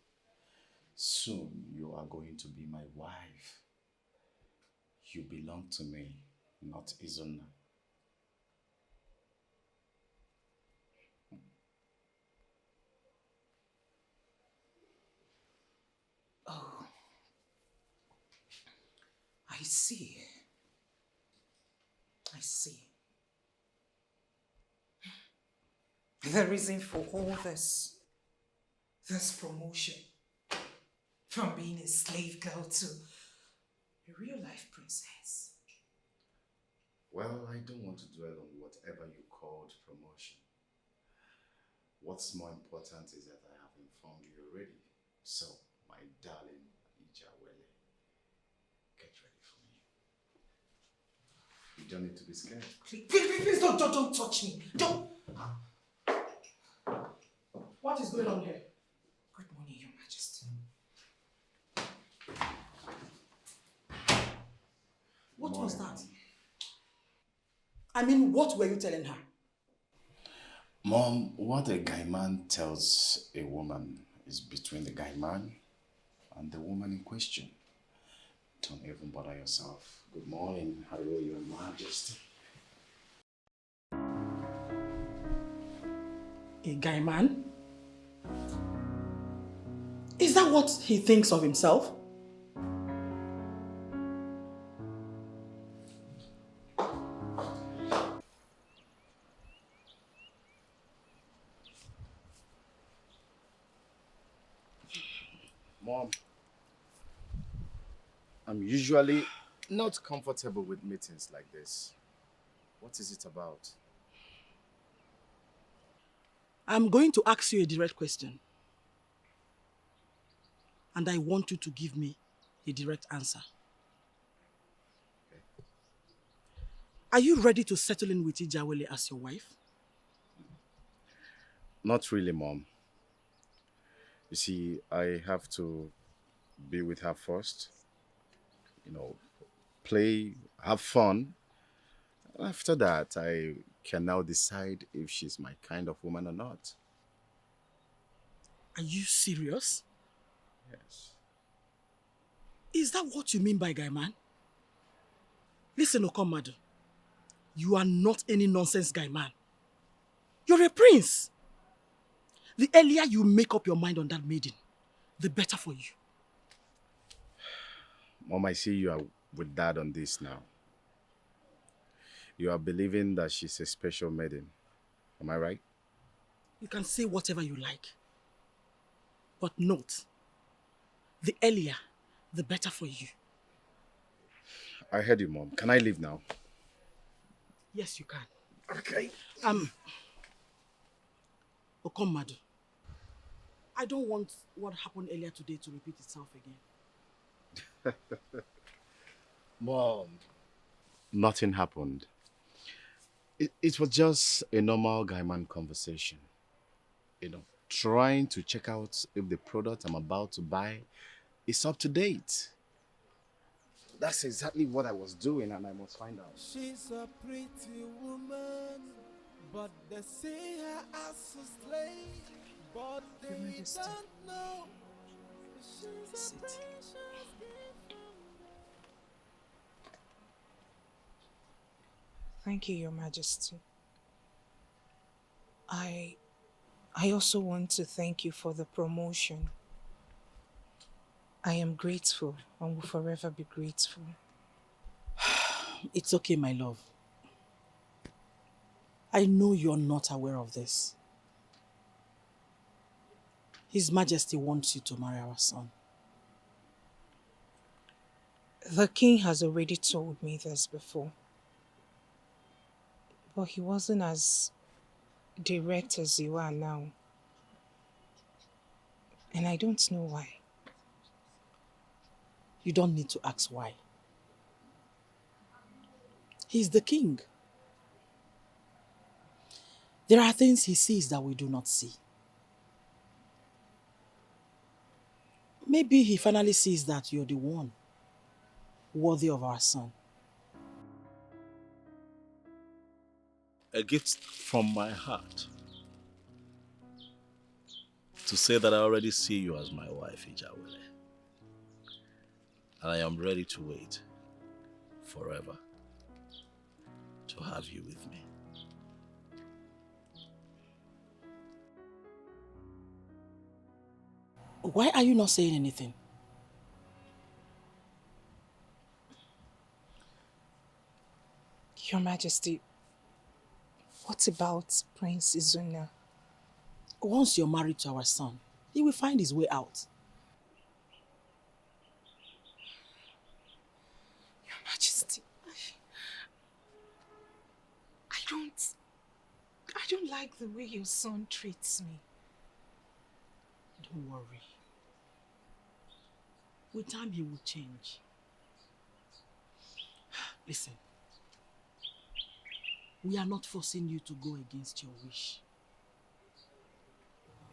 soon you are going to be my wife. You belong to me, not Izuna. Oh, I see. I see. The reason for all this promotion, from being a slave girl to a real-life princess. Well, I don't want to dwell on whatever you called promotion. What's more important is that I have informed you already. So, my darling Ijawele, get ready for me. You don't need to be scared. Please don't touch me. Don't. What is going on here? Good morning, Your Majesty. What was that? I mean, what were you telling her? Mom, what a guy man tells a woman is between the guy man and the woman in question. Don't even bother yourself. Good morning, hello, Your Majesty. A guy man? Is that what he thinks of himself? Mom, I'm usually not comfortable with meetings like this. What is it about? I'm going to ask you a direct question. And I want you to give me a direct answer. Okay. Are you ready to settle in with Ijawele as your wife? Not really, Mom. You see, I have to be with her first. You know, play, have fun. After that, I can now decide if she's my kind of woman or not. Are you serious? Yes. Is that what you mean by guy man? Listen, Okomadu. You are not any nonsense guy man. You're a prince. The earlier you make up your mind on that maiden, the better for you. Mom, I see you are with Dad on this now. You are believing that she's a special maiden. Am I right? You can say whatever you like. But note, the earlier, the better for you. I heard you, Mom. Can I leave now? Yes, you can. Okay. Okomadu, I don't want what happened earlier today to repeat itself again. Mom. Nothing happened. It was just a normal guy-man conversation. You know, trying to check out if the product I'm about to buy is up to date. That's exactly what I was doing, and I must find out. She's a pretty woman, but they see her as a slave. But they don't know she's a precious gift from God. Thank you, Your Majesty. I also want to thank you for the promotion. I am grateful and will forever be grateful. It's okay, my love. I know you're not aware of this. His Majesty wants you to marry our son. The king has already told me this before. But he wasn't as direct as you are now. And I don't know why. You don't need to ask why. He's the king. There are things he sees that we do not see. Maybe he finally sees that you're the one worthy of our son. a gift from my heart to say that I already see you as my wife, Ijawele. And I am ready to wait forever to have you with me. Why are you not saying anything? Your Majesty, what about Prince Izuna? Once you're married to our son, he will find his way out. Your Majesty, I don't like the way your son treats me. Don't worry. With time, he will change. Listen, we are not forcing you to go against your wish.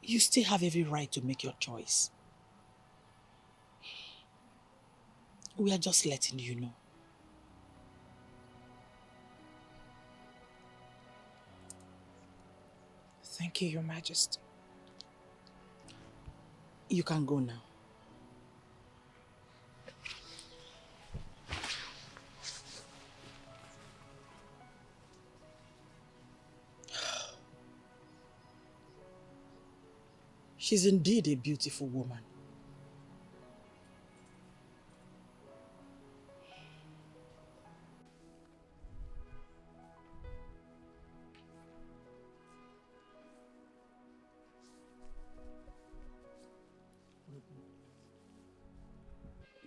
You still have every right to make your choice. We are just letting you know. Thank you, Your Majesty. You can go now. She's indeed a beautiful woman.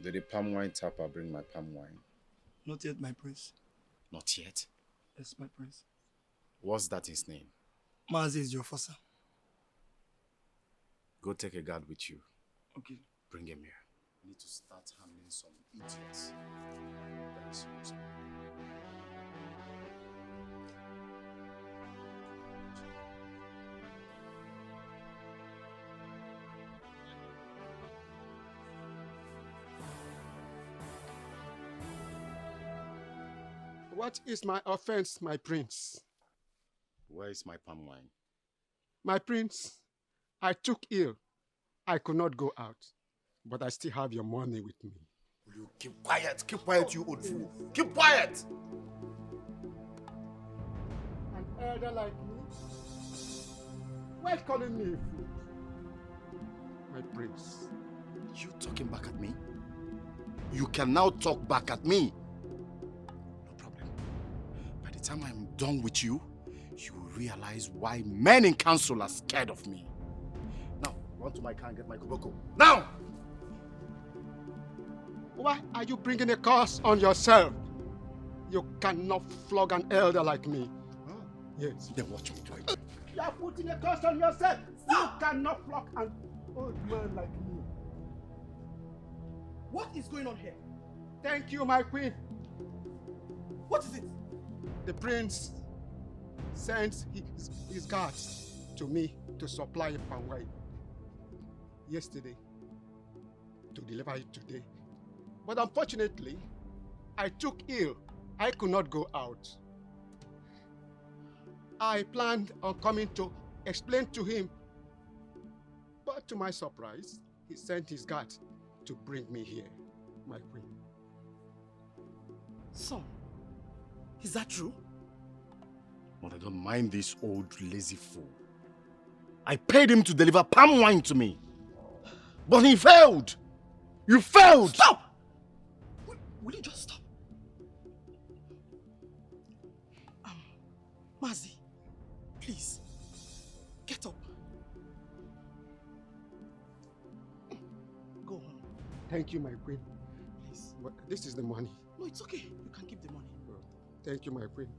Did the palm wine tapper bring my palm wine? Not yet, my prince. Not yet. Yes, my prince. What's that his name? Mazi is your father. Go take a guard with you. Okay. Bring him here. We need to start handling some idiots. Very seriously. What is my offense, my prince? Where is my palm wine? My prince, I took ill. I could not go out, but I still have your money with me. Will you keep quiet, you old fool. Keep quiet! An elder like me? Why calling me a fool? My prince. You talking back at me? You can now talk back at me. No problem. By the time I'm done with you, you will realize why men in council are scared of me. Now, run to my car and get my koboko. Now! Why are you bringing a curse on yourself? You cannot flog an elder like me. Oh. Yes. Then watch me do it. You are putting a curse on yourself. You cannot flog an old man like me. What is going on here? Thank you, my queen. What is it? The prince sends his guards to me to supply a palm wine yesterday, to deliver it today. But unfortunately, I took ill. I could not go out. I planned on coming to explain to him, but to my surprise, he sent his guard to bring me here, my queen. Son, is that true? Mother, don't mind this old lazy fool. I paid him to deliver palm wine to me. But he failed. You failed. Stop! Will you just stop? Mazi, please, get up. Go home. Thank you, my queen. Please. But this is the money. No, it's okay. You can keep the money. Thank you, my queen.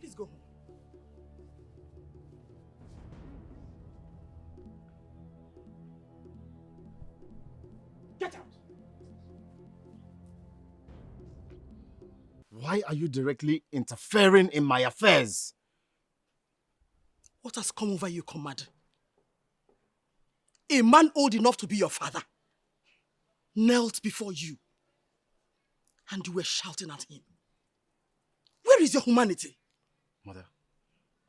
Please go home. Get out! Why are you directly interfering in my affairs? What has come over you, Commander? A man old enough to be your father knelt before you and you were shouting at him. Where is your humanity? Mother,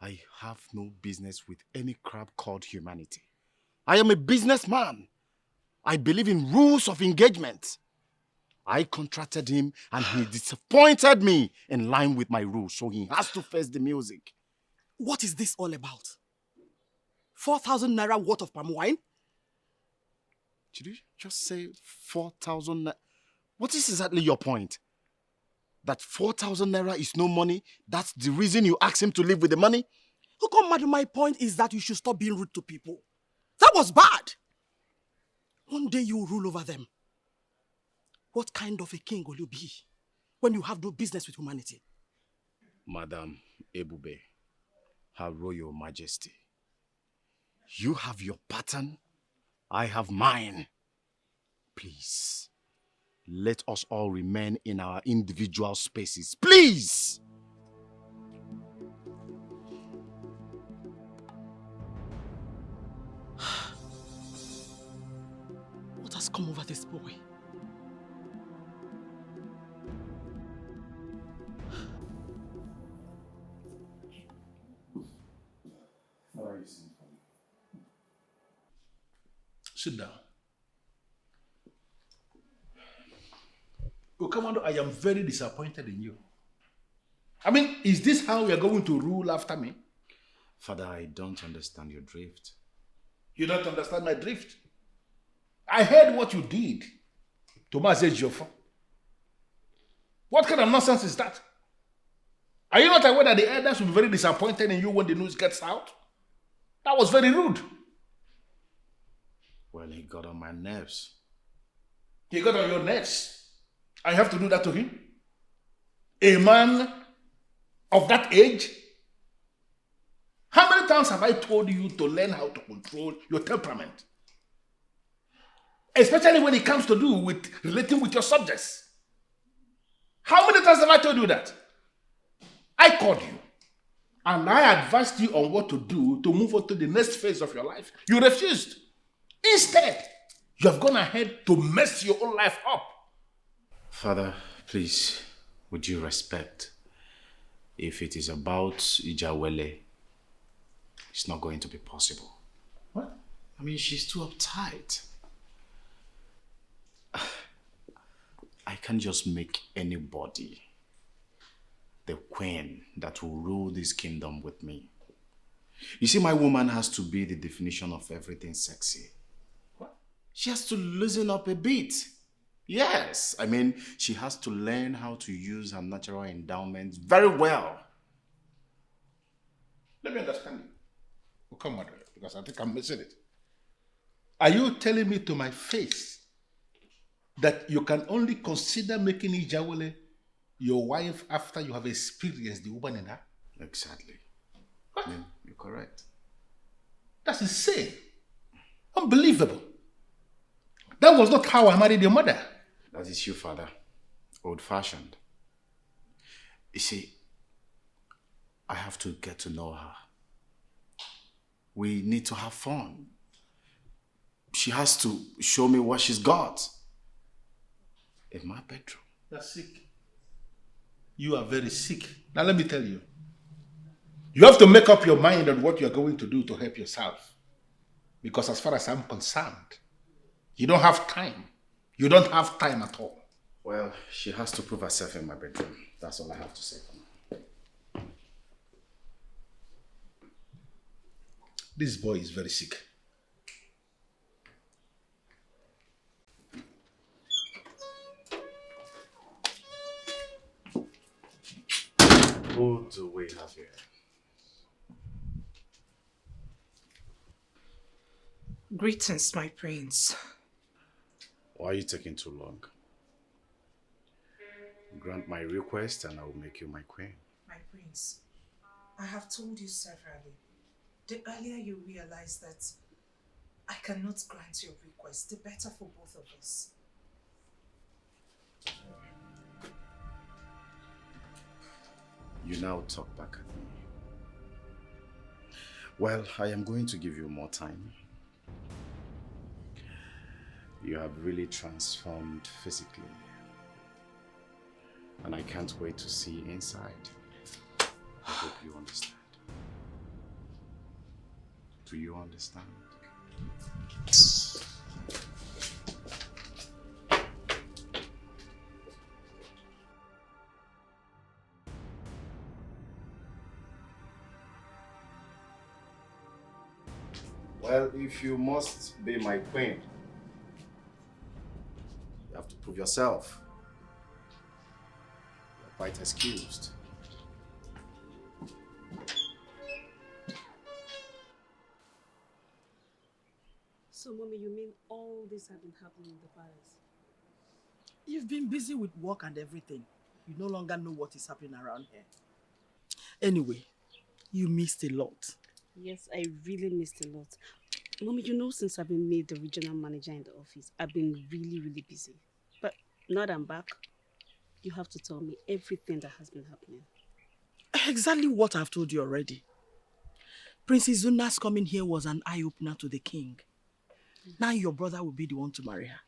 I have no business with any crap called humanity. I am a businessman. I believe in rules of engagement. I contracted him and he disappointed me in line with my rules, so he has to face the music. What is this all about? 4,000 naira worth of palm wine? Did you just say 4,000 naira? What is exactly your point? That 4,000 naira is no money? That's the reason you asked him to leave with the money? Who come mad? My point is that you should stop being rude to people. That was bad. One day you will rule over them. What kind of a king will you be when you have no business with humanity? Madam Ebube, Her Royal Majesty, you have your pattern, I have mine. Please, let us all remain in our individual spaces. Please! What has come over this boy? Sit down. Oh, Commando, I am very disappointed in you. I mean, is this how we are going to rule after me? Father, I don't understand your drift. You don't understand my drift? I heard what you did to Maze Joffo. What kind of nonsense is that? Are you not aware that the elders will be very disappointed in you when the news gets out? That was very rude. Well, he got on my nerves. He got on your nerves. I have to do that to him? A man of that age? How many times have I told you to learn how to control your temperament? Especially when it comes to do with relating with your subjects. How many times have I told you that? I called you and I advised you on what to do to move on to the next phase of your life. You refused. Instead, you have gone ahead to mess your own life up. Father, please, with due respect, if it is about Ijawele, it's not going to be possible. What? I mean, she's too uptight. I can't just make anybody the queen that will rule this kingdom with me. You see, my woman has to be the definition of everything sexy. What? She has to loosen up a bit. Yes, I mean, she has to learn how to use her natural endowments very well. Let me understand you. Oh, come on, because I think I'm missing it. Are you telling me to my face that you can only consider making Ijawele your wife after you have experienced the woman in her? Exactly. What? I mean, you're correct. That's insane. Unbelievable. That was not how I married your mother. That is you, Father. Old-fashioned. You see, I have to get to know her. We need to have fun. She has to show me what she's got. In my bedroom. You're sick. You are very sick. Now let me tell you. You have to make up your mind on what you're going to do to help yourself. Because as far as I'm concerned, you don't have time. You don't have time at all. Well, she has to prove herself in my bedroom. That's all I have to say for now. This boy is very sick. Who do we have here? Greetings, my prince. Why are you taking too long? Grant my request and I will make you my queen. My prince, I have told you severally. The earlier you realize that I cannot grant your request, the better for both of us. You now talk back at me. Well, I am going to give you more time. You have really transformed physically. And I can't wait to see inside. I hope you understand. Do you understand? Well, if you must be my queen, you have to prove yourself. You're quite excused. So, Mommy, you mean all this has been happening in the palace? You've been busy with work and everything. You no longer know what is happening around here. Anyway, you missed a lot. Yes, I really missed a lot. Mommy, you know, since I've been made the regional manager in the office, I've been really busy. But now that I'm back, you have to tell me everything that has been happening. Exactly what I've told you already. Princess Zuna's coming here was an eye-opener to the king. Now your brother will be the one to marry her.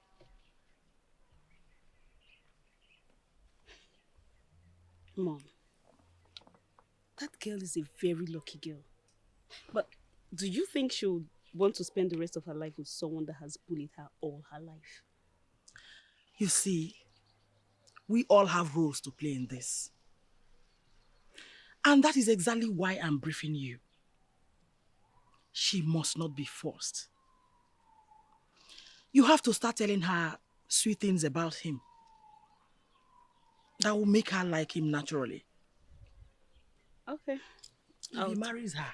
Mom, that girl is a very lucky girl. But do you think she'll want to spend the rest of her life with someone that has bullied her all her life? You see, we all have roles to play in this. And that is exactly why I'm briefing you. She must not be forced. You have to start telling her sweet things about him that will make her like him naturally. Okay. If he marries her,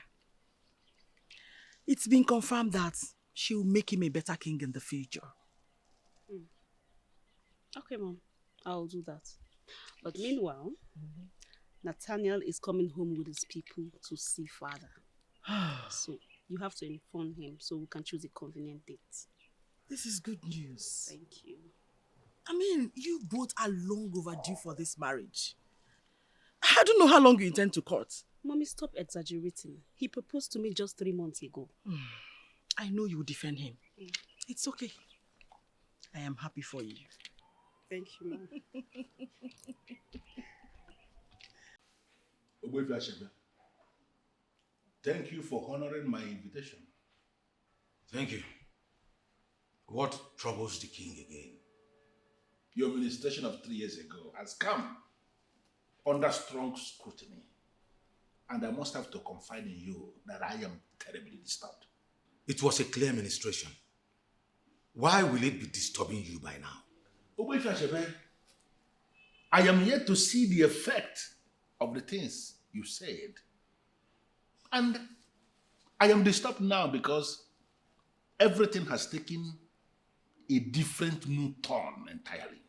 it's been confirmed that she will make him a better king in the future. Okay, Mom. I'll do that. But meanwhile, Nathaniel is coming home with his people to see father. So you have to inform him so we can choose a convenient date. This is good news. Thank you. I mean, you both are long overdue for this marriage. I don't know how long you intend to court. Mommy, stop exaggerating. He proposed to me just 3 months ago. I know you will defend him. It's okay. I am happy for you. Thank you, Mom. Thank you for honoring my invitation. Thank you. What troubles the king again? Your administration of 3 years ago has come under strong scrutiny. And I must have to confide in you that I am terribly disturbed. It was a clear ministration. Why will it be disturbing you by now? I am yet to see the effect of the things you said. And I am disturbed now because everything has taken a different new turn entirely.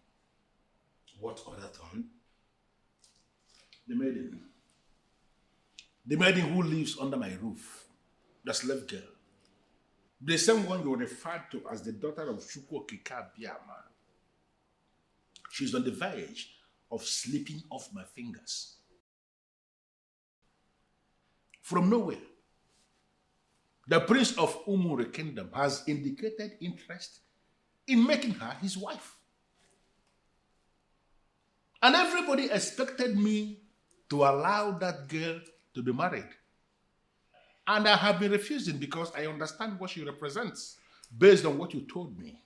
What other turn? The maiden. The maiden who lives under my roof. The slave girl. The same one you referred to as the daughter of Chukwu Okike Abiama. She's on the verge of slipping off my fingers. From nowhere, the prince of Umure Kingdom has indicated interest in making her his wife. And everybody expected me to allow that girl to be married. And I have been refusing because I understand what she represents based on what you told me.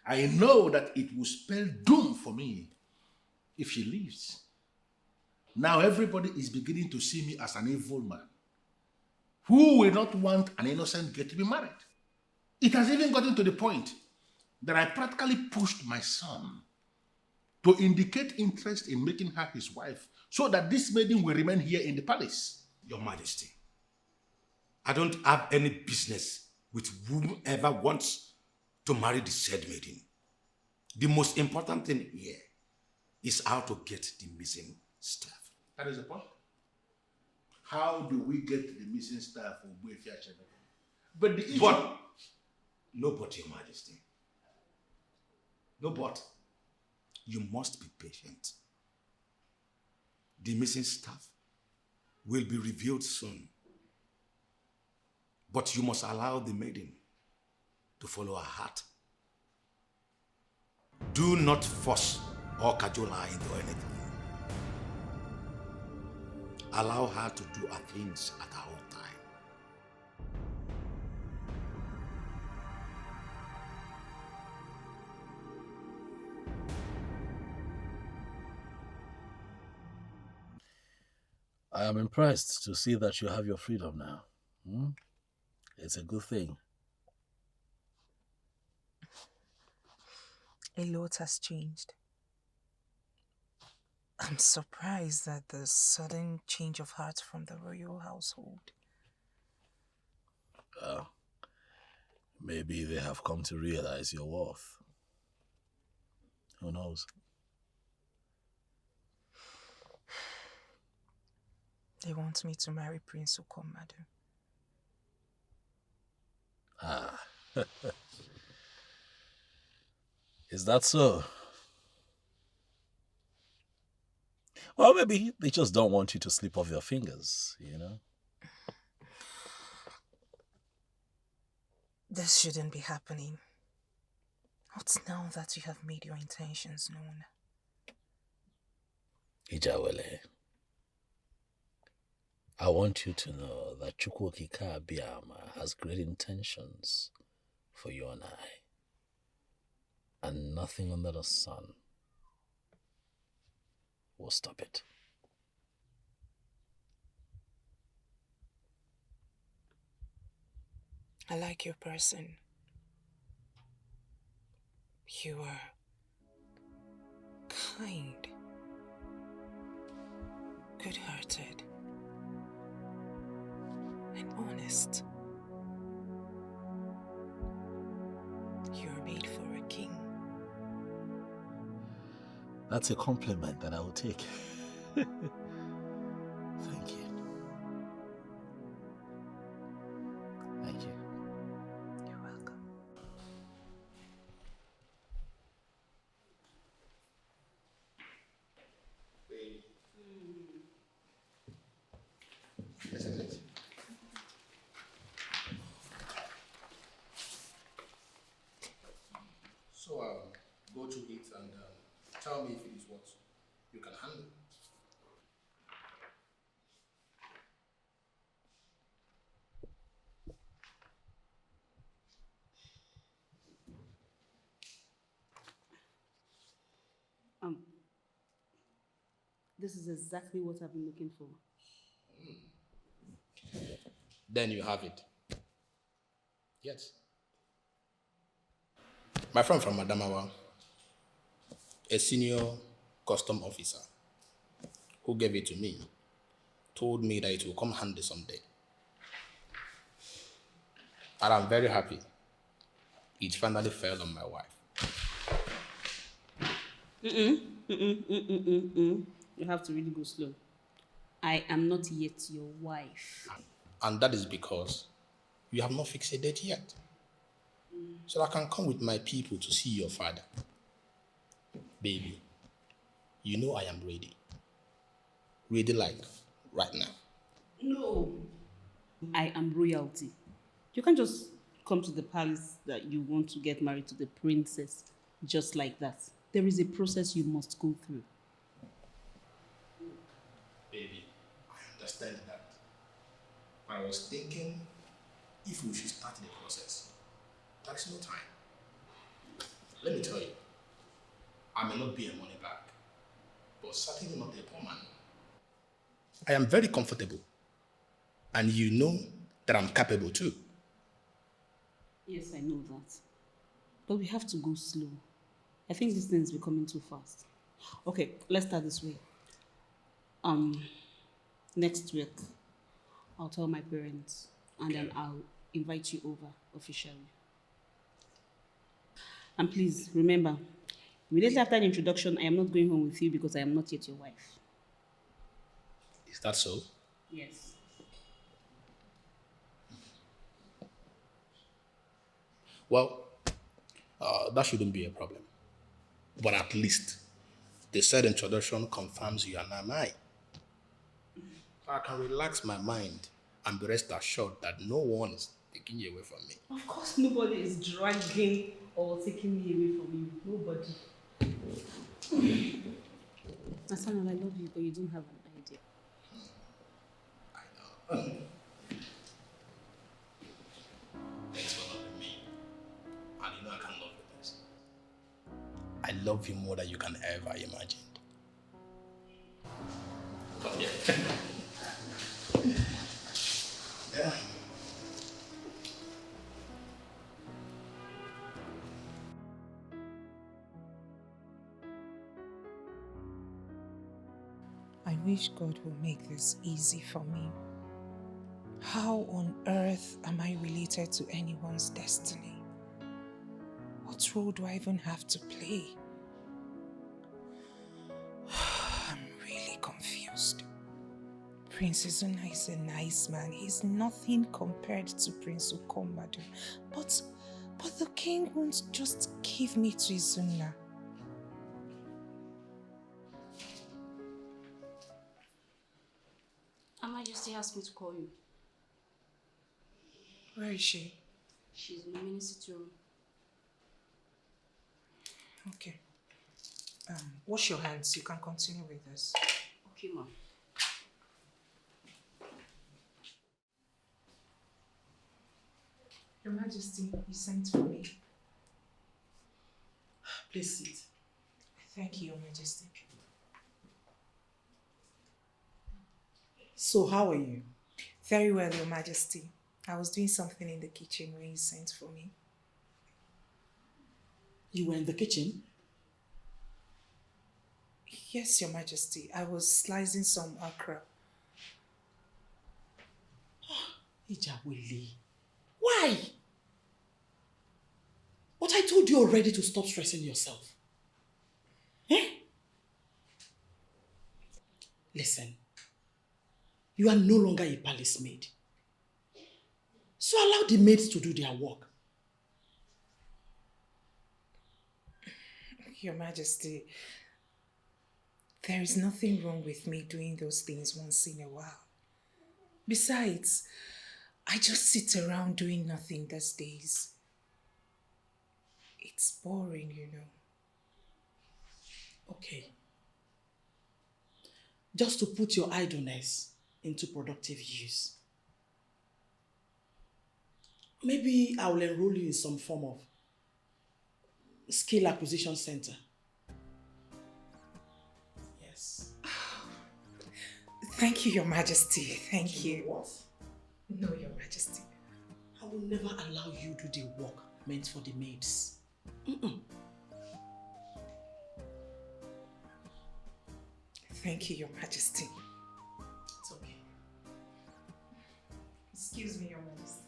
I know that it will spell doom for me if she leaves. Now everybody is beginning to see me as an evil man who will not want an innocent girl to be married. It has even gotten to the point that I practically pushed my son to indicate interest in making her his wife so that this maiden will remain here in the palace. Your Majesty, I don't have any business with whomever wants to marry the said maiden. The most important thing here is how to get the missing staff. That is the point. How do we get the missing staff of Buefia Chebe? But the issue... No but, Your Majesty. No but. You must be patient. The missing staff will be revealed soon. But you must allow the maiden to follow her heart. Do not force or cajole her into anything. Allow her to do her things at her own time. I am impressed to see that you have your freedom now. Hmm? It's a good thing. A lot has changed. I'm surprised at the sudden change of heart from the royal household. Maybe they have come to realize your worth. Who knows? They want me to marry Prince Okomadu. Ah. Is that so? Well, maybe they just don't want you to slip off your fingers, you know? This shouldn't be happening. Not now that you have made your intentions known. Ijawele, I want you to know that Chukwokika Abiyama has great intentions for you and I. And nothing under the sun will stop it. I like your person. You are kind, good-hearted, and honest. You're made for a king. That's a compliment that I will take. Thank you. Thank you. You're welcome. Yes, is it? So go to it and tell me if it is what you can handle. This is exactly what I've been looking for. Then you have it. Yes. My friend from Adamawa, a senior custom officer who gave it to me, told me that it will come handy someday. And I'm very happy it finally fell on my wife. You have to really go slow. I am not yet your wife. And that is because you have not fixed a date yet. So I can come with my people to see your father. Baby, you know I am ready. Ready like right now. No. I am royalty. You can't just come to the palace that you want to get married to the princess just like that. There is a process you must go through. Baby, I understand that. But I was thinking if we should start the process. There is no time. Let me tell you, I may not be a money bag, but certainly not a poor man. I am very comfortable, and you know that I'm capable too. Yes, I know that. But we have to go slow. I think this thing is becoming too fast. Okay, let's start this way. Next week, I'll tell my parents, and then I'll invite you over officially. And please, remember, immediately after the introduction, I am not going home with you because I am not yet your wife. Is that so? Yes. Well, that shouldn't be a problem. But at least the said introduction confirms you are not mine. I can relax my mind and be rest assured that no one is taking you away from me. Of course, nobody is dragging or taking me away from you. Nobody. Nathaniel, I love you, but you don't have an idea. Thanks for loving me. And you know I can love you this. I love you more than you can ever imagine. Come here. wish God would make this easy for me. How on earth am I related to anyone's destiny? What role do I even have to play? I'm really confused. Prince Izuna is a nice man. He's nothing compared to Prince Ukomadu. But the king won't just give me to Izuna. Her Majesty asked me to call you. Where is she? She's in the mini sitting room. Okay. Wash your hands. You can continue with this. Okay, ma'am. Your Majesty, you sent for me. Please sit. Thank you, Your Majesty. So how are you? Very well, Your Majesty. I was doing something in the kitchen when you sent for me. You were in the kitchen? Yes, Your Majesty. I was slicing some okra. Ijawele. Why? But I told you already to stop stressing yourself. Eh? Listen. You are no longer a palace maid. So allow the maids to do their work. Your Majesty, there is nothing wrong with me doing those things once in a while. Besides, I just sit around doing nothing these days. It's boring, you know. Okay. Just to put your idleness into productive use. Maybe I will enroll you in some form of skill acquisition center. Yes. Thank you, Your Majesty. Thank you. What? No, Your Majesty. I will never allow you to do the work meant for the maids. Thank you, Your Majesty. It's okay. Excuse me, Your Majesty.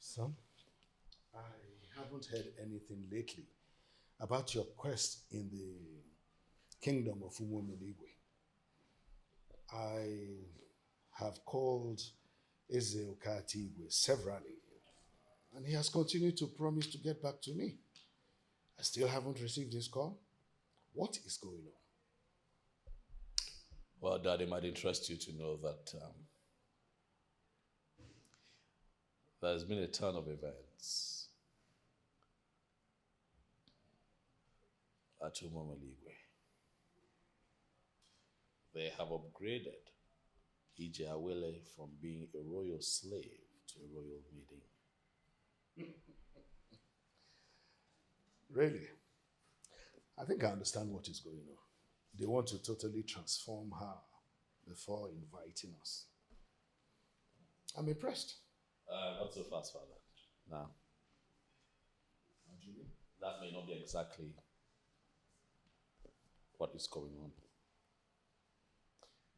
Son, I haven't heard anything lately about your quest in the kingdom of Umomeligwe. I have called Eze Okatigwe severally, and he has continued to promise to get back to me. I still haven't received his call. What is going on? Well, Dad, it might interest you to know that there's been a turn of events at Umomeligwe. They have upgraded Ije Awele from being a royal slave to a royal maiden. Really? I think I understand what is going on. They want to totally transform her before inviting us. I'm impressed. Not so fast, Father. Now, that may not be exactly what is going on.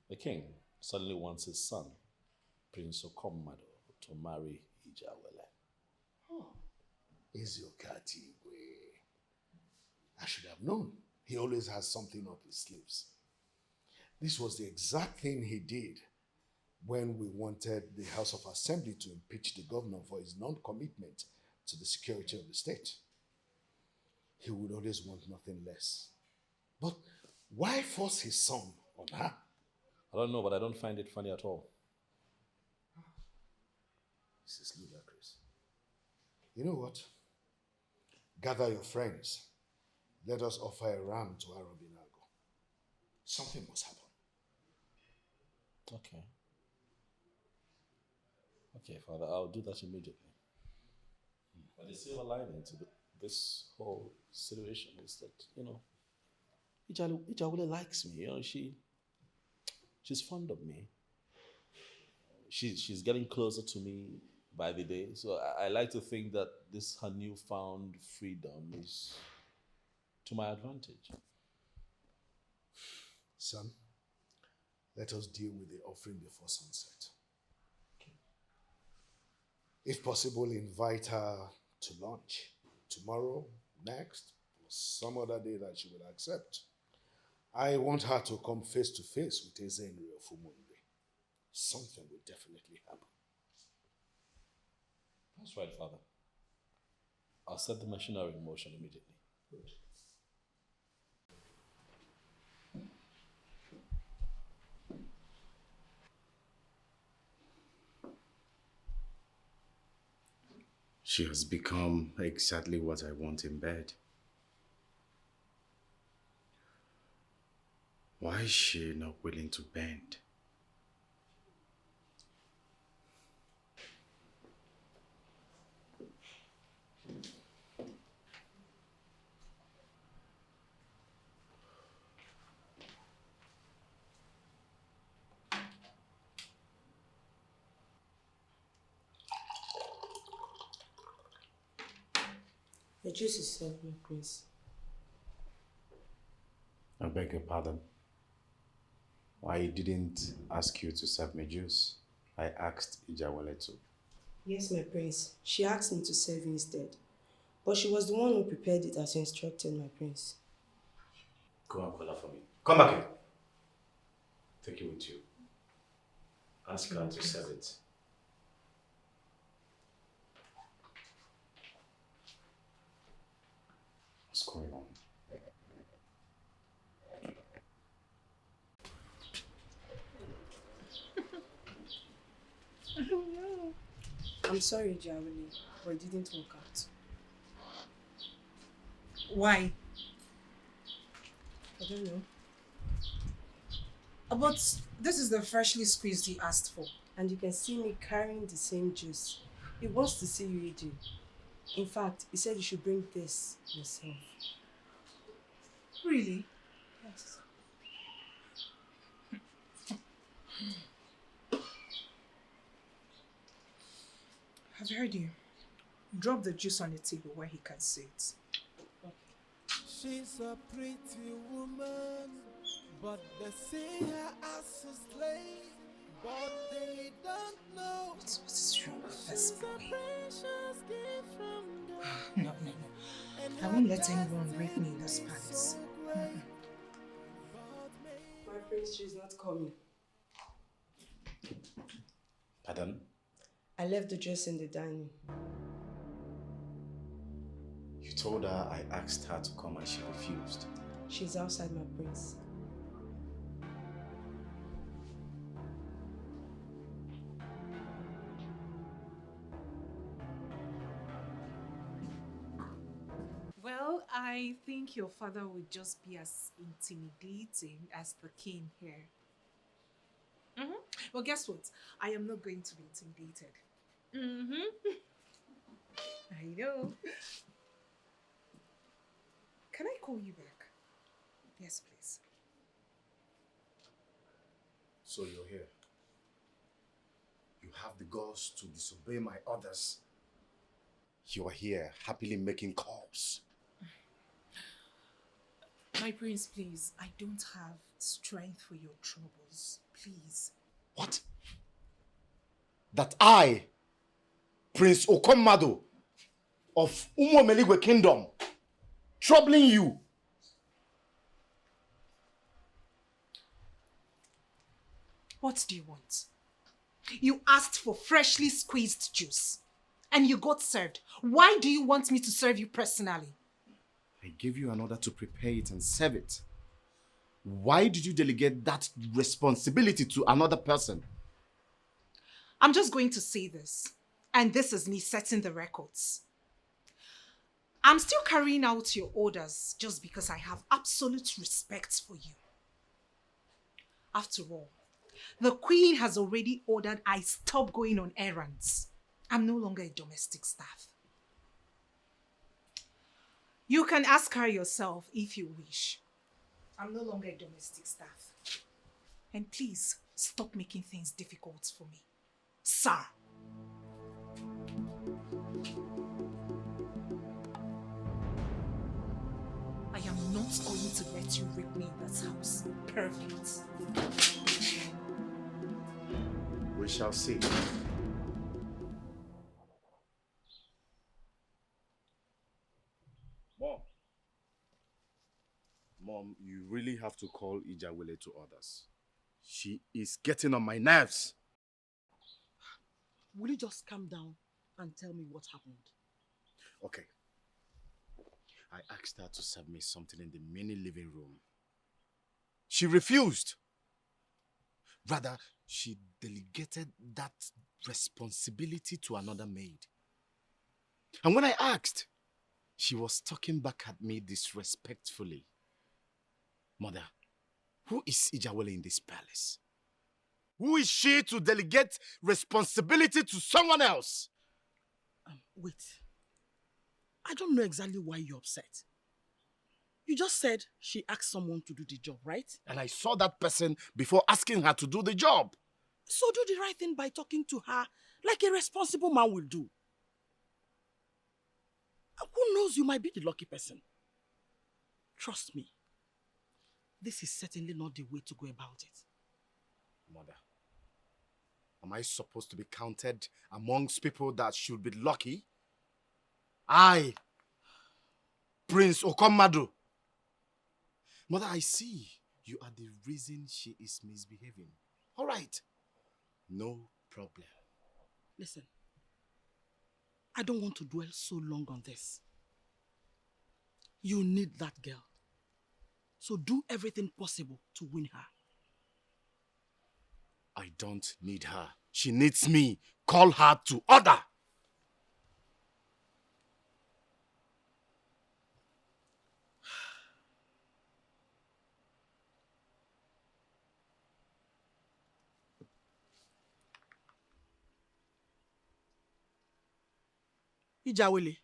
The king suddenly wants his son, Prince Okomado, to marry Ijawele. Oh, Eziokatigwe. I should have known. He always has something up his sleeves. This was the exact thing he did when we wanted the House of Assembly to impeach the governor for his non-commitment to the security of the state. He would always want nothing less. But why force his son on her? I don't know, but I don't find it funny at all. This is ludicrous. You know what? Gather your friends. Let us offer a ram to Arobinago. Something must happen. Okay. Okay, Father, I'll do that immediately. But the silver lining to this whole situation is that, you know, Ijawele likes me. You know, she's fond of me. She's getting closer to me. by the day. So I like to think that this her newfound freedom is to my advantage. Son, let us deal with the offering before sunset. If possible, invite her to lunch tomorrow, next, or some other day that she will accept. I want her to come face to face with Ezenri of Umunri. Something will definitely happen. That's right, Father. I'll set the machinery in motion immediately. Good. She has become exactly what I want in bed. Why is she not willing to bend? The juice is served, my prince. I beg your pardon. I didn't ask you to serve me juice. I asked Ijawale to. Yes, my prince. She asked me to serve you instead. But she was the one who prepared it as you instructed, my prince. Go and call her for me. Come back here. Take it with you. Ask her to serve it. What's going on? I don't know. I'm sorry, Jawali, but it didn't work out. Why? I don't know. But this is the freshly squeezed he asked for. And you can see me carrying the same juice. He wants to see you eating. In fact, he said you should bring this yourself. Really? Yes. I've heard you. Drop the juice on the table where he can see it. She's a pretty woman, but they see her as a slave, but they don't know. What is wrong with this boy? No. I won't let anyone rape me in this palace. My prince, she's not coming. Pardon? I left the dress in the dining. You told her I asked her to come and she refused. She's outside, my prince. Well, I think your father would just be as intimidating as the king here. Well, guess what? I am not going to be intimidated. I know. Can I call you back? Yes, please. So you're here. You have the guts to disobey my orders. You are here, happily making calls. My prince, please. I don't have strength for your troubles. Please. What? That I, Prince Okomado of Umomeligwe Kingdom, troubling you? What do you want? You asked for freshly squeezed juice and you got served. Why do you want me to serve you personally? I gave you an order to prepare it and serve it. Why did you delegate that responsibility to another person? I'm just going to say this, and this is me setting the records. I'm still carrying out your orders just because I have absolute respect for you. After all, the queen has already ordered I stop going on errands. I'm no longer a domestic staff. You can ask her yourself if you wish. I'm no longer a domestic staff. And please, stop making things difficult for me. Sir. not going to let you rape me in this house. Perfect. We shall see. Mom, you really have to call Ijawele to others. She is getting on my nerves. Will you just calm down and tell me what happened? Okay. I asked her to serve me something in the mini living room. She refused. Rather, she delegated that responsibility to another maid. And when I asked, she was talking back at me disrespectfully. Mother, who is Ijawele in this palace? Who is she to delegate responsibility to someone else? Wait. I don't know exactly why you're upset. You just said she asked someone to do the job, right? And I saw that person before asking her to do the job. So do the right thing by talking to her like a responsible man will do. Who knows, you might be the lucky person. Trust me. This is certainly not the way to go about it. Mother, am I supposed to be counted amongst people that should be lucky? I, Prince Okomadu. Mother, I see you are the reason she is misbehaving. All right, no problem. Listen, I don't want to dwell so long on this. You need that girl. So do everything possible to win her. I don't need her. She needs me. Call her to order. Ijawele,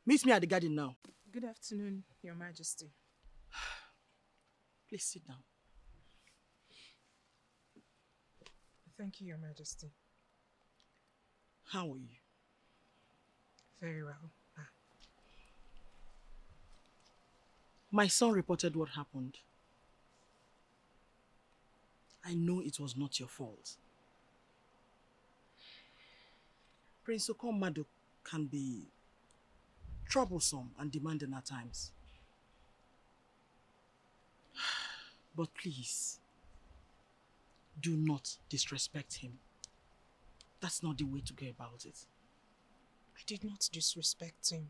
meet me at the garden now. Good afternoon, Your Majesty. Please sit down. Thank you, Your Majesty. How are you? Very well. My son reported what happened. I know it was not your fault. Prince Okomadu can be troublesome and demanding at times. But please, do not disrespect him. That's not the way to go about it. I did not disrespect him.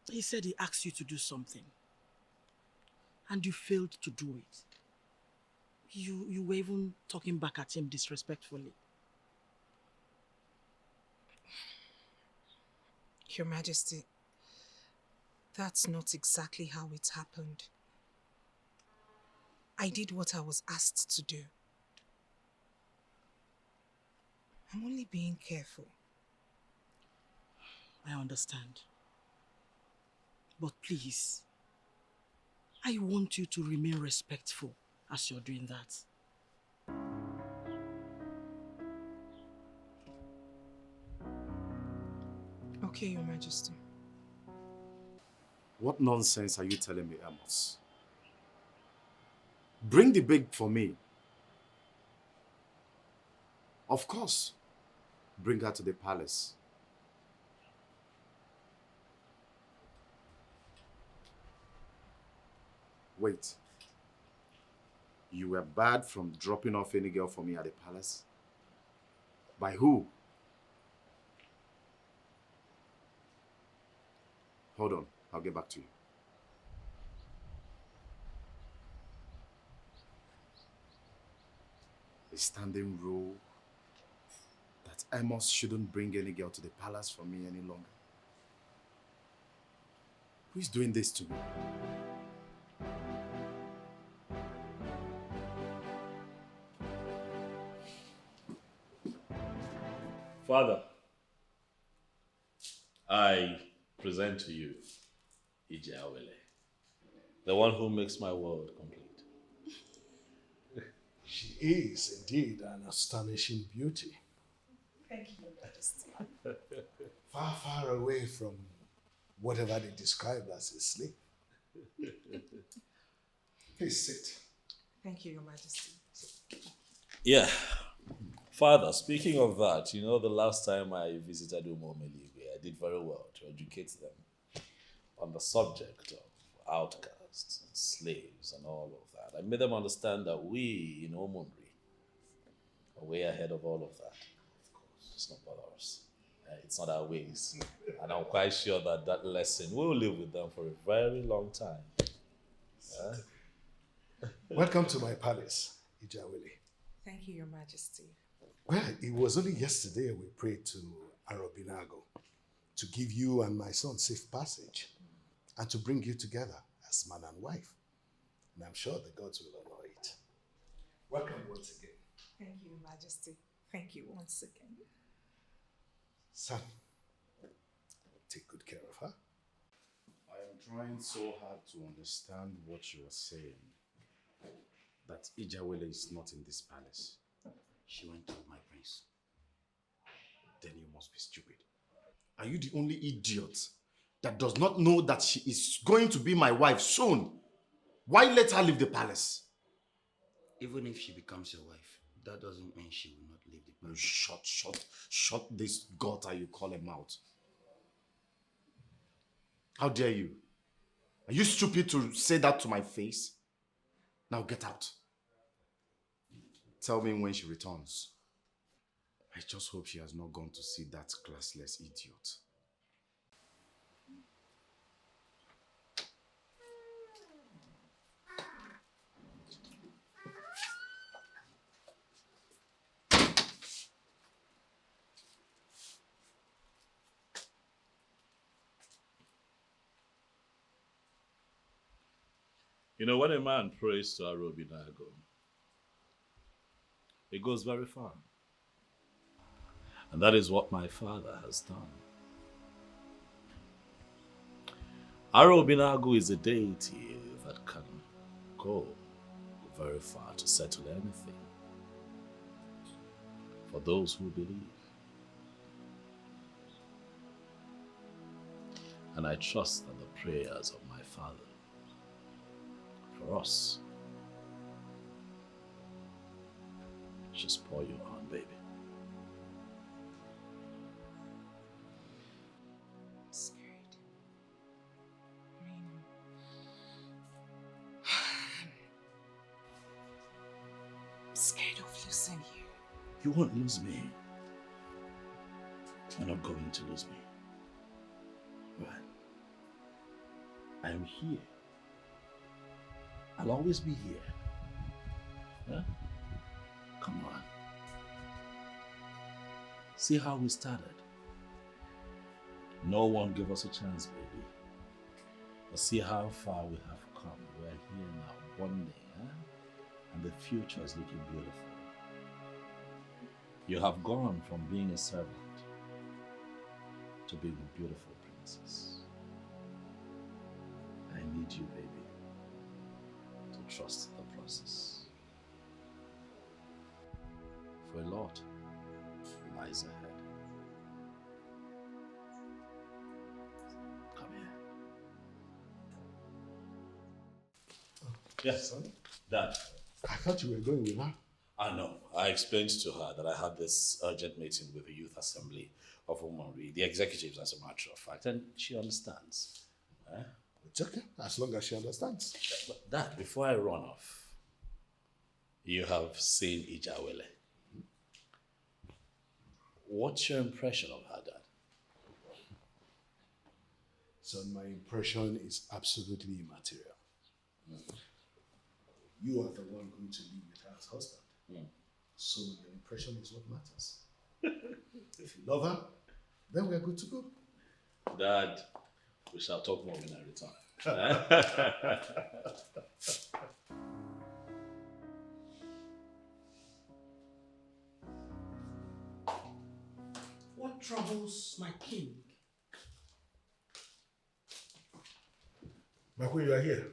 He said he asked you to do something, and you failed to do it. You were even talking back at him disrespectfully. Your Majesty, that's not exactly how it happened. I did what I was asked to do. I'm only being careful. I understand. But please, I want you to remain respectful as you're doing that. Okay, Your Majesty. What nonsense are you telling me, Amos? Bring the big for me. Of course. Bring her to the palace. Wait. You were barred from dropping off any girl for me at the palace? By who? Hold on. I'll get back to you. A standing rule that Amos shouldn't bring any girl to the palace for me any longer. Who is doing this to me? Father, I present to you Ijawele, the one who makes my world complete. She is indeed an astonishing beauty. Thank you, Your Majesty. Far, far away from whatever they describe as a slave. Please sit. Thank you, Your Majesty. Yeah. Father, speaking of that, you know, the last time I visited Umomeligwe, I did very well to educate them on the subject of outcasts and slaves and all of that. I made them understand that we in Omonri are way ahead of all of that. It's not bother us. It's not our ways. And I'm quite sure that that lesson will live with them for a very long time. Welcome to my palace, Ijawele. Thank you, Your Majesty. Well, it was only yesterday we prayed to Arobinago to give you and my son safe passage and to bring you together as man and wife. And I'm sure the gods will honor it. Welcome once again. Thank you, Your Majesty. Thank you once again. Son, take good care of her. I am trying so hard to understand what you are saying. That Ijawele is not in this palace. She went to my prince. Then you must be stupid. Are you the only idiot that does not know that she is going to be my wife soon? Why let her leave the palace? Even if she becomes your wife, that doesn't mean she will not leave the palace. Shut this gutter you call him out. How dare you? Are you stupid to say that to my face? Now get out. Tell me when she returns. I just hope she has not gone to see that classless idiot. You know, when a man prays to Arobinago, it goes very far. And that is what my father has done. Arobinago is a deity that can go very far to settle anything for those who believe. And I trust that the prayers of my father for us just spoil you on, baby. I'm scared. I'm scared of losing you. You won't lose me. You're not going to lose me. Right? I am here. I'll always be here. Huh? Come on. See how we started. No one gave us a chance, baby. But see how far we have come. We're here now, one day, huh? And the future is looking beautiful. You have gone from being a servant to being a beautiful princess. I need you, baby, to trust the process. For a lot lies ahead. Come here. Yes, son. Dad. I thought you were going with her. I know. I explained to her that I had this urgent meeting with the Youth Assembly of Umonri, the executives as a matter of fact, and she understands. It's okay, as long as she understands. But Dad, before I run off, you have seen Ijawele. What's your impression of her, Dad? So my impression is absolutely immaterial. You are the one going to live with her as husband. So your impression is what matters. If you love her, then we are good to go. Dad, we shall talk more when I return. What troubles my king? My queen, you are here.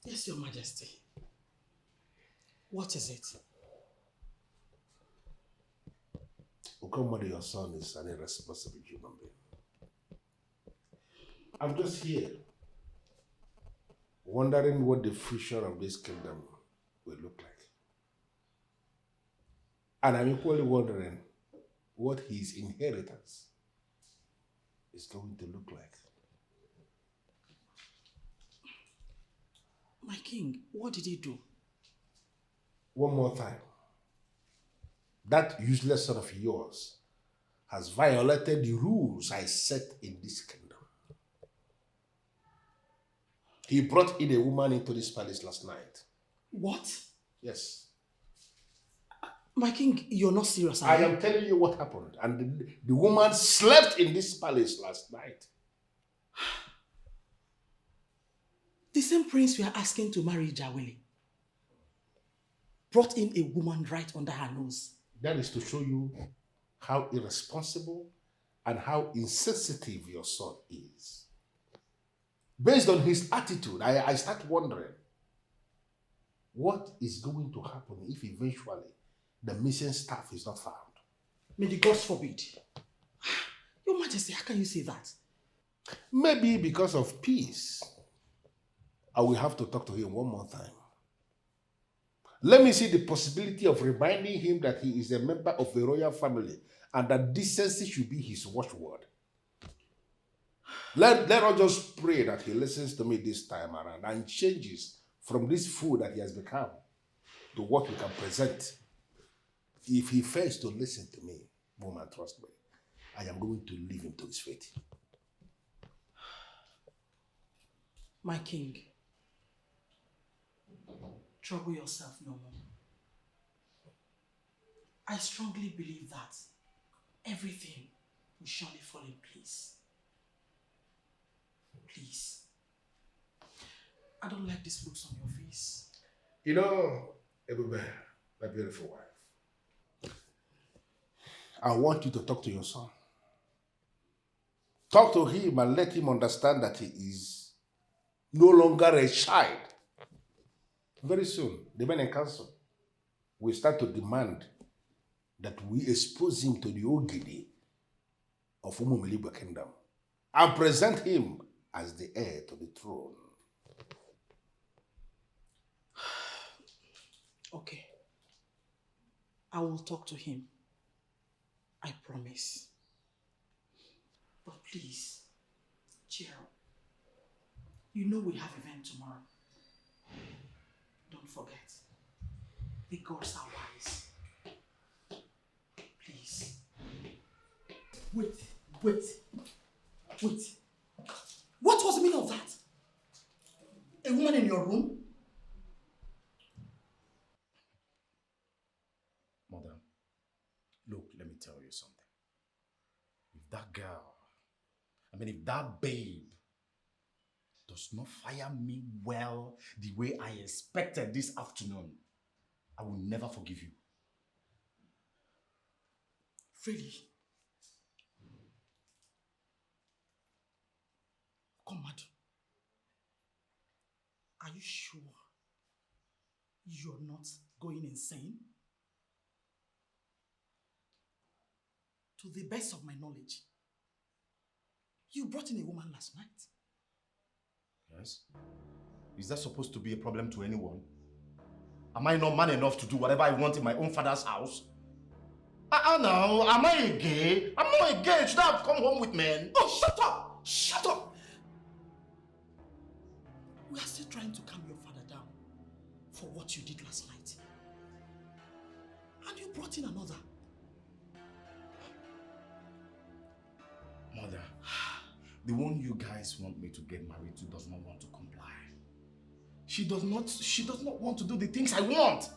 Yes, Your Majesty. What is it? Okomode, your son, is an irresponsible human being. I'm just here, wondering what the future of this kingdom will look like. And I'm equally wondering what his inheritance is going to look like. My king, what did he do? One more time. That useless son of yours has violated the rules I set in this kingdom. He brought in a woman into this palace last night. What? Yes. My king, you're not serious, I are you? am telling you what happened. And the woman slept in this palace last night. The same prince we are asking to marry Jawele brought in a woman right under her nose. That is to show you how irresponsible and how insensitive your son is. Based on his attitude, I start wondering what is going to happen if eventually the missing staff is not found. May the gods forbid. Your Majesty, how can you say that? Maybe because of peace. I will have to talk to him one more time. Let me see the possibility of reminding him that he is a member of a royal family and that decency should be his watchword. Let us just pray that he listens to me this time around and changes from this fool that he has become to what we can present. If he fails to listen to me, woman, trust me, I am going to leave him to his fate. My king, trouble yourself no more. I strongly believe that everything will surely fall in place. Please. I don't like these looks on your face. You know, Ebube, my beautiful wife, I want you to talk to your son. Talk to him and let him understand that he is no longer a child. Very soon, the men in council will start to demand that we expose him to the Ogidi of Umumeligwe Kingdom and present him as the heir to the throne. Okay. I will talk to him. I promise. But please, cheer up. You know we have event tomorrow. Don't forget. The gods are wise. Please. Wait. What was the meaning of that? A woman in your room? Madam, look, let me tell you something. If that girl, if that babe does not fire me well the way I expected this afternoon, I will never forgive you. Really? Comrade, are you sure you're not going insane? To the best of my knowledge, you brought in a woman last night. Yes? Is that supposed to be a problem to anyone? Am I not man enough to do whatever I want in my own father's house? No, am I a gay? I'm not a gay. Should I have come home with men? Oh, shut up! Shut up! We are still trying to calm your father down for what you did last night. And you brought in another. Mother, the one you guys want me to get married to does not want to comply. She does not want to do the things I want.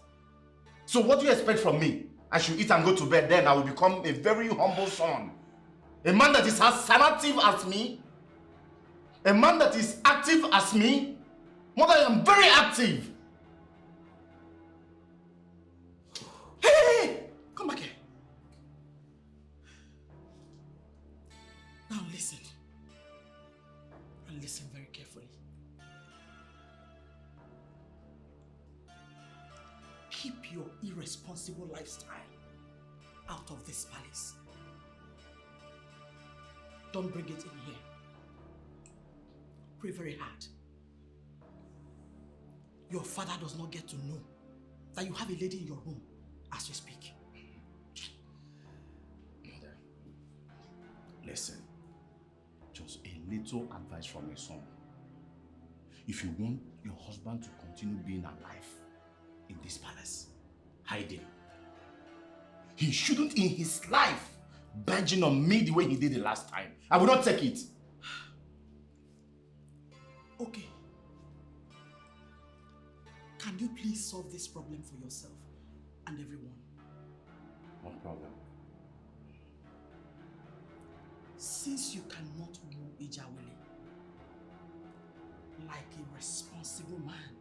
So what do you expect from me? I should eat and go to bed, then I will become a very humble son. A man that is as sensitive as me. A man that is active as me. Mother, I am very active. Hey! Come back here. Now listen. And listen very carefully. Keep your irresponsible lifestyle out of this palace. Don't bring it in here. Pray very hard. Your father does not get to know that you have a lady in your room as you speak. Mother, listen. Just a little advice from your son. If you want your husband to continue being alive in this palace, hide him. He shouldn't in his life badging on me the way he did the last time. I will not take it. Okay. Can you please solve this problem for yourself and everyone? What problem? Since you cannot woo Ijawele like a responsible man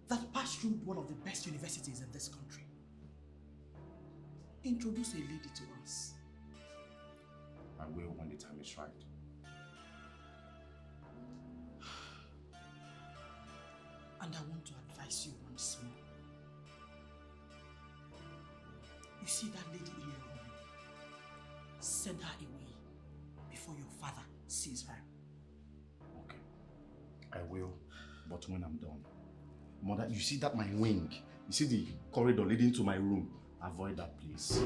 that passed through one of the best universities in this country, introduce a lady to us. I will when the time is right. And I want to advise you once more. You see that lady in your room? Send her away before your father sees her. Okay. I will, but when I'm done. Mother, you see that my wing? You see the corridor leading to my room? Avoid that place.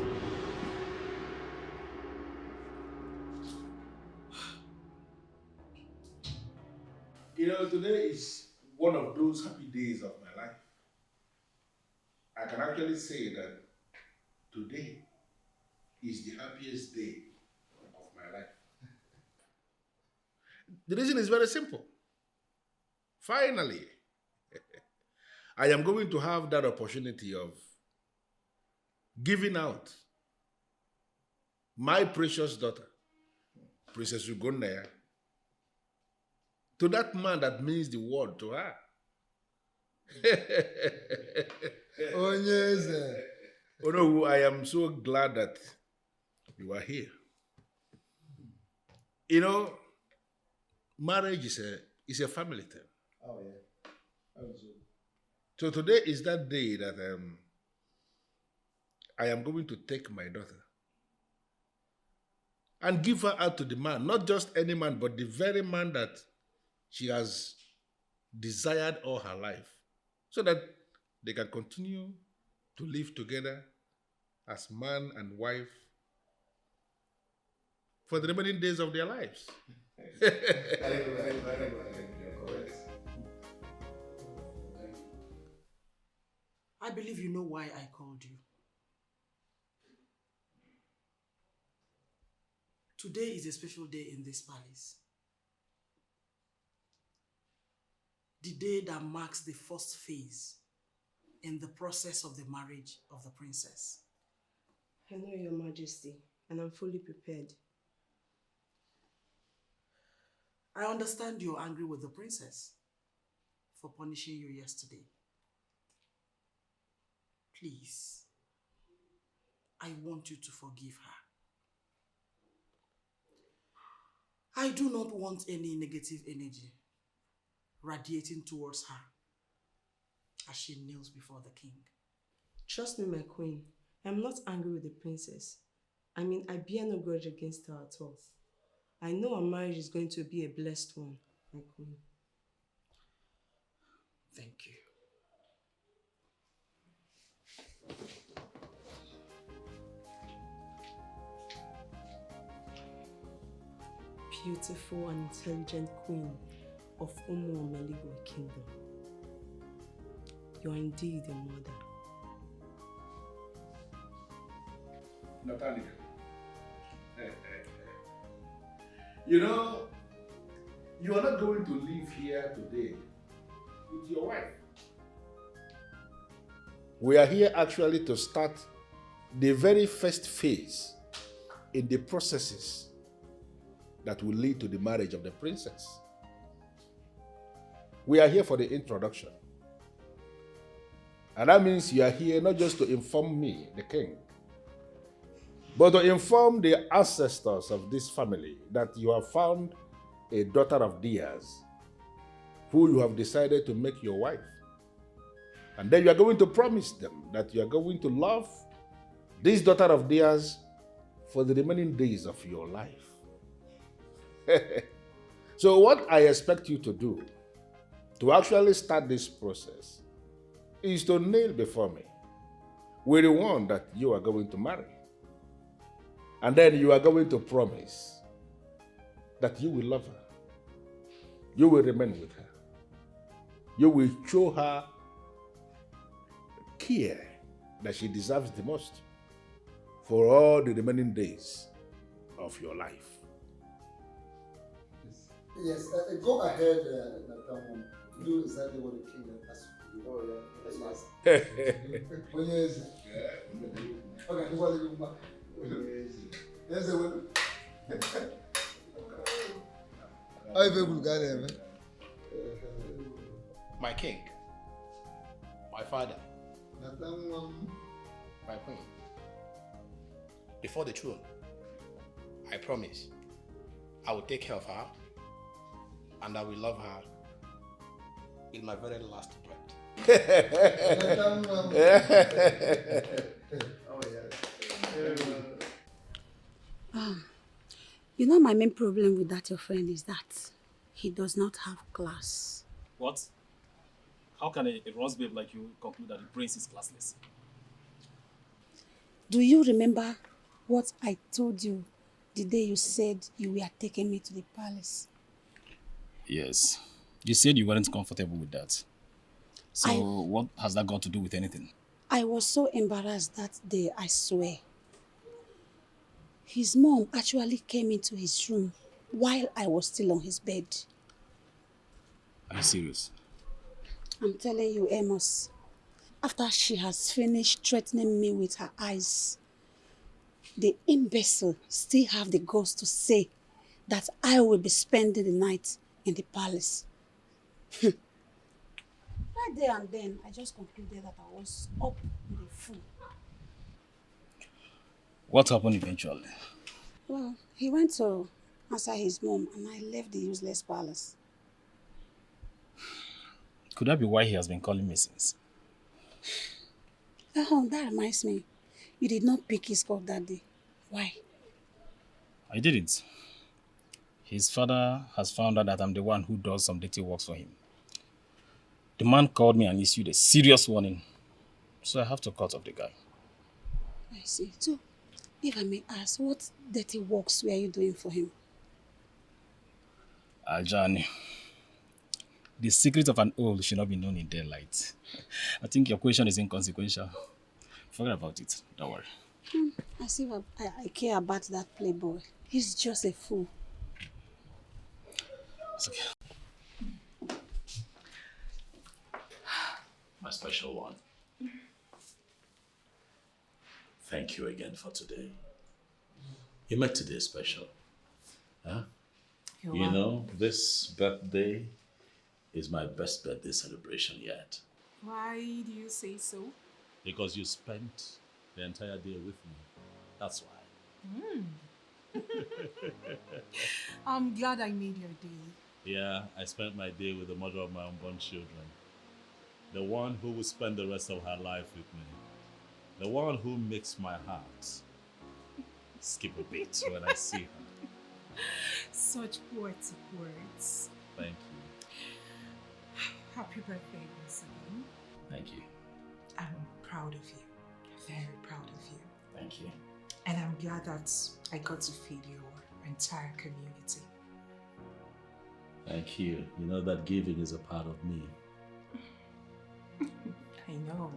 You know, today is one of those happy days of my life. I can actually say that today is the happiest day of my life. The reason is very simple. Finally, I am going to have that opportunity of giving out my precious daughter, Princess Ugonna, to that man that means the world to her. Oh no, I am so glad that you are here. You know, marriage is a family thing. Oh yeah. So today is that day that I am going to take my daughter and give her out to the man, not just any man, but the very man that she has desired all her life, so that they can continue to live together as man and wife for the remaining days of their lives. I believe you know why I called you. Today is a special day in this palace. The day that marks the first phase in the process of the marriage of the princess. I know, Your Majesty, and I'm fully prepared. I understand you're angry with the princess for punishing you yesterday. Please, I want you to forgive her. I do not want any negative energy radiating towards her as she kneels before the king. Trust me, my queen. I'm not angry with the princess. I mean, I bear no grudge against her at all. I know our marriage is going to be a blessed one, my queen. Thank you. Beautiful and intelligent queen of Umuomeligwe Kingdom. You are indeed a mother. Natalia. You know, you are not going to live here today with your wife. We are here actually to start the very first phase in the processes that will lead to the marriage of the princess. We are here for the introduction. And that means you are here not just to inform me, the king, but to inform the ancestors of this family that you have found a daughter of theirs who you have decided to make your wife. And then you are going to promise them that you are going to love this daughter of theirs for the remaining days of your life. So what I expect you to do to actually start this process is to kneel before me with the one that you are going to marry. And then you are going to promise that you will love her. You will remain with her. You will show her care that she deserves the most for all the remaining days of your life. Yes, go ahead, Nathan. Do exactly what the king has to do. Oh, yeah. Yes. Okay, this was a good. Yes, I will. I will get him. My king, my father, my queen. Before the throne, I promise I will take care of her and I will love her in my very last breath. You know, my main problem with that your friend is that he does not have class. What? How can a Ross babe like you conclude that the prince is classless? Do you remember what I told you the day you said you were taking me to the palace? Yes. You said you weren't comfortable with that. So what has that got to do with anything? I was so embarrassed that day, I swear. His mom actually came into his room while I was still on his bed. Are you serious? I'm telling you, Amos. After she has finished threatening me with her eyes, the imbecile still have the guts to say that I will be spending the night in the palace. Right there and then, I just concluded that I was up with a fool. What happened eventually? Well, he went to answer his mom and I left the useless palace. Could that be why he has been calling me since? Oh, that reminds me. You did not pick his call that day. Why? I didn't. His father has found out that I'm the one who does some dirty works for him. The man called me and issued a serious warning. So I have to cut off the guy. I see. So, if I may ask, what dirty works were you doing for him? Aljani, the secret of an owl should not be known in daylight. I think your question is inconsequential. Forget about it. Don't worry. I see. I care about that playboy. He's just a fool. It's okay. My special one. Thank you again for today. You made today special. Huh? You know, this birthday is my best birthday celebration yet. Why do you say so? Because you spent the entire day with me. That's why. I'm glad I made your day. Yeah, I spent my day with the mother of my unborn children. The one who will spend the rest of her life with me. The one who makes my heart skip a beat when I see her. Such poetic words. Thank you. Happy birthday once again. Thank you. I'm proud of you. Very proud of you. Thank you. And I'm glad that I got to feed your entire community. Thank you. You know that giving is a part of me. I know.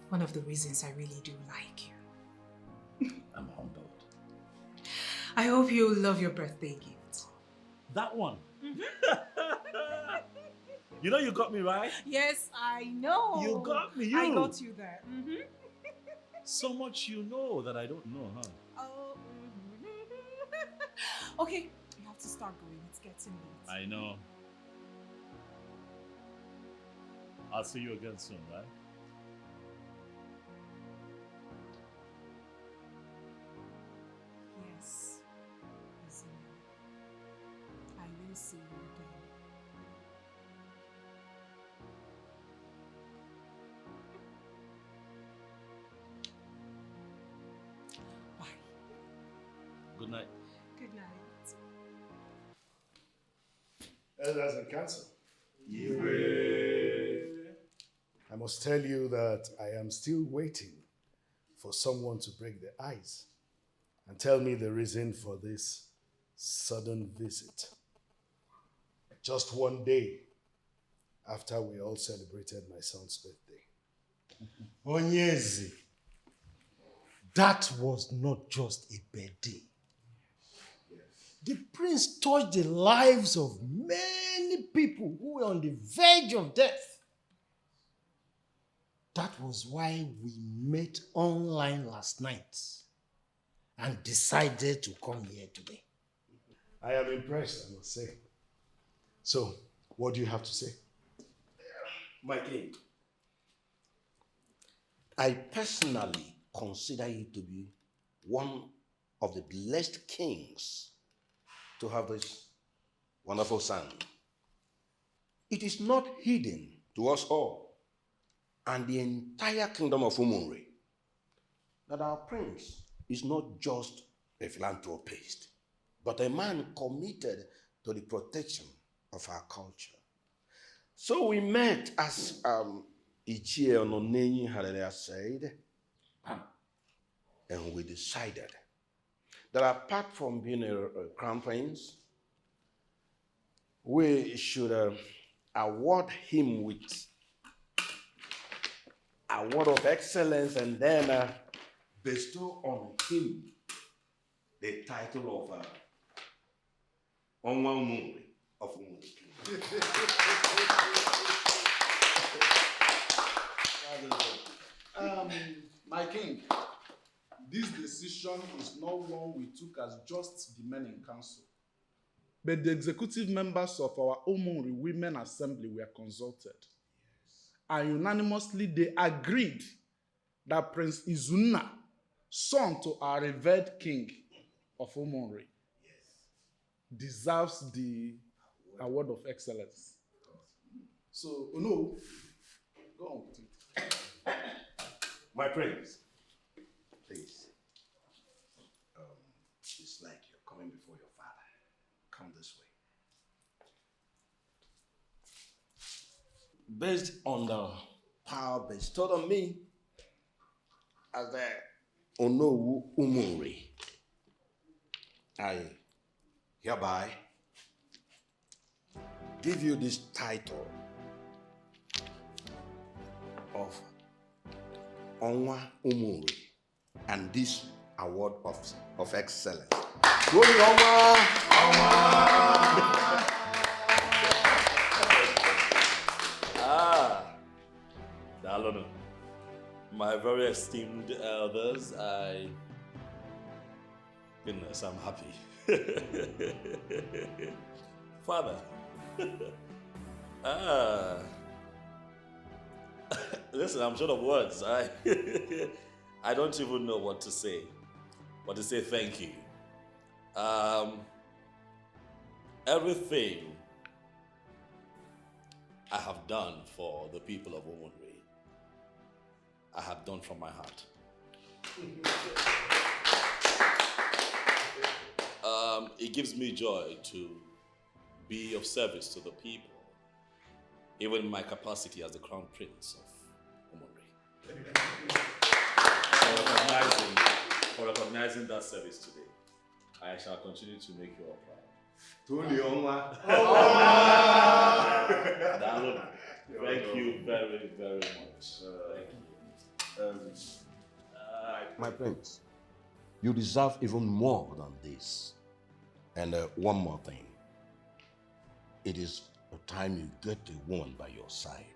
One of the reasons I really do like you. I'm humbled. I hope you love your birthday gift. That one? You know you got me, right? Yes, I know. You got me, you. I got you there. So much you know that I don't know, huh? Oh. Okay, we have to start going. It's getting late. I know. I'll see you again soon, right? Yes. I will see you again. Good night. Good night. Elders and council. I must tell you that I am still waiting for someone to break the ice and tell me the reason for this sudden visit. Just one day after we all celebrated my son's birthday. Onyezi, that was not just a birthday. The prince touched the lives of many people who were on the verge of death. That was why we met online last night and decided to come here today. I am impressed, I must say. So, what do you have to say? My king, I personally consider you to be one of the blessed kings to have this wonderful son. It is not hidden to us all and the entire kingdom of Umunri that our prince is not just a philanthropist, but a man committed to the protection of our culture. So we met as Ichie Ononenyi had said, and we decided that apart from being a crown prince, we should award him with a award of excellence and then bestow on him the title of Onwa Umuri of Umuri. My king, this decision is not one we took as just the men in council, but the executive members of our Omori Women Assembly were consulted. And unanimously they agreed that Prince Izuna, son to our revered king of Omori, deserves the award of excellence. So, no, go on with it. My prince, please. It's like you're coming before your father. Come this way. Based on the power bestowed on me as the Onowu Umuri, I hereby give you this title of Onwa Umuri and this award of excellence. Glory Onwa! Dalono, my very esteemed elders, goodness, I'm happy. Father, listen, I'm short of words. I don't even know what to say, but to say thank you. Everything I have done for the people of Omonri, I have done from my heart. It gives me joy to be of service to the people, even in my capacity as the Crown Prince of Omonri. For recognizing that service today, I shall continue to make you all proud. Thank you very, very much. Thank you. My prince, you deserve even more than this. And one more thing. It is the time you get a woman by your side.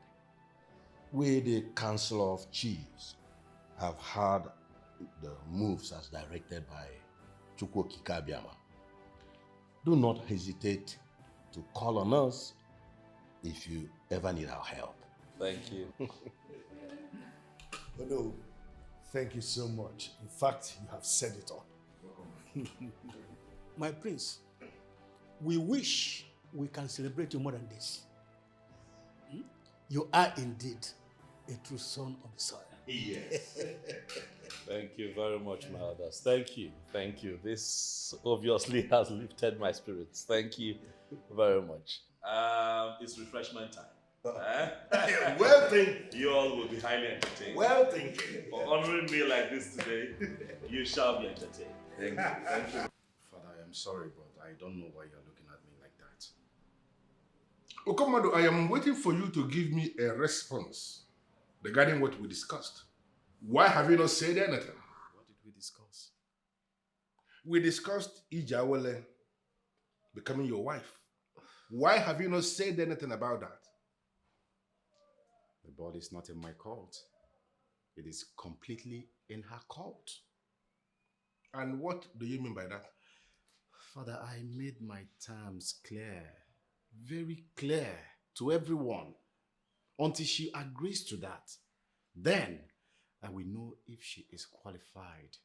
We, the Council of Chiefs, have had the moves as directed by Chukwu Kikabiama. Do not hesitate to call on us if you ever need our help. Thank you. Oh no, thank you so much. In fact, you have said it all. My prince, we wish we can celebrate you more than this. You are indeed a true son of the soil. Yes. Thank you very much, my elders. Thank you. Thank you. This obviously has lifted my spirits. Thank you very much. It's refreshment time. Well thinking. You all will be highly entertained. Well thinking. For honoring me like this today, you shall be entertained. Thank you. Thank you. Father, I am sorry, but I don't know why you're looking at me like that. Okomado, I am waiting for you to give me a response regarding what we discussed. Why have you not said anything? What did we discuss? We discussed Ijawele becoming your wife. Why have you not said anything about that? The ball is not in my court. It is completely in her court. And what do you mean by that? Father, I made my terms clear, very clear to everyone until she agrees to that. Then I will know if she is qualified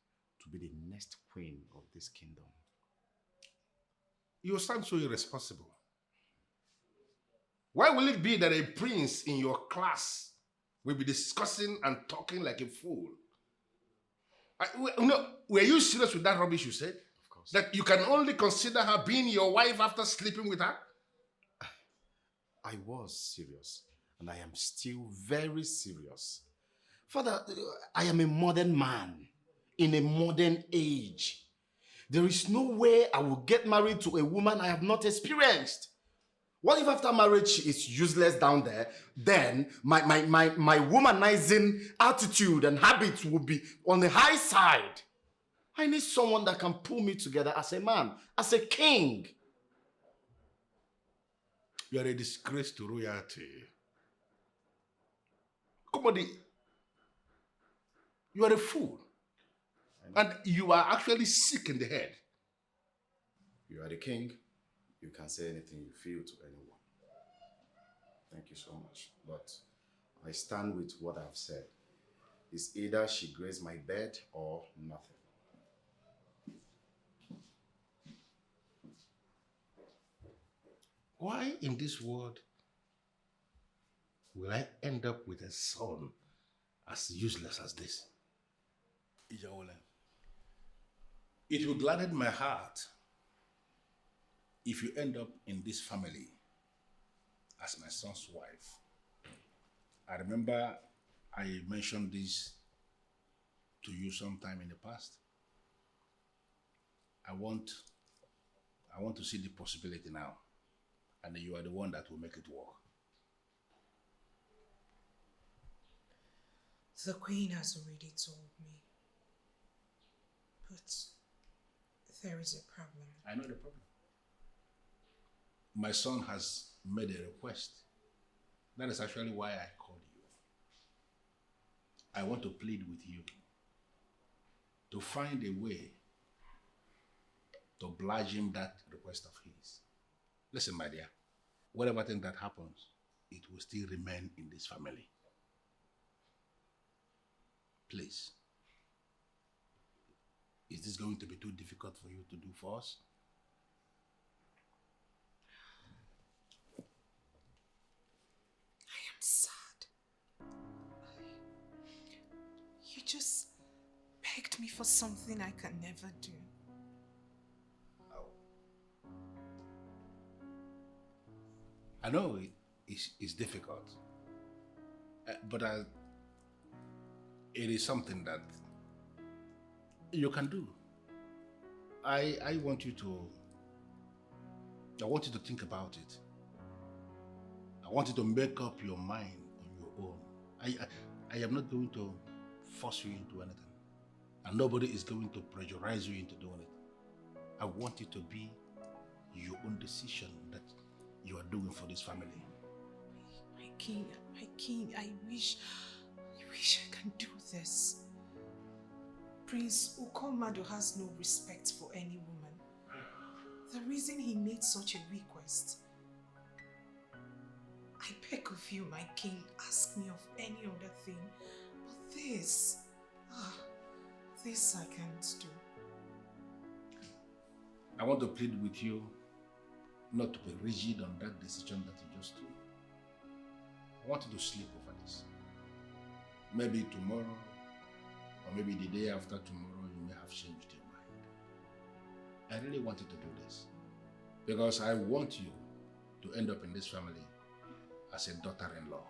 to be the next queen of this kingdom. You sound so irresponsible. Why will it be that a prince in your class will be discussing and talking like a fool? Were you serious with that rubbish you said? Of course. That you can only consider her being your wife after sleeping with her? I was serious, and I am still very serious. Father, I am a modern man in a modern age. There is no way I will get married to a woman I have not experienced. What if after marriage she is useless down there? Then my womanizing attitude and habits will be on the high side. I need someone that can pull me together as a man, as a king. You are a disgrace to royalty. Come on, you are a fool. And you are actually sick in the head. You are the king. You can say anything you feel to anyone. Thank you so much. But I stand with what I've said. It's either she grazed my bed or nothing. Why in this world will I end up with a son as useless as this? Ijawole, it will gladden my heart if you end up in this family as my son's wife. I remember I mentioned this to you sometime in the past. I want to see the possibility now, and you are the one that will make it work. The queen has already told me. But there is a problem. I know the problem. My son has made a request. That is actually why I called you. I want to plead with you to find a way to oblige him that request of his. Listen, my dear, whatever thing that happens, it will still remain in this family. Please. Is this going to be too difficult for you to do for us? I am sad. You just begged me for something I can never do. I know it's difficult, but it is something that you can do. I want you to think about it. I want you to make up your mind on your own. I am not going to force you into anything, and nobody is going to pressurize you into doing it. I want it to be your own decision that you are doing for this family. My king, I wish I can do this. Prince Ukomado has no respect for any woman. The reason he made such a request. I beg of you, my king, ask me of any other thing. But this I can't do. I want to plead with you not to be rigid on that decision that you just took. I want you to sleep over this. maybe tomorrow, or maybe the day after tomorrow, you may have changed your mind. I really wanted to do this because I want you to end up in this family as a daughter-in-law.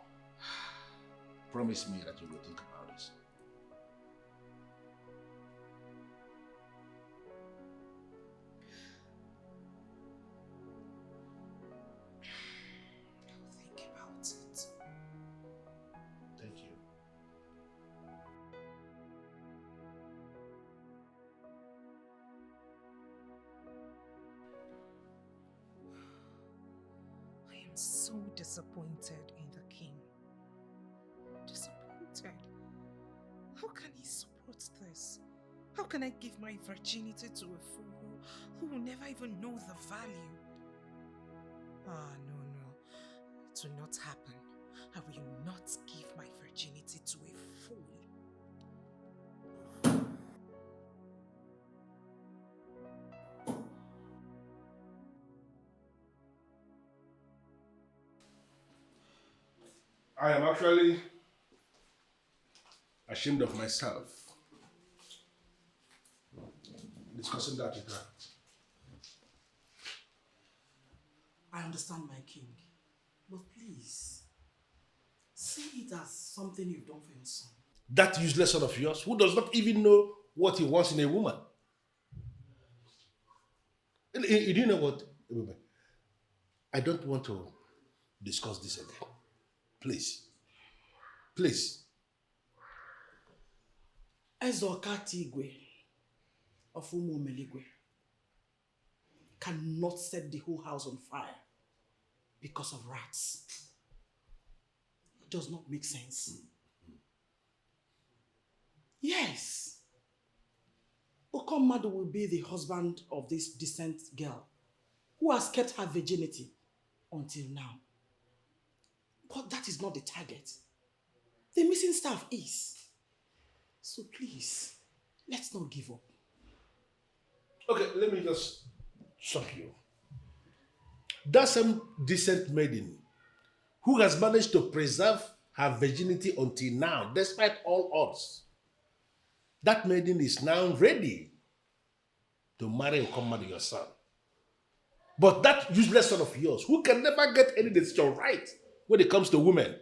Promise me that you will think about this. I'll think about it. Thank you. I am so disappointed in the king. Disappointed. How can he support this? How can I give my virginity to a fool who will never even know the value? Ah, no. It will not happen. I will not give my virginity to a fool. I am actually ashamed of myself discussing that with her. I understand, my king. But please, see it as something you've done for your son. That useless son of yours who does not even know what he wants in a woman. You do know what? I don't want to discuss this again. Please. Please. Ezokati Igwe of Umuomeligwe cannot set the whole house on fire because of rats. It does not make sense. Yes. Okomadu will be the husband of this decent girl who has kept her virginity until now. But that is not the target. The missing staff is. So please, let's not give up. Okay, let me just shock you. That same decent maiden who has managed to preserve her virginity until now, despite all odds, that maiden is now ready to marry and come marry your son. But that useless son of yours, who can never get any decision right when it comes to women,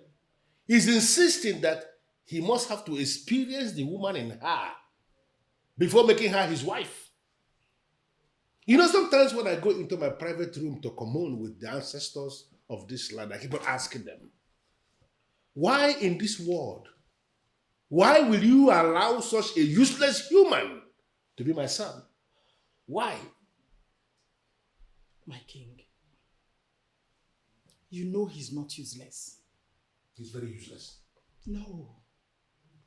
is insisting that he must have to experience the woman in her before making her his wife. You know, sometimes when I go into my private room to commune with the ancestors of this land, I keep on asking them, why in this world, why will you allow such a useless human to be my son? Why? My king, you know he's not useless. He's very useless. No.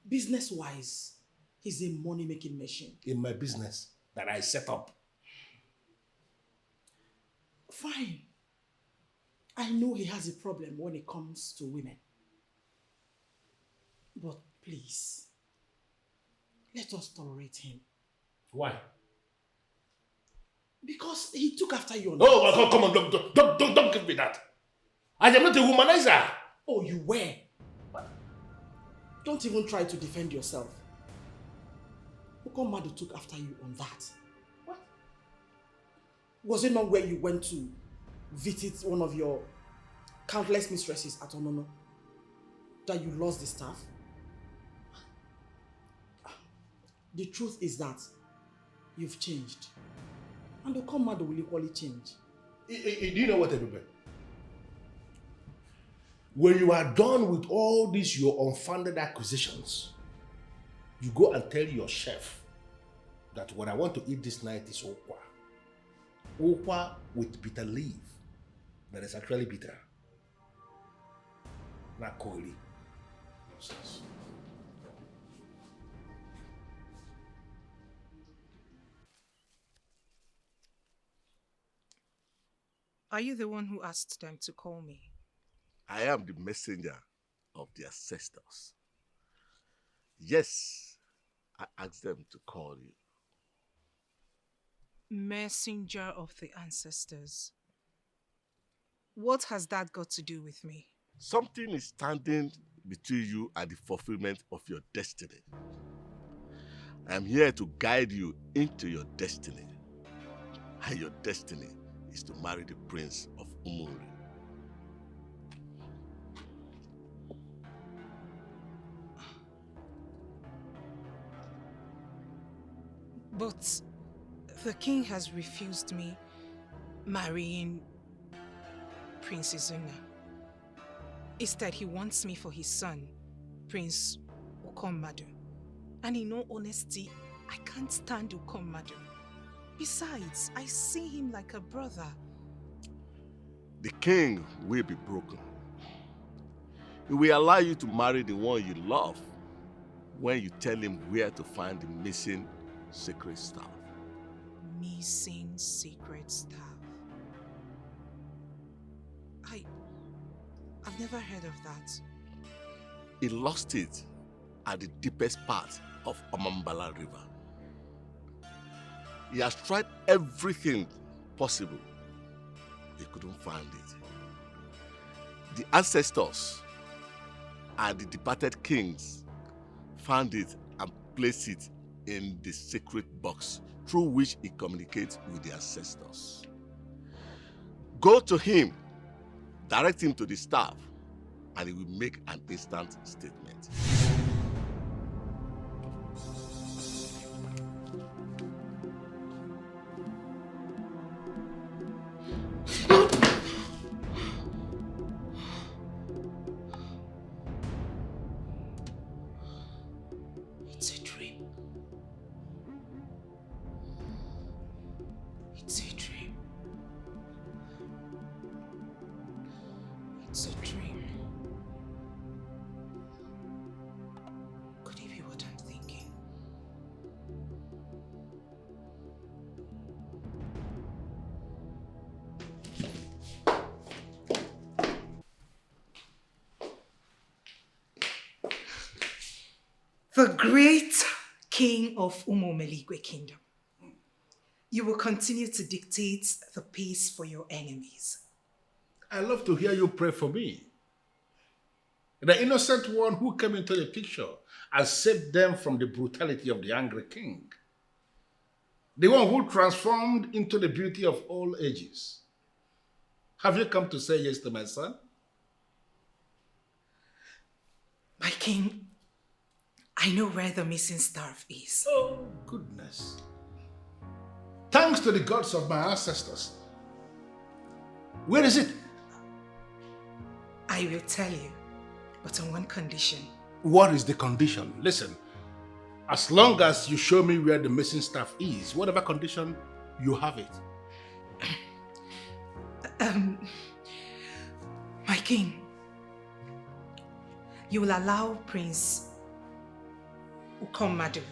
Business-wise, he's a money-making machine. In my business that I set up. Fine. I know he has a problem when it comes to women. But please, let us tolerate him. Why? Because he took after you. Oh, come on, don't give me that. I am not a womanizer. Oh, you were. Don't even try to defend yourself. Okomadu took after you on that. What? Was it not where you went to visit one of your countless mistresses at Onono that you lost the staff? The truth is that you've changed. And Okomadu will equally change. Do you know what, everybody? When you are done with all these your unfounded accusations, you go and tell your chef that what I want to eat this night is okwa. Okwa with bitter leaf that is actually bitter. Not coily. Nonsense. Are you the one who asked them to call me? I am the messenger of the ancestors. Yes, I asked them to call you. Messenger of the ancestors. What has that got to do with me? Something is standing between you and the fulfillment of your destiny. I am here to guide you into your destiny. And your destiny is to marry the Prince of Umuri. But the king has refused me marrying Princess Una. Instead, he wants me for his son, Prince Ukommadu. And in all honesty, I can't stand Ukommadu. Besides, I see him like a brother. The king will be broken. He will allow you to marry the one you love when you tell him where to find the missing sacred staff. Missing sacred staff. I've never heard of that. He lost it at the deepest part of Amambala River. He has tried everything possible. He couldn't find it. The ancestors and the departed kings found it and placed it in the sacred box through which he communicates with the ancestors. Go to him, direct him to the staff, and he will make an instant statement. It's a dream. It's a dream. It's a dream. Could it be what I'm thinking? The great king of Umomeligwe kingdom, you will continue to dictate the pace for your enemies. I love to hear you pray for me. The innocent one who came into the picture and saved them from the brutality of the angry king. The one who transformed into the beauty of all ages. Have you come to say yes to my son? My king, I know where the missing staff is. Oh, goodness. Thanks to the gods of my ancestors. Where is it? I will tell you, but on one condition. What is the condition? Listen, as long as you show me where the missing staff is, whatever condition, you have it. My king, you will allow Prince Ukommadu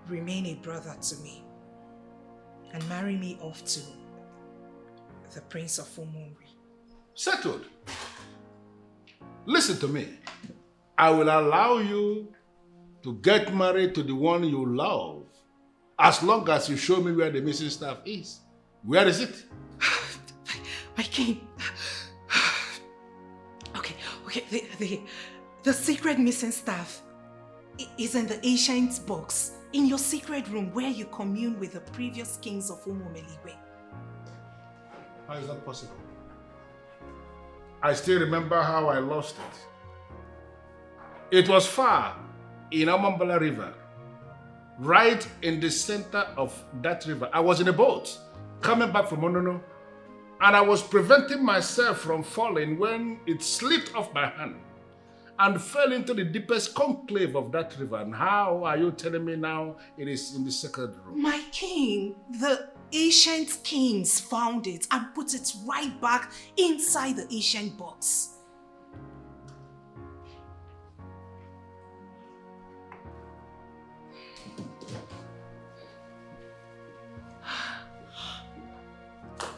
remain a brother to me and marry me off to the Prince of Umuri. Settled. Listen to me. I will allow you to get married to the one you love as long as you show me where the missing staff is. Where is it? My king. Okay. The secret missing staff is in the ancient box in your secret room where you commune with the previous kings of Umomeligwe. How is that possible? I still remember how I lost it. It was far in Amambala River, right in the center of that river. I was in a boat coming back from Onono, and I was preventing myself from falling when it slipped off my hand and fell into the deepest conclave of that river. And how are you telling me now it is in the sacred room? My king, the ancient kings found it and put it right back inside the ancient box.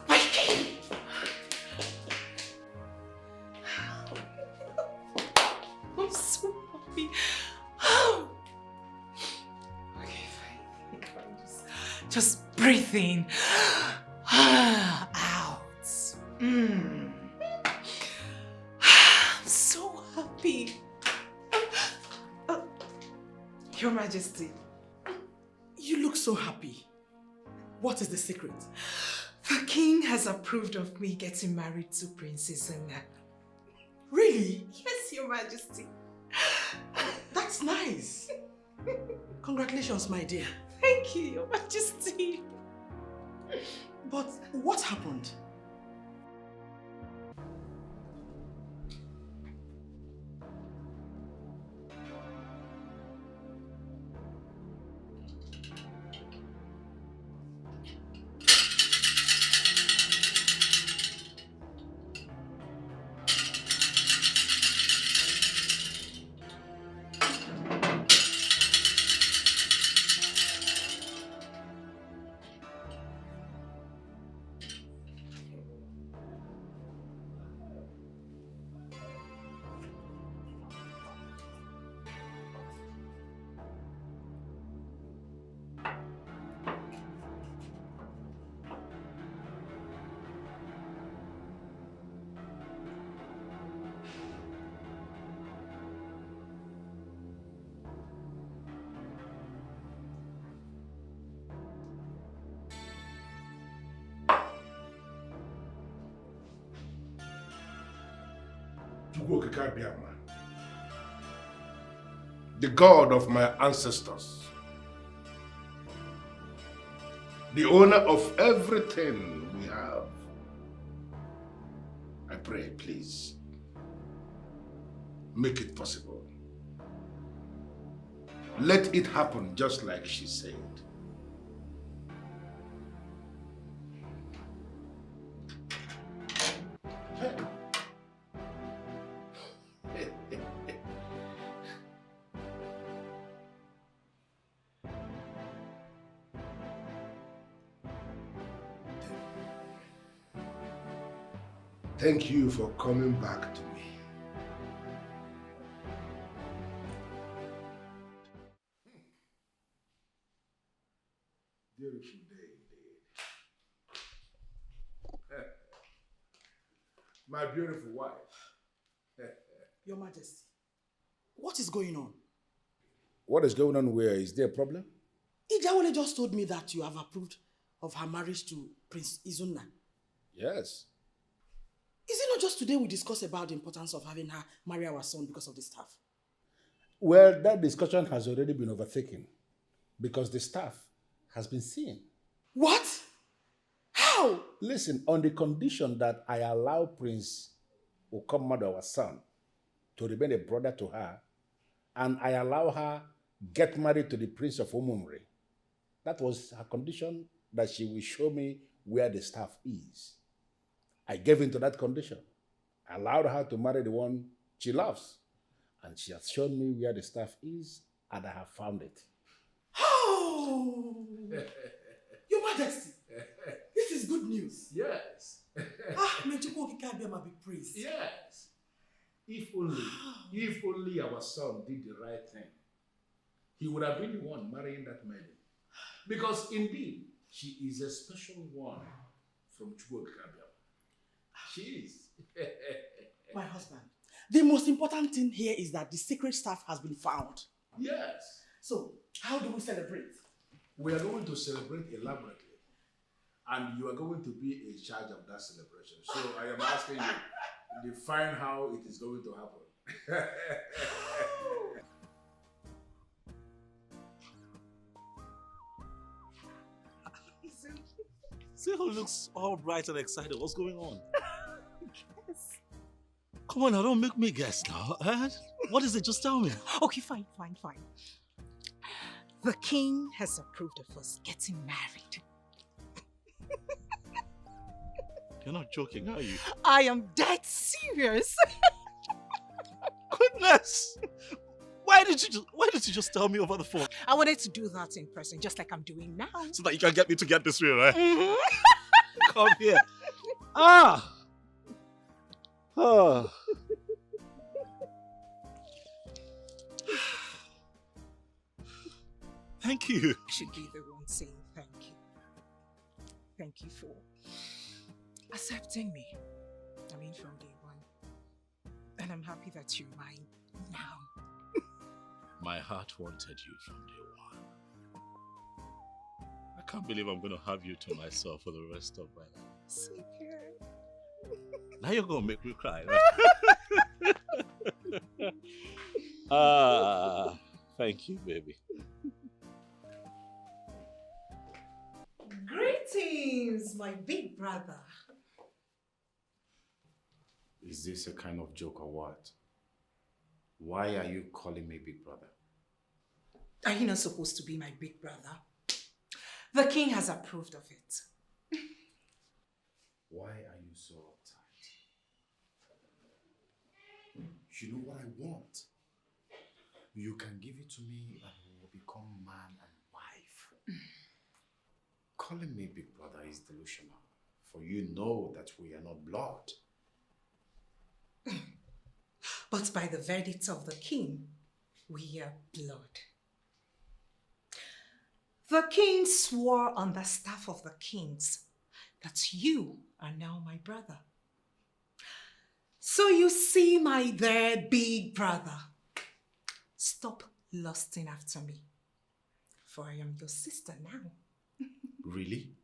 My king! I'm so happy. Okay, fine. Just breathe in. Out. I'm so happy. Majesty. You look so happy. What is the secret? The king has approved of me getting married to Princess Una. Really? Yes, Your Majesty. That's nice. Congratulations, my dear. Thank you, Your Majesty. But what happened? The God of my ancestors, the owner of everything we have, I pray, please, make it possible. Let it happen just like she said. Thank you for coming back to me. Beautiful day indeed. My beautiful wife. Your Majesty, what is going on? What is going on where? Is there a problem? Ijawole just told me that you have approved of her marriage to Prince Izuna. Yes. Is it not just today we discussed about the importance of having her marry our son because of the staff? Well, that discussion has already been overtaken because the staff has been seen. What? How? Listen, on the condition that I allow Prince Okomado, our son, to remain a brother to her, and I allow her get married to the Prince of Omumri. That was her condition, that she will show me where the staff is. I gave in to that condition. I allowed her to marry the one she loves. And she has shown me where the staff is, and I have found it. Oh! Your Majesty, this is good news. Yes. May Chukwokikabiyama be praised. Yes. If only our son did the right thing, he would have been the one marrying that maiden. Because indeed, she is a special one from Chukwokikabiyama. She is. My husband, the most important thing here is that the secret staff has been found. Yes. So, how do we celebrate? We are going to celebrate elaborately. And you are going to be in charge of that celebration. So I am asking you, define how it is going to happen. See who looks all bright and excited. What's going on? Yes. Come on now, don't make me guess now. What is it? Just tell me. Okay, fine. The king has approved of us getting married. You're not joking, are you? I am dead serious. Goodness! Why did you just tell me over the phone? I wanted to do that in person, just like I'm doing now. So that you can get me to get this way, right? Mm-hmm. Come here. Ah! Oh. Thank you. You should be the one saying thank you. Thank you for accepting me. I mean, from day one. And I'm happy that you're mine now. My heart wanted you from day one. I can't believe I'm going to have you to myself for the rest of my life. Same here. Now you're going to make me cry. Thank you, baby. Greetings, my big brother. Is this a kind of joke or what? Why are you calling me big brother? Are you not supposed to be my big brother? The king has approved of it. Why are you so uptight? You know what I want? You can give it to me and we will become man and wife. Calling me big brother is delusional, for you know that we are not blood. But by the verdict of the king, we are blood. The king swore on the staff of the kings that you are now my brother. So you see, my dear big brother, stop lusting after me, for I am your sister now. Really?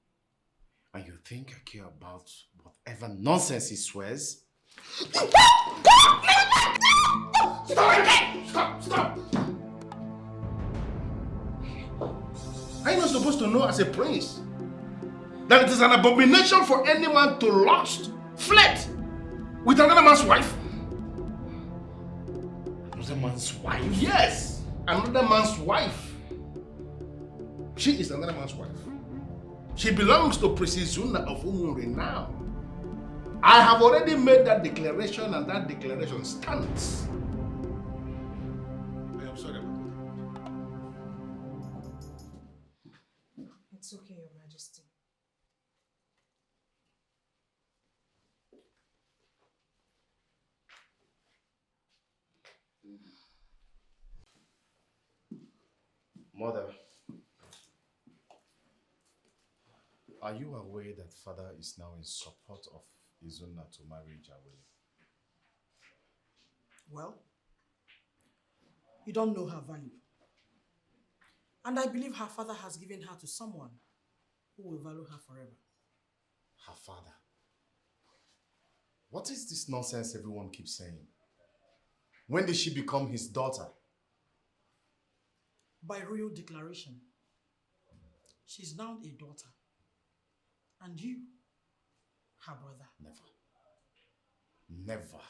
And you think I care about whatever nonsense he swears? Stop! Stop! Are you not supposed to know as a prince that it is an abomination for any man to lust, flirt with another man's wife? Another man's wife? Yes, another man's wife. She is another man's wife. She belongs to Princess Zuna of Umuri now. I have already made that declaration and that declaration stands. I am sorry about that. It's okay, Your Majesty. Mother, are you aware that father is now in support of Izuna to marry Jawele? Well, you don't know her value. And I believe her father has given her to someone who will value her forever. Her father? What is this nonsense everyone keeps saying? When did she become his daughter? By royal declaration, she's now a daughter. And you, her brother. Never.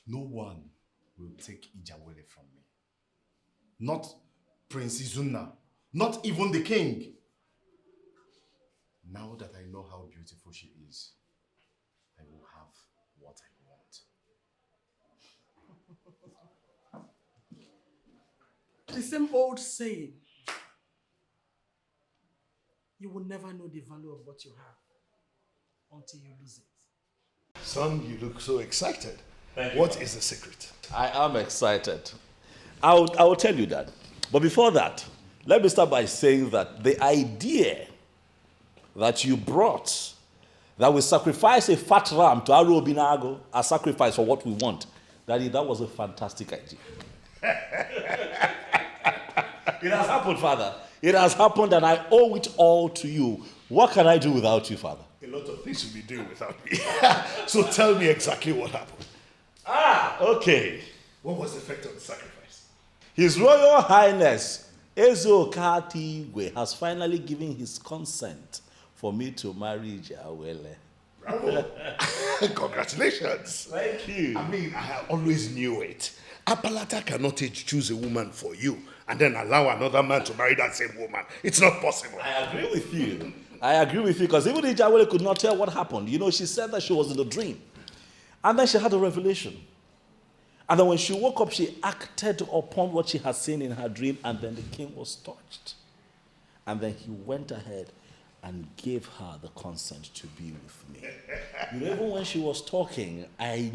No one will take Ijawele from me. Not Prince Izuna. Not even the king. Now that I know how beautiful she is, I will have what I want. The same old saying, you will never know the value of what you have until you lose it. Son, you look so excited. Thank you, What is the secret? I am excited. I will tell you that. But before that, let me start by saying that the idea that you brought, that we sacrifice a fat ram to Aru Obinago, a sacrifice for what we want, that was a fantastic idea. It has happened, Father. It has happened and I owe it all to you. What can I do without you, Father? A lot of things you'll be doing without me. So tell me exactly what happened. Okay. What was the effect of the sacrifice? His Royal Highness Ezo Katigwe has finally given his consent for me to marry Jawele. Bravo. Congratulations. Thank you. I mean, I always knew it. Apalata cannot choose a woman for you and then allow another man to marry that same woman. It's not possible. I agree with you. I agree with you because even if Jawele could not tell what happened, you know, she said that she was in a dream. And then she had a revelation. And then when she woke up, she acted upon what she had seen in her dream, and then the king was touched. And then he went ahead and gave her the consent to be with me. You know, even when she was talking, I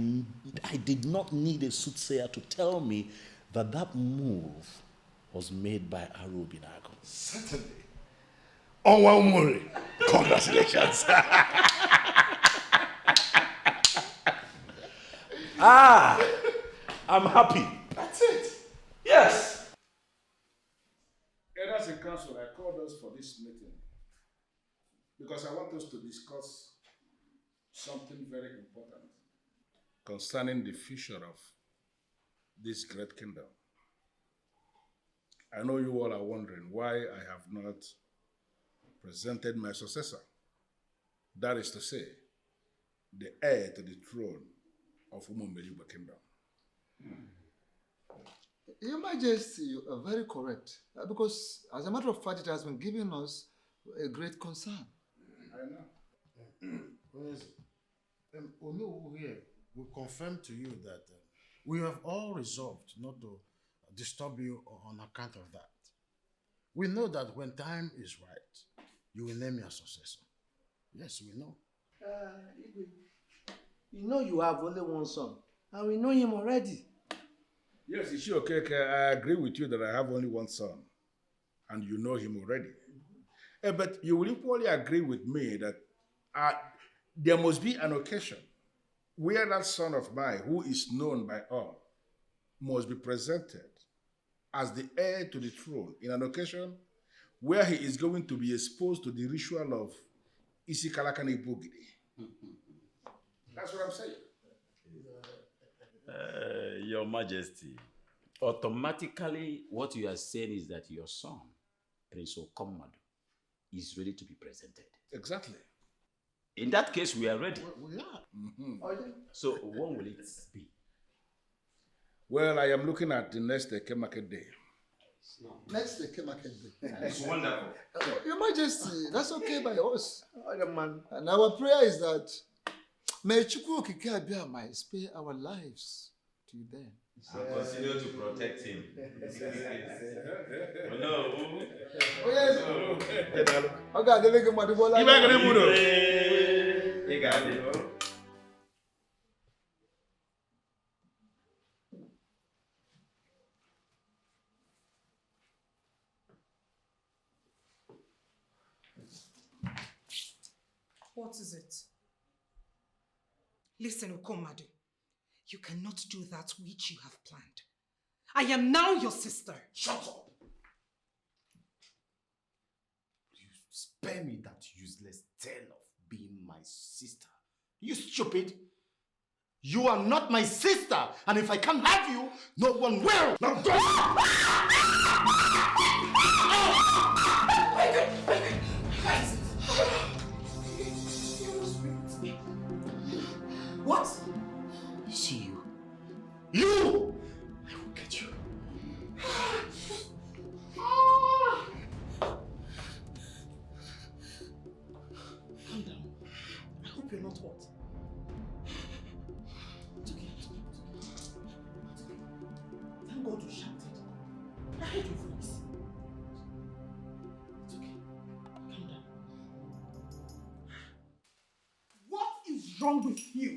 did not need a soothsayer to tell me that that move was made by Aru Obinago. Certainly. Onwa Umuri, congratulations. I'm happy. That's it. Yes. Council, I called us for this meeting because I want us to discuss something very important concerning the future of this great kingdom. I know you all are wondering why I have not presented my successor. That is to say, the heir to the throne of Umumbeliba Kingdom. Your Majesty, you are very correct. Because, as a matter of fact, it has been giving us a great concern. I know. Where is it? Onu here will confirm to you that we have all resolved not to disturb you on account of that. We know that when time is right, you will name your successor. Yes, we know. You know you have only one son, and we know him already. Yes, Ishioke, I agree with you that I have only one son, and you know him already. But you will equally agree with me that there must be an occasion where that son of mine, who is known by all, must be presented as the heir to the throne in an occasion where he is going to be exposed to the ritual of Isikalakane Bugidi. That's what I'm saying. Your Majesty, automatically what you are saying is that your son, Prince Okomadu, is ready to be presented. Exactly. In that case, we are ready. We are. Mm-hmm. So when will it be? Well, I am looking at the next Eke Market Day. Next Eke Market Day. It's wonderful. Your Majesty, that's okay by us. And our prayer is that may Chukwu Okike Abia might spare our lives till then. And continue to protect him. Oh no. Oh yes. Okay, they make him mad. You got it. What is it? Listen, Okomadu. You cannot do that which you have planned. I am now your sister. Shut up! You spare me that useless tale of being my sister. You stupid! You are not my sister, and if I can't have you, no one will! Now go! What? See you. You! I will get you. Calm down. I hope you're not hot. It's okay. Thank God you shouted. I heard your voice. It's okay. Calm down. What is wrong with you?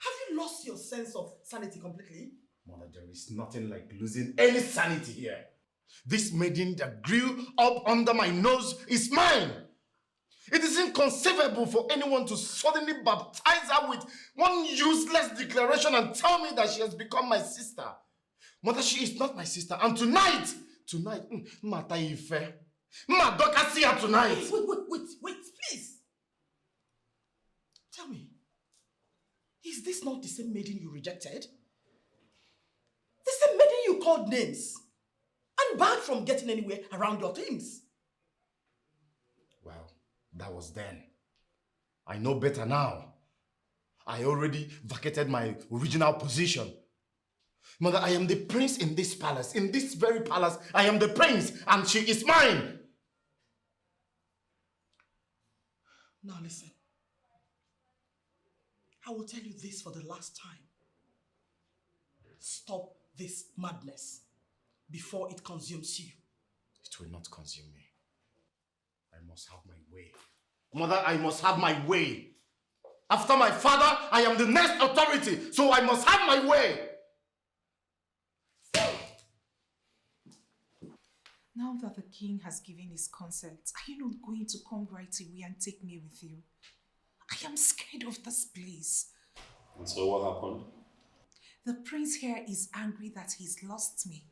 Have you lost your sense of sanity completely? Mother, there is nothing like losing any sanity here. This maiden that grew up under my nose is mine. It is inconceivable for anyone to suddenly baptize her with one useless declaration and tell me that she has become my sister. Mother, she is not my sister. And tonight, Mata Ife, Madoka see her tonight. Wait, please. Tell me, is this not the same maiden you rejected? The same maiden you called names and barred from getting anywhere around your things? Well, that was then. I know better now. I already vacated my original position. Mother, I am the prince in this palace. In this very palace, I am the prince, and she is mine. Now listen. I will tell you this for the last time. Stop this madness before it consumes you. It will not consume me. I must have my way. Mother, I must have my way. After my father, I am the next authority, so I must have my way. Now that the king has given his consent, are you not going to come right away and take me with you? I am scared of this place. And so what happened? The prince here is angry that he's lost me.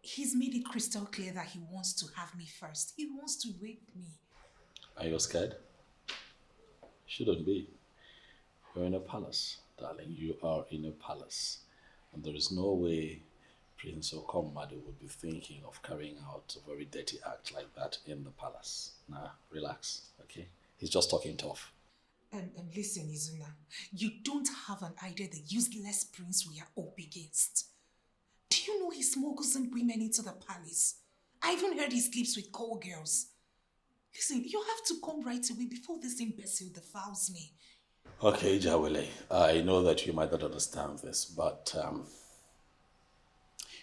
He's made it crystal clear that he wants to have me first. He wants to rape me. Are you scared? Shouldn't be. You're in a palace, darling. You are in a palace. And there is no way Prince Okomadu would be thinking of carrying out a very dirty act like that in the palace. Nah, relax, okay? He's just talking tough. And listen, Izuna, you don't have an idea the useless prince we are up against. Do you know he smuggles in women into the palace? I even heard he sleeps with call girls. Listen, you have to come right away before this imbecile defiles me. Okay, Jawele, I know that you might not understand this, but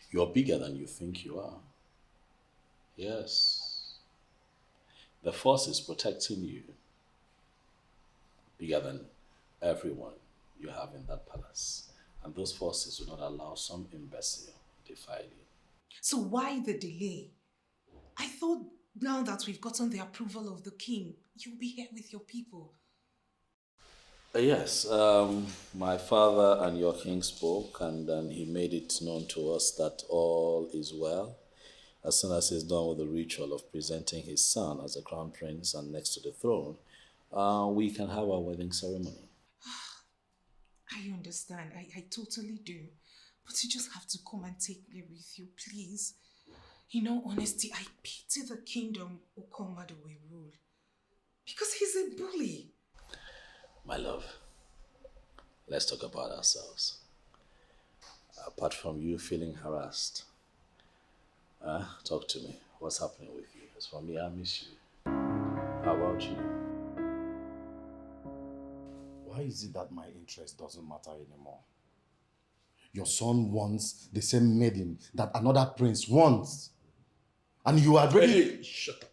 you're bigger than you think you are. Yes. The force is protecting you. Bigger than everyone you have in that palace. And those forces will not allow some imbecile to defile you. So why the delay? I thought now that we've gotten the approval of the king, you'll be here with your people. Yes, my father and your king spoke, and then he made it known to us that all is well. As soon as he's done with the ritual of presenting his son as the crown prince and next to the throne, we can have our wedding ceremony. I understand. I totally do. But you just have to come and take me with you, please. In all honesty, I pity the kingdom Okomadu will rule. Because he's a bully. My love, let's talk about ourselves. Apart from you feeling harassed, talk to me. What's happening with you? As for me, I miss you. How about you? Why is it that my interest doesn't matter anymore? Your son wants the same maiden that another prince wants. And you are ready... Hey, shut up.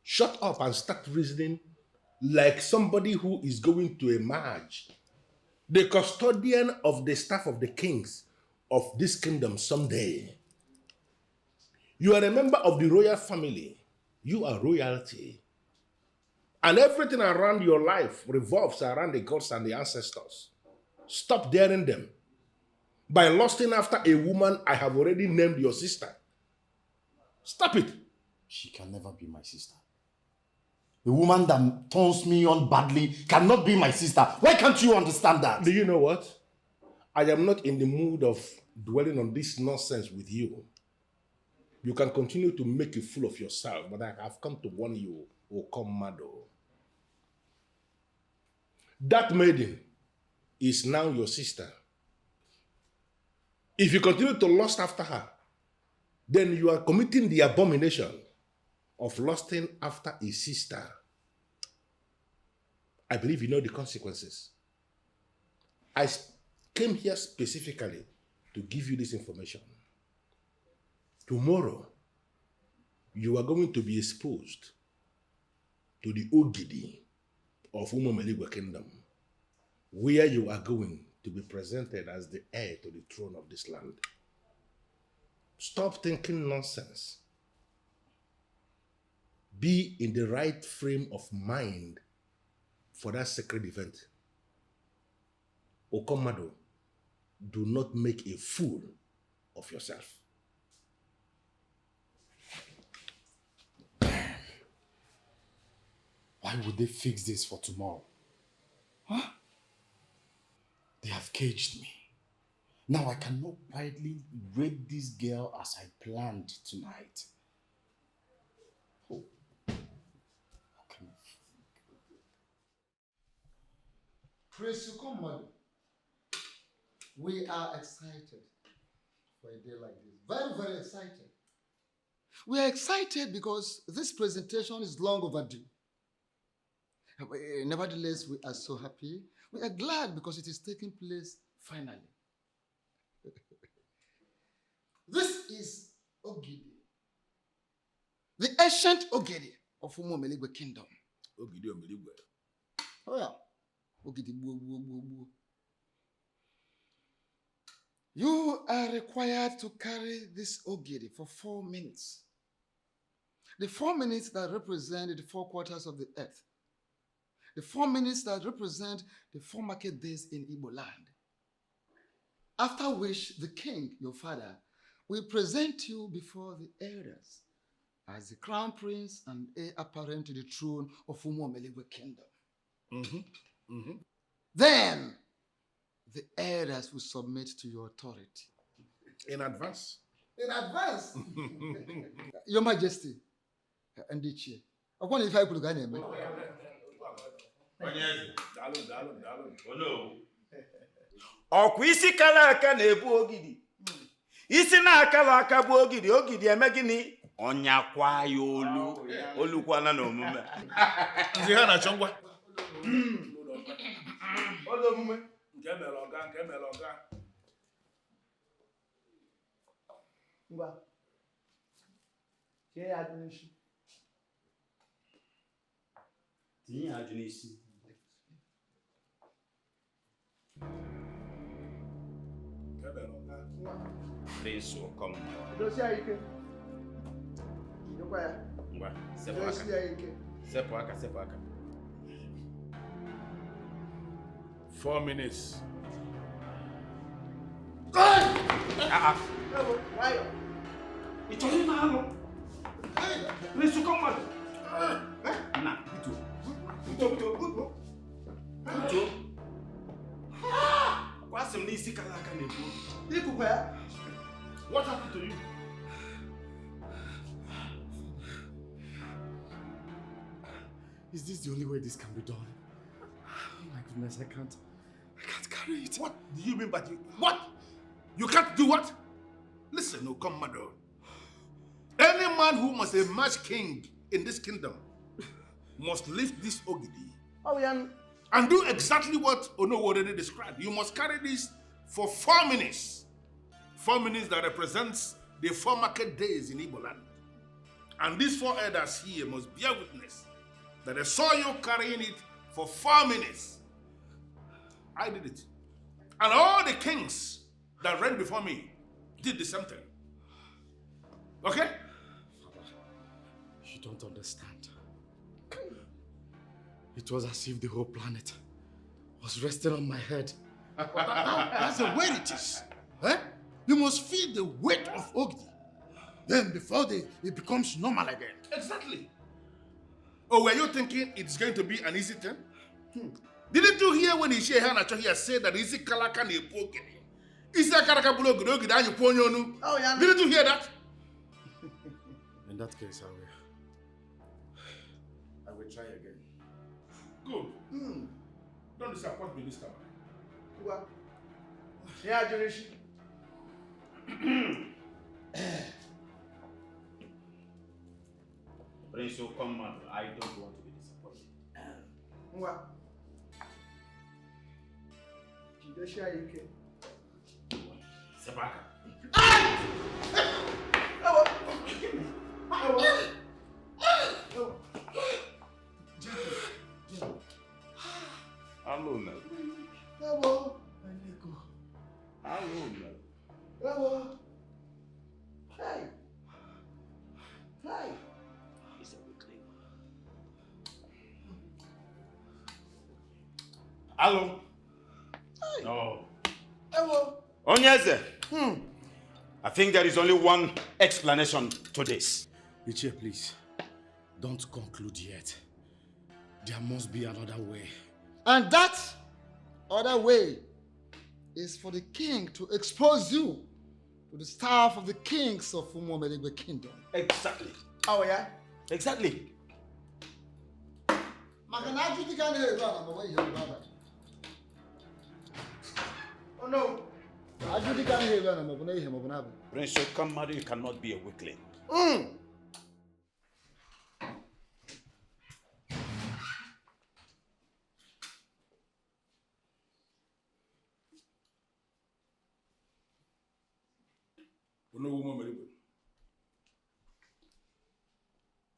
Shut up and start reasoning like somebody who is going to emerge the custodian of the staff of the kings of this kingdom someday. You are a member of the royal family. You are royalty. And everything around your life revolves around the gods and the ancestors. Stop daring them. By lusting after a woman I have already named your sister. Stop it. She can never be my sister. The woman that turns me on badly cannot be my sister. Why can't you understand that? Do you know what? I am not in the mood of dwelling on this nonsense with you. You can continue to make a fool of yourself, but I have come to warn you, Okomado. That maiden is now your sister. If you continue to lust after her, then you are committing the abomination of lusting after a sister. I believe you know the consequences. I came here specifically to give you this information. Tomorrow, you are going to be exposed to the Ogidi of Umomeligwe Kingdom, where you are going to be presented as the heir to the throne of this land. Stop thinking nonsense. Be in the right frame of mind for that sacred event. Okomado, do not make a fool of yourself. Why would they fix this for tomorrow? Huh? They have caged me. Now I cannot quietly rape this girl as I planned tonight. Oh. Okay. Prince Okomadu, we are excited for a day like this. Very, very excited. We are excited because this presentation is long overdue. Nevertheless, we are so happy. We are glad because it is taking place finally. This is Ogidi, the ancient Ogidi of Umomeligwe Kingdom. Ogidi Omeligwe. Oh yeah. Ogidi buo buo buo buo. You are required to carry this Ogidi for 4 minutes. The 4 minutes that represent the 4 quarters of the earth. The 4 minutes that represent the 4 market days in Igbo land. After which the king, your father, we present you before the elders as the crown prince and heir apparent to the throne of Umuomeligwe kingdom. Then the elders will submit to your authority. In advance. In advance? Your Majesty, and the chair. I want if I could go name. Ọkwa isi kala aka na-ebu ogidi. Isi na-akala aka bụ ogidi, ogidi eme gịnị? Ọnyakwa ya olu. Olukwana na omume. Nzi ha na chongwa. Olo omume. Nke mere ọga. Ngwa. Tinye ya ajụ n'isi. Tinye ya ajụ n'isi. Prince will come. Dosi ya ike. Jidekwa ya. Ngwa, Dosi ya ike. Sepụ aka. 4 minutes. Why? It's only now. Prince will come. Nah, Buto. Kwasị m n'isi kala aka na-ebu. What happened to you? Is this the only way this can be done? Oh my goodness, I can't carry it. What do you mean by what? You can't do what? Listen, no, come, mother. Any man who must emerge king in this kingdom must lift this ogidi. Oh, yeah. And do exactly what Ono already described. You must carry this for 4 minutes. 4 minutes that represents the 4 market days in Igbo land. And these 4 elders here must bear witness that they saw you carrying it for 4 minutes. I did it. And all the kings that reigned before me did the same thing. Okay? You don't understand. It was as if the whole planet was resting on my head. That's the way it is. Eh? You must feel the weight of Ogdi. Then before it becomes normal again. Exactly. Or were you thinking it's going to be an easy thing? Didn't you hear when he said that easy kalaka ne pokini? Is that karaka bulogi and you ponyonu? Oh yeah. Didn't you hear that? In that case, I will try again. Good. Don't disappoint me this time. What? Yeah, Junish. Prince will come, man. I don't want to be disappointed. What? Jidesha ike. Sebaka. Aluna. Hello. Aluna. Hello. Hey. Hey. He's a weakling. Hello. Hey. No. Hello. Onyeze. I think there is only one explanation to this. Ichie, please, don't conclude yet. There must be another way. And that other way is for the king to expose you to the staff of the kings of Umuomeligwe kingdom. Exactly. Oh yeah? Exactly. Oh no. Prince Okamari, you cannot be a weakling.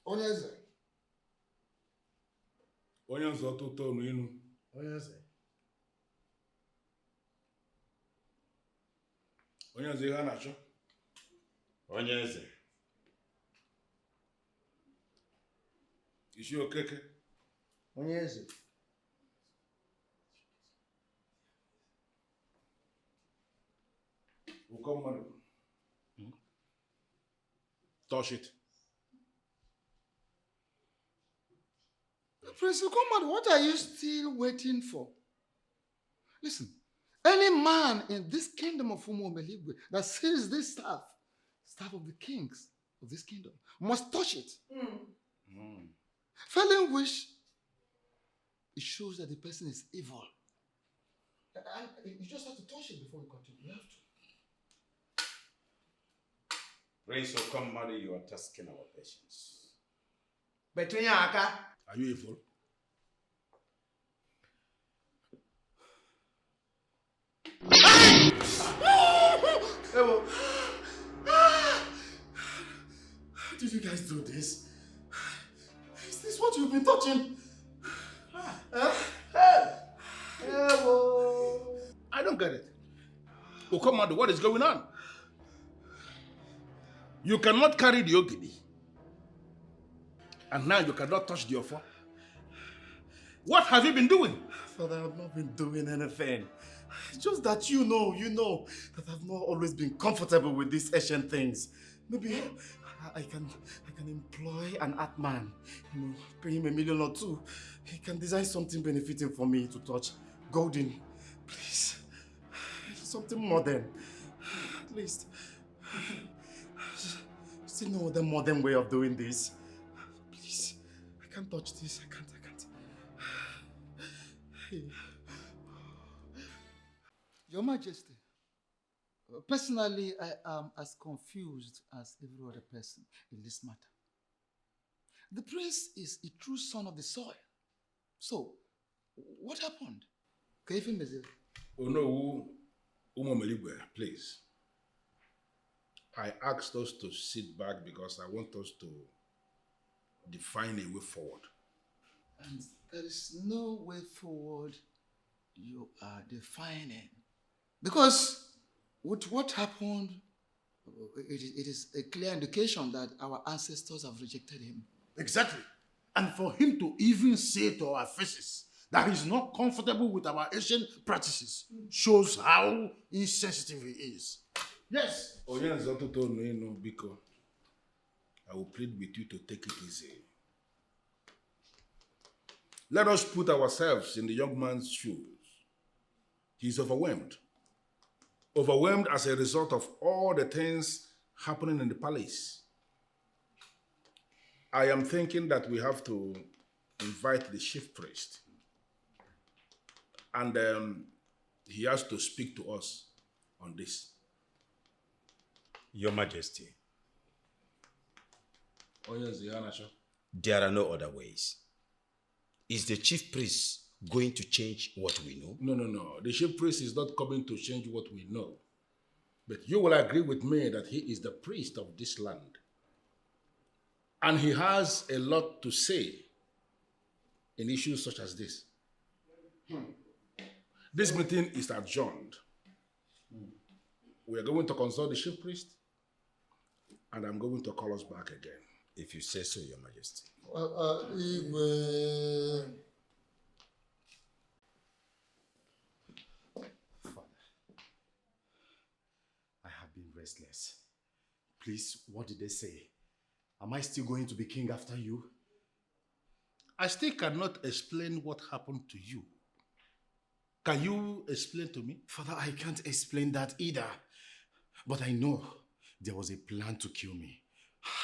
Onyeze. Onyenze ọtụtụ ọnụ inu. Onyeze. Onyenze ihe a na-achọ. Onyeze. Isi okeke. Onyeze. Ụkọ mmadụ. Touch it. Prince, come on, what are you still waiting for? Listen, any man in this kingdom of Umomeligwe that sees this staff of the kings of this kingdom, must touch it. Failing which, it shows that the person is evil. And you just have to touch it before we continue. You have to. Prince will come marry you are tasking our patience. Are you evil? How did you guys do this? Is this what you've been touching? I don't get it. Okomado, what is going on? You cannot carry the ogidi. And now you cannot touch the offer. What have you been doing? Father, I've not been doing anything. It's just that you know that I've not always been comfortable with these ancient things. Maybe I can employ an art man, pay him $1 million or 2. He can design something benefiting for me to touch. Golden, please. Something modern. At least. Still no other modern way of doing this. Please. I can't touch this. I can't. Your Majesty, personally, I am as confused as every other person in this matter. The prince is a true son of the soil. So, what happened? Oh no, Umomeligwe, please. I asked us to sit back because I want us to define a way forward. And there is no way forward you are defining. Because with what happened, it is a clear indication that our ancestors have rejected him. Exactly. And for him to even say to our faces that he's not comfortable with our ancient practices shows how insensitive he is. Yes. I will plead with you to take it easy. Let us put ourselves in the young man's shoes. He's overwhelmed. Overwhelmed as a result of all the things happening in the palace. I am thinking that we have to invite the chief priest. And he has to speak to us on this. Your Majesty. Oh yes, the Anasha. There are no other ways. Is the chief priest going to change what we know? No. The chief priest is not coming to change what we know. But you will agree with me that he is the priest of this land. And he has a lot to say in issues such as this. This meeting is adjourned. We are going to consult the chief priest, and I'm going to call us back again. If you say so, Your Majesty. Father, I have been restless. Please, what did they say? Am I still going to be king after you? I still cannot explain what happened to you. Can you explain to me? Father, I can't explain that either. But I know there was a plan to kill me.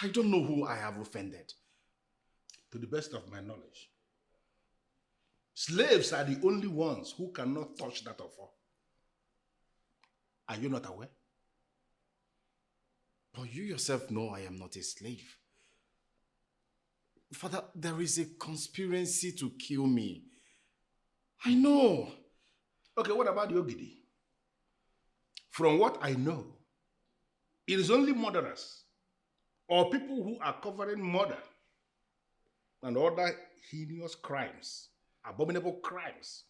I don't know who I have offended. To the best of my knowledge, slaves are the only ones who cannot touch that offer. Are you not aware? But you yourself know I am not a slave. Father, there is a conspiracy to kill me. I know. Okay, what about the Ogidi? From what I know, it is only murderers or people who are covering murder and other heinous crimes, abominable crimes,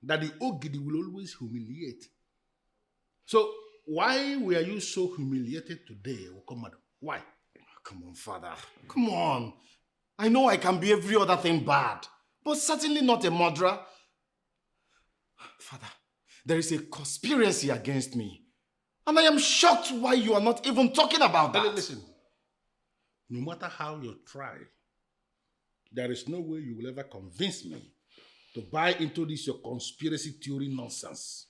that the Ogidi will always humiliate. So why were you so humiliated today, Okomado? Why? Come on, Father. Come on. I know I can be every other thing bad, but certainly not a murderer. Father, there is a conspiracy against me. And I am shocked why you are not even talking about that. Listen, no matter how you try, there is no way you will ever convince me to buy into this your conspiracy theory nonsense.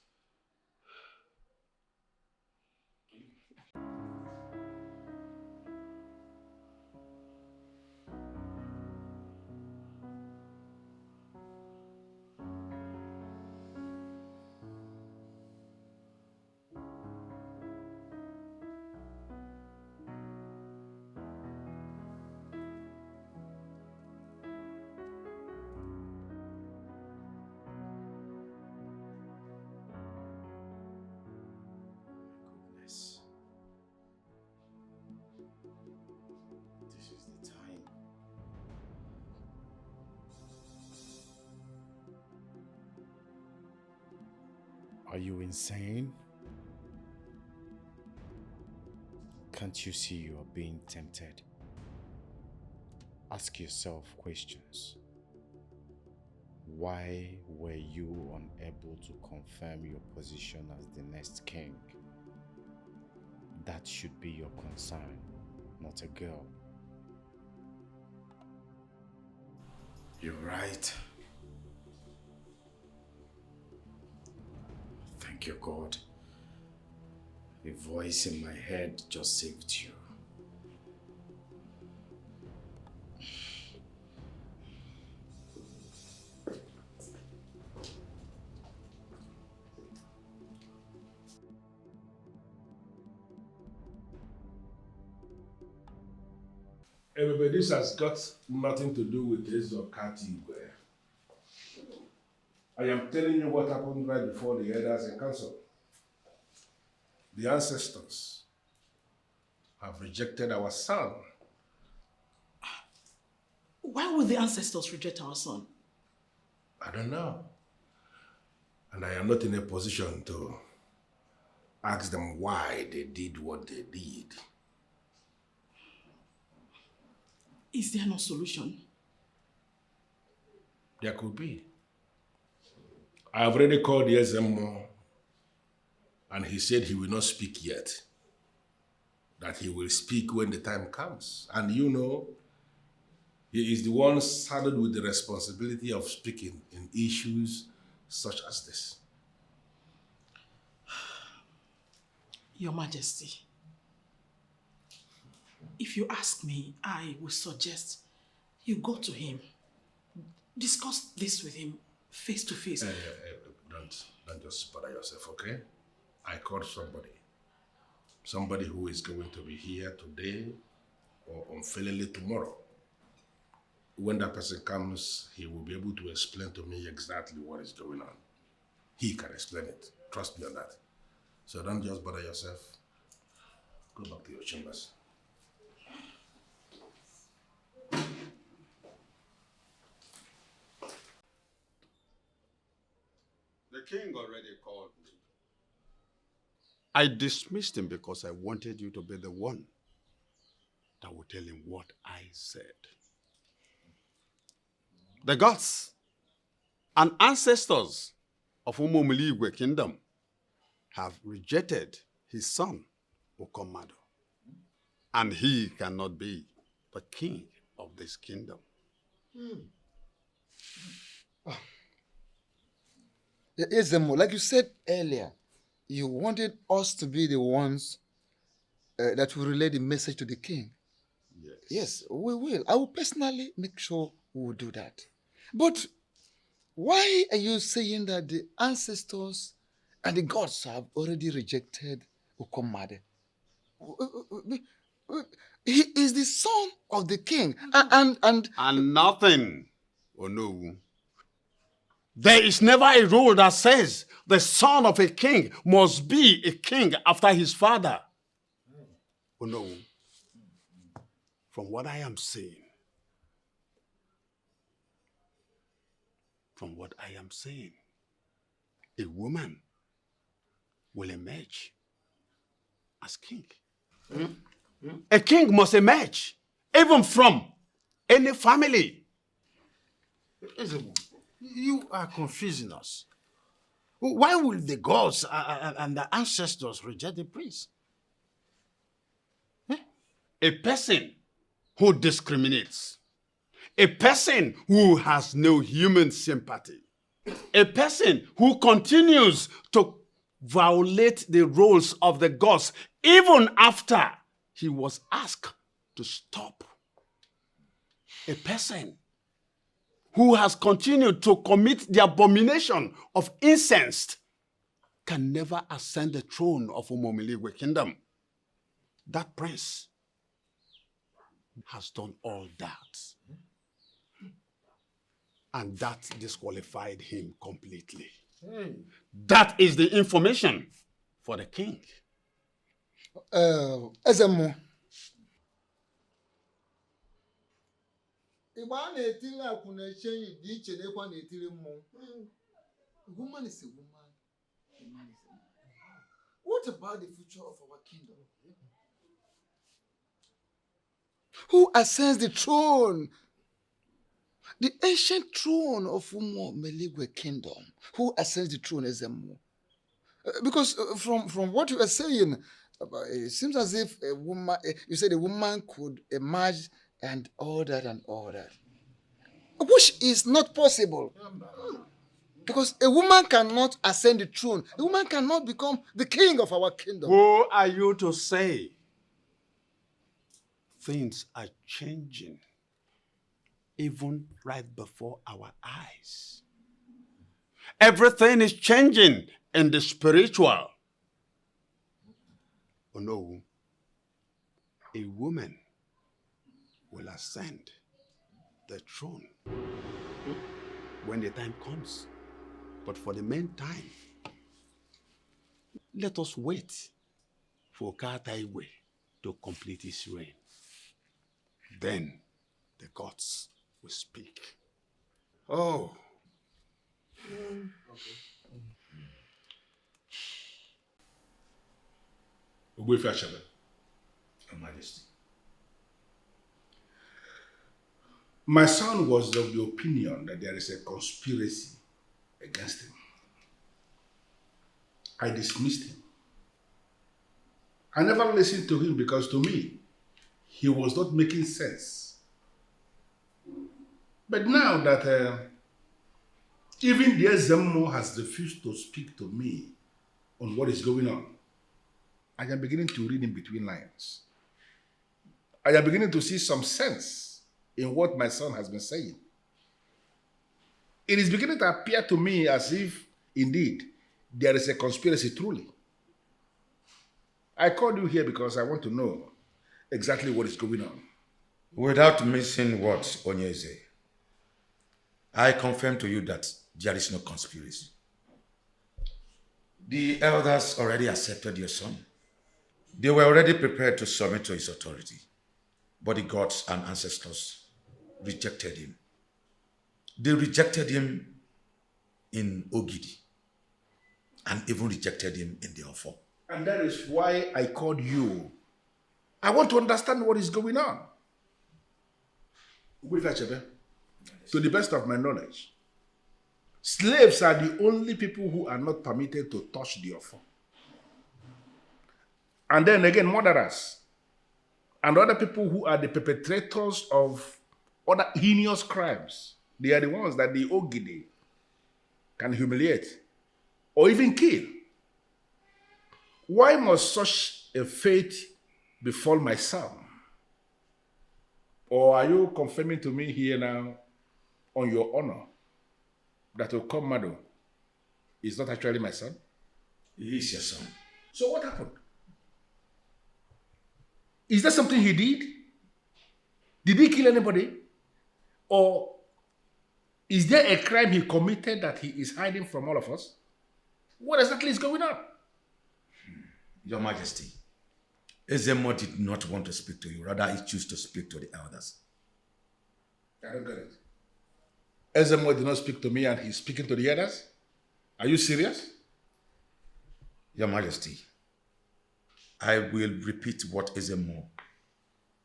This is the time. Are you insane? Can't you see you are being tempted? Ask yourself questions. Why were you unable to confirm your position as the next king? That should be your concern, not a girl. You're right. Thank you, God. A voice in my head just saved you. Everybody, this has got nothing to do with this or Katigwe. I am telling you what happened right before the elders in council. The ancestors have rejected our son. Why would the ancestors reject our son? I don't know. And I am not in a position to ask them why they did what they did. Is there no solution? There could be. I have already called the SMO and he said he will not speak yet. That he will speak when the time comes. And you know, he is the one saddled with the responsibility of speaking in issues such as this. Your Majesty, if you ask me, I would suggest you go to him. Discuss this with him face to face. Don't just bother yourself, okay? I called somebody. Somebody who is going to be here today or unfailingly tomorrow. When that person comes, he will be able to explain to me exactly what is going on. He can explain it. Trust me on that. So don't just bother yourself. Go back to your chambers. The king already called me. I dismissed him because I wanted you to be the one that would tell him what I said. The gods and ancestors of Umumiligwe kingdom have rejected his son, Okomado, and he cannot be the king of this kingdom. Ezemo, like you said earlier, you wanted us to be the ones that will relay the message to the king. Yes. Yes, we will. I will personally make sure we will do that. But why are you saying that the ancestors and the gods have already rejected Okomade? He is the son of the king, and nothing, Onowu. There is never a rule that says the son of a king must be a king after his father. Onowu, from what I am saying, a woman will emerge as king. A king must emerge, even from any family. Ezemo, you are confusing us. Why will the gods and the ancestors reject the prince? A person who discriminates, a person who has no human sympathy, a person who continues to violate the rules of the gods even after he was asked to stop, a person who has continued to commit the abomination of incense can never ascend the throne of Umomiligwe kingdom. That prince has done all that. And that disqualified him completely. That is the information for the king. Ezemo. Igba na-etiri akwụ na-eche dị iche n'ekwa na-etiri mmụọ. Woman is a woman. A man is a man. What about the future of our kingdom? Who ascends the throne? The ancient throne of Umo Meligwe kingdom. Who ascends the throne as Ezemo? Because from what you are saying, it seems as if a woman, you said a woman could emerge and all that. Which is not possible. Because a woman cannot ascend the throne. A woman cannot become the king of our kingdom. Who are you to say? Things are changing even right before our eyes. Everything is changing in the spiritual. Oh no, a woman will ascend the throne when the time comes. But for the meantime, let us wait for Kataiwe to complete his reign. Then the gods will speak. Oh. Your Majesty. My son was of the opinion that there is a conspiracy against him. I dismissed him. I never listened to him because to me, he was not making sense. But now that even the Ezemo has refused to speak to me on what is going on, I am beginning to read in between lines. I am beginning to see some sense in what my son has been saying. It is beginning to appear to me as if, indeed, there is a conspiracy truly. I called you here because I want to know exactly what is going on. Without missing words, Onyeze, I confirm to you that there is no conspiracy. The elders already accepted your son. They were already prepared to submit to his authority. But the gods and ancestors rejected him. They rejected him in Ogidi and even rejected him in the Ofo. And that is why I called you. I want to understand what is going on. To the best of my knowledge, slaves are the only people who are not permitted to touch the Ofo. And then again, murderers and other people who are the perpetrators of other heinous crimes. They are the ones that the Ogidi can humiliate or even kill. Why must such a fate befall my son? Or are you confirming to me here now, on your honor, that Okomado is not actually my son? He is your son. So what happened? Is that something he did? Did he kill anybody? Or is there a crime he committed that he is hiding from all of us? What exactly is going on? Your Majesty, Ezemo did not want to speak to you. Rather, he chose to speak to the elders. I don't get it. Ezemo did not speak to me and he's speaking to the others? Are you serious? Your Majesty, I will repeat what Ezemo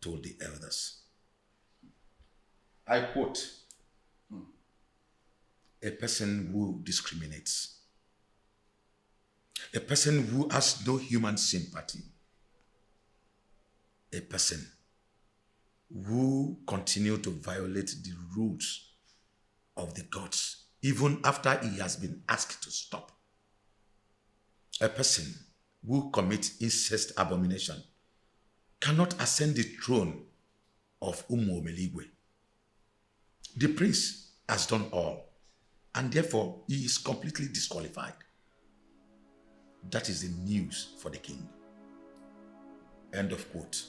told the elders. I quote, a person who discriminates, a person who has no human sympathy, a person who continue to violate the rules of the gods even after he has been asked to stop. A person who commits incest abomination cannot ascend the throne of Umu-Omeligwe. The prince has done all, and therefore he is completely disqualified. That is the news for the king. End of quote.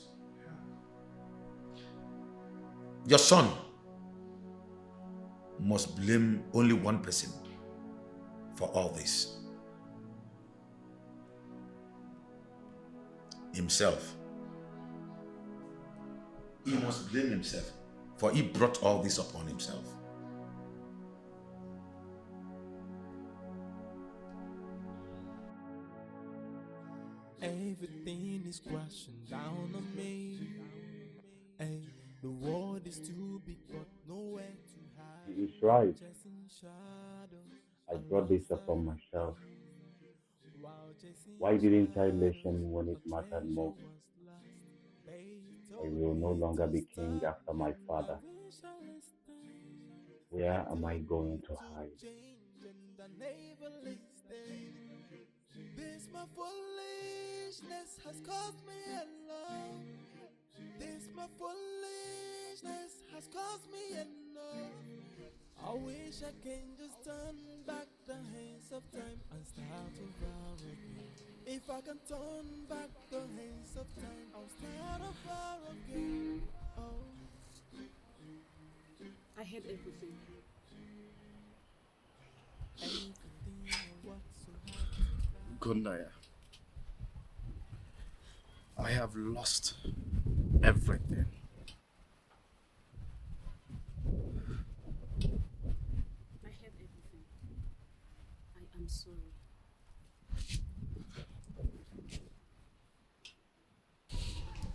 Your son must blame only one person for all this. Himself. He must blame himself, for he brought all this upon himself. Everything is crashing down on me. Hey, the world is too big, but nowhere to hide. He is right. Chasing shadows, I brought this upon myself. Why didn't I listen when it mattered most? I will no longer be king after my father. Where am I going to hide? This my foolishness has cost me a lot. This my foolishness has cost me enough. I wish I can just turn back the hands of time and start over again. If I can turn back the hands of time, I'll start over again. Oh. I heard everything. Gundaya, I have lost everything. I heard everything. I am sorry.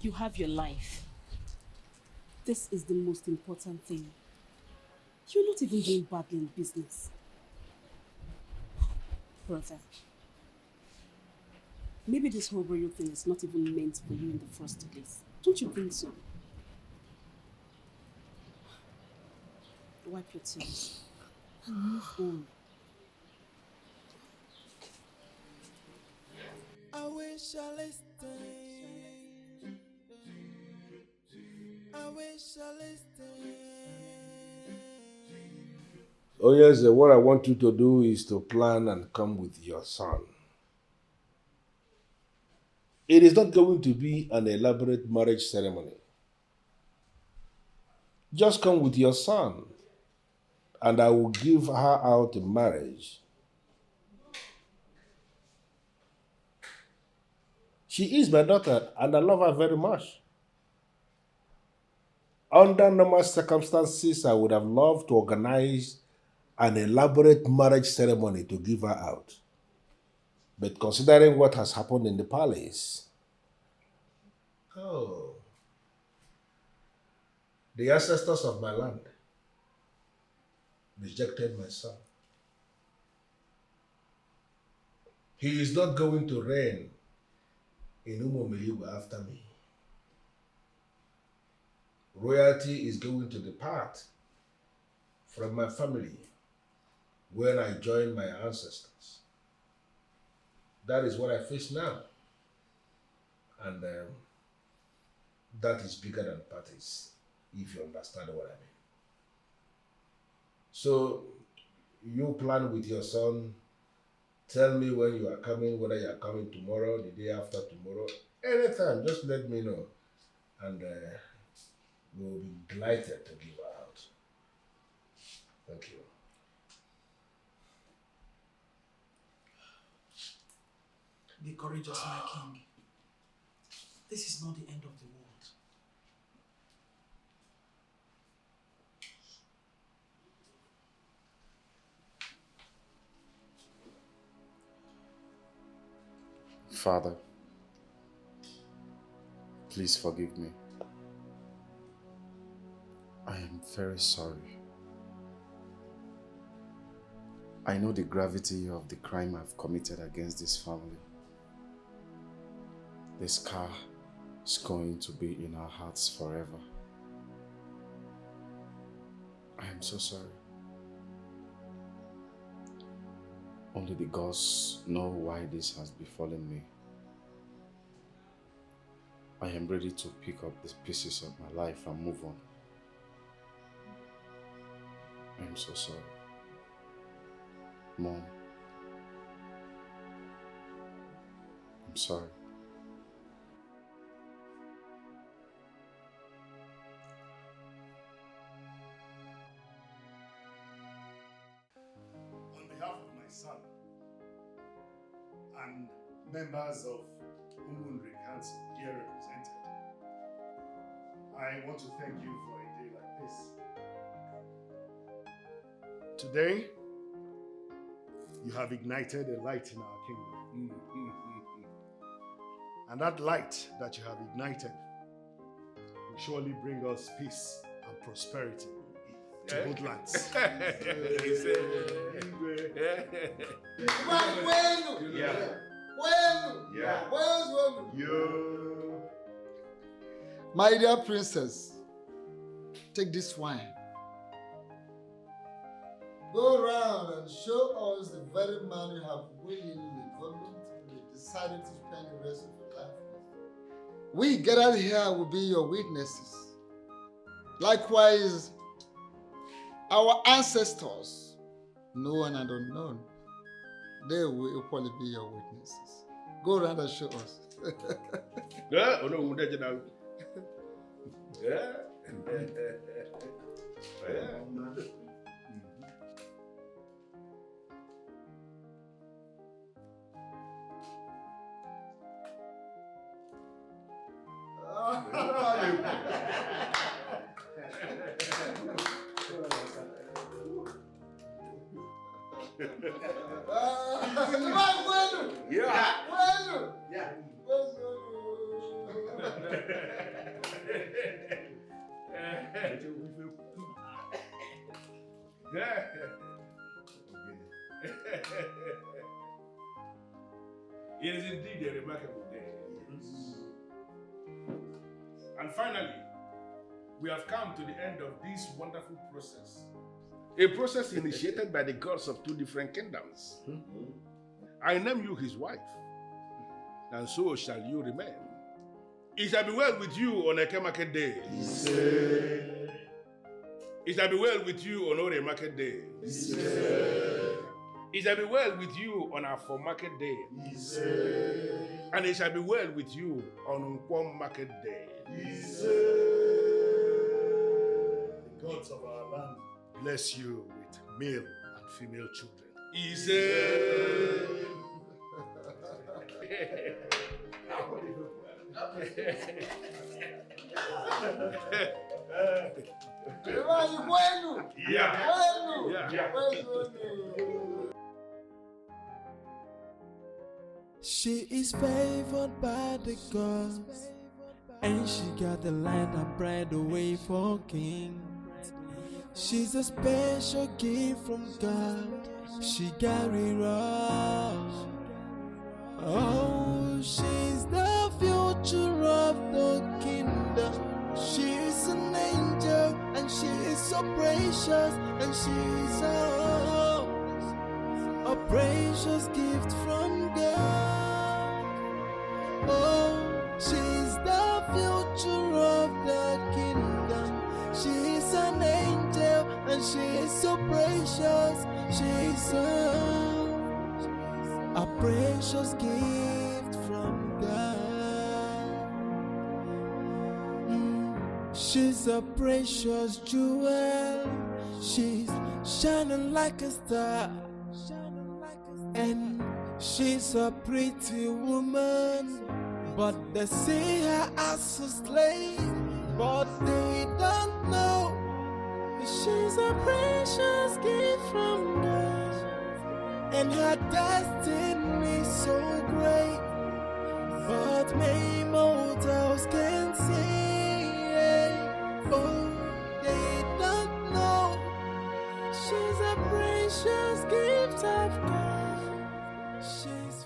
You have your life. This is the most important thing. You're not even doing badly in business. Brother, maybe this whole royal thing is not even meant for you in the first place. Don't you think so? Wipe your tears and move on. I wish I listened. I wish I listened. Oh yes, what I want you to do is to plan and come with your son. It is not going to be an elaborate marriage ceremony. Just come with your son, and I will give her out in marriage. She is my daughter, and I love her very much. Under normal circumstances, I would have loved to organize an elaborate marriage ceremony to give her out. But considering what has happened in the palace, the ancestors of my land rejected my son. He is not going to reign in Umu-Omeligwe after me. Royalty is going to depart from my family when I join my ancestors. That is what I face now. And that is bigger than parties, if you understand what I mean. So, you plan with your son, tell me when you are coming, whether you are coming tomorrow, the day after tomorrow, anytime, just let me know. And we'll be delighted to give her out. Thank you. Be courageous, my king. This is not the end of the world. Father, please forgive me. I am very sorry. I know the gravity of the crime I've committed against this family. The scar is going to be in our hearts forever. I'm so sorry. Only the gods know why this has befallen me. I am ready to pick up the pieces of my life and move on. I'm so sorry. Mom, I'm sorry. On behalf of my son and members of Umunri Council here represented, I want to thank you for a day like this. Today, you have ignited a light in our kingdom. And that light that you have ignited will surely bring us peace and prosperity to both lands. My dear princess, take this wine. Go around and show us the very man you have willingly, voluntarily decided to spend the rest of your life with. We gathered here will be your witnesses. Likewise, our ancestors, known and unknown, they will equally be your witnesses. Go around and show us. It is indeed a remarkable day. And finally, we have come to the end of this wonderful process. A process initiated by the gods of two different kingdoms. I name you his wife, and so shall you remain. It shall be well with you on a market day. It shall be well with you on Ore market day. It shall be well with you on our for market day. And it shall be well with you on Unkwom market day. The gods of our land bless you with male and female children. She is favored by the gods, and she got the land and bread away for kings. She's a special gift from God. She got it all. Oh, she's the future of the kingdom. She's an angel, and she is so precious, and she's a precious gift from God. Oh, she's the future of the kingdom. She's an angel, and she is so precious. She's a precious gift from God. She's a precious jewel. She's shining like a star. And she's a pretty woman, but they see her as a slave. But they don't know she's a precious gift from God, and her destiny is so great. But many mortals can see. Oh, they don't know she's a precious gift of God. She's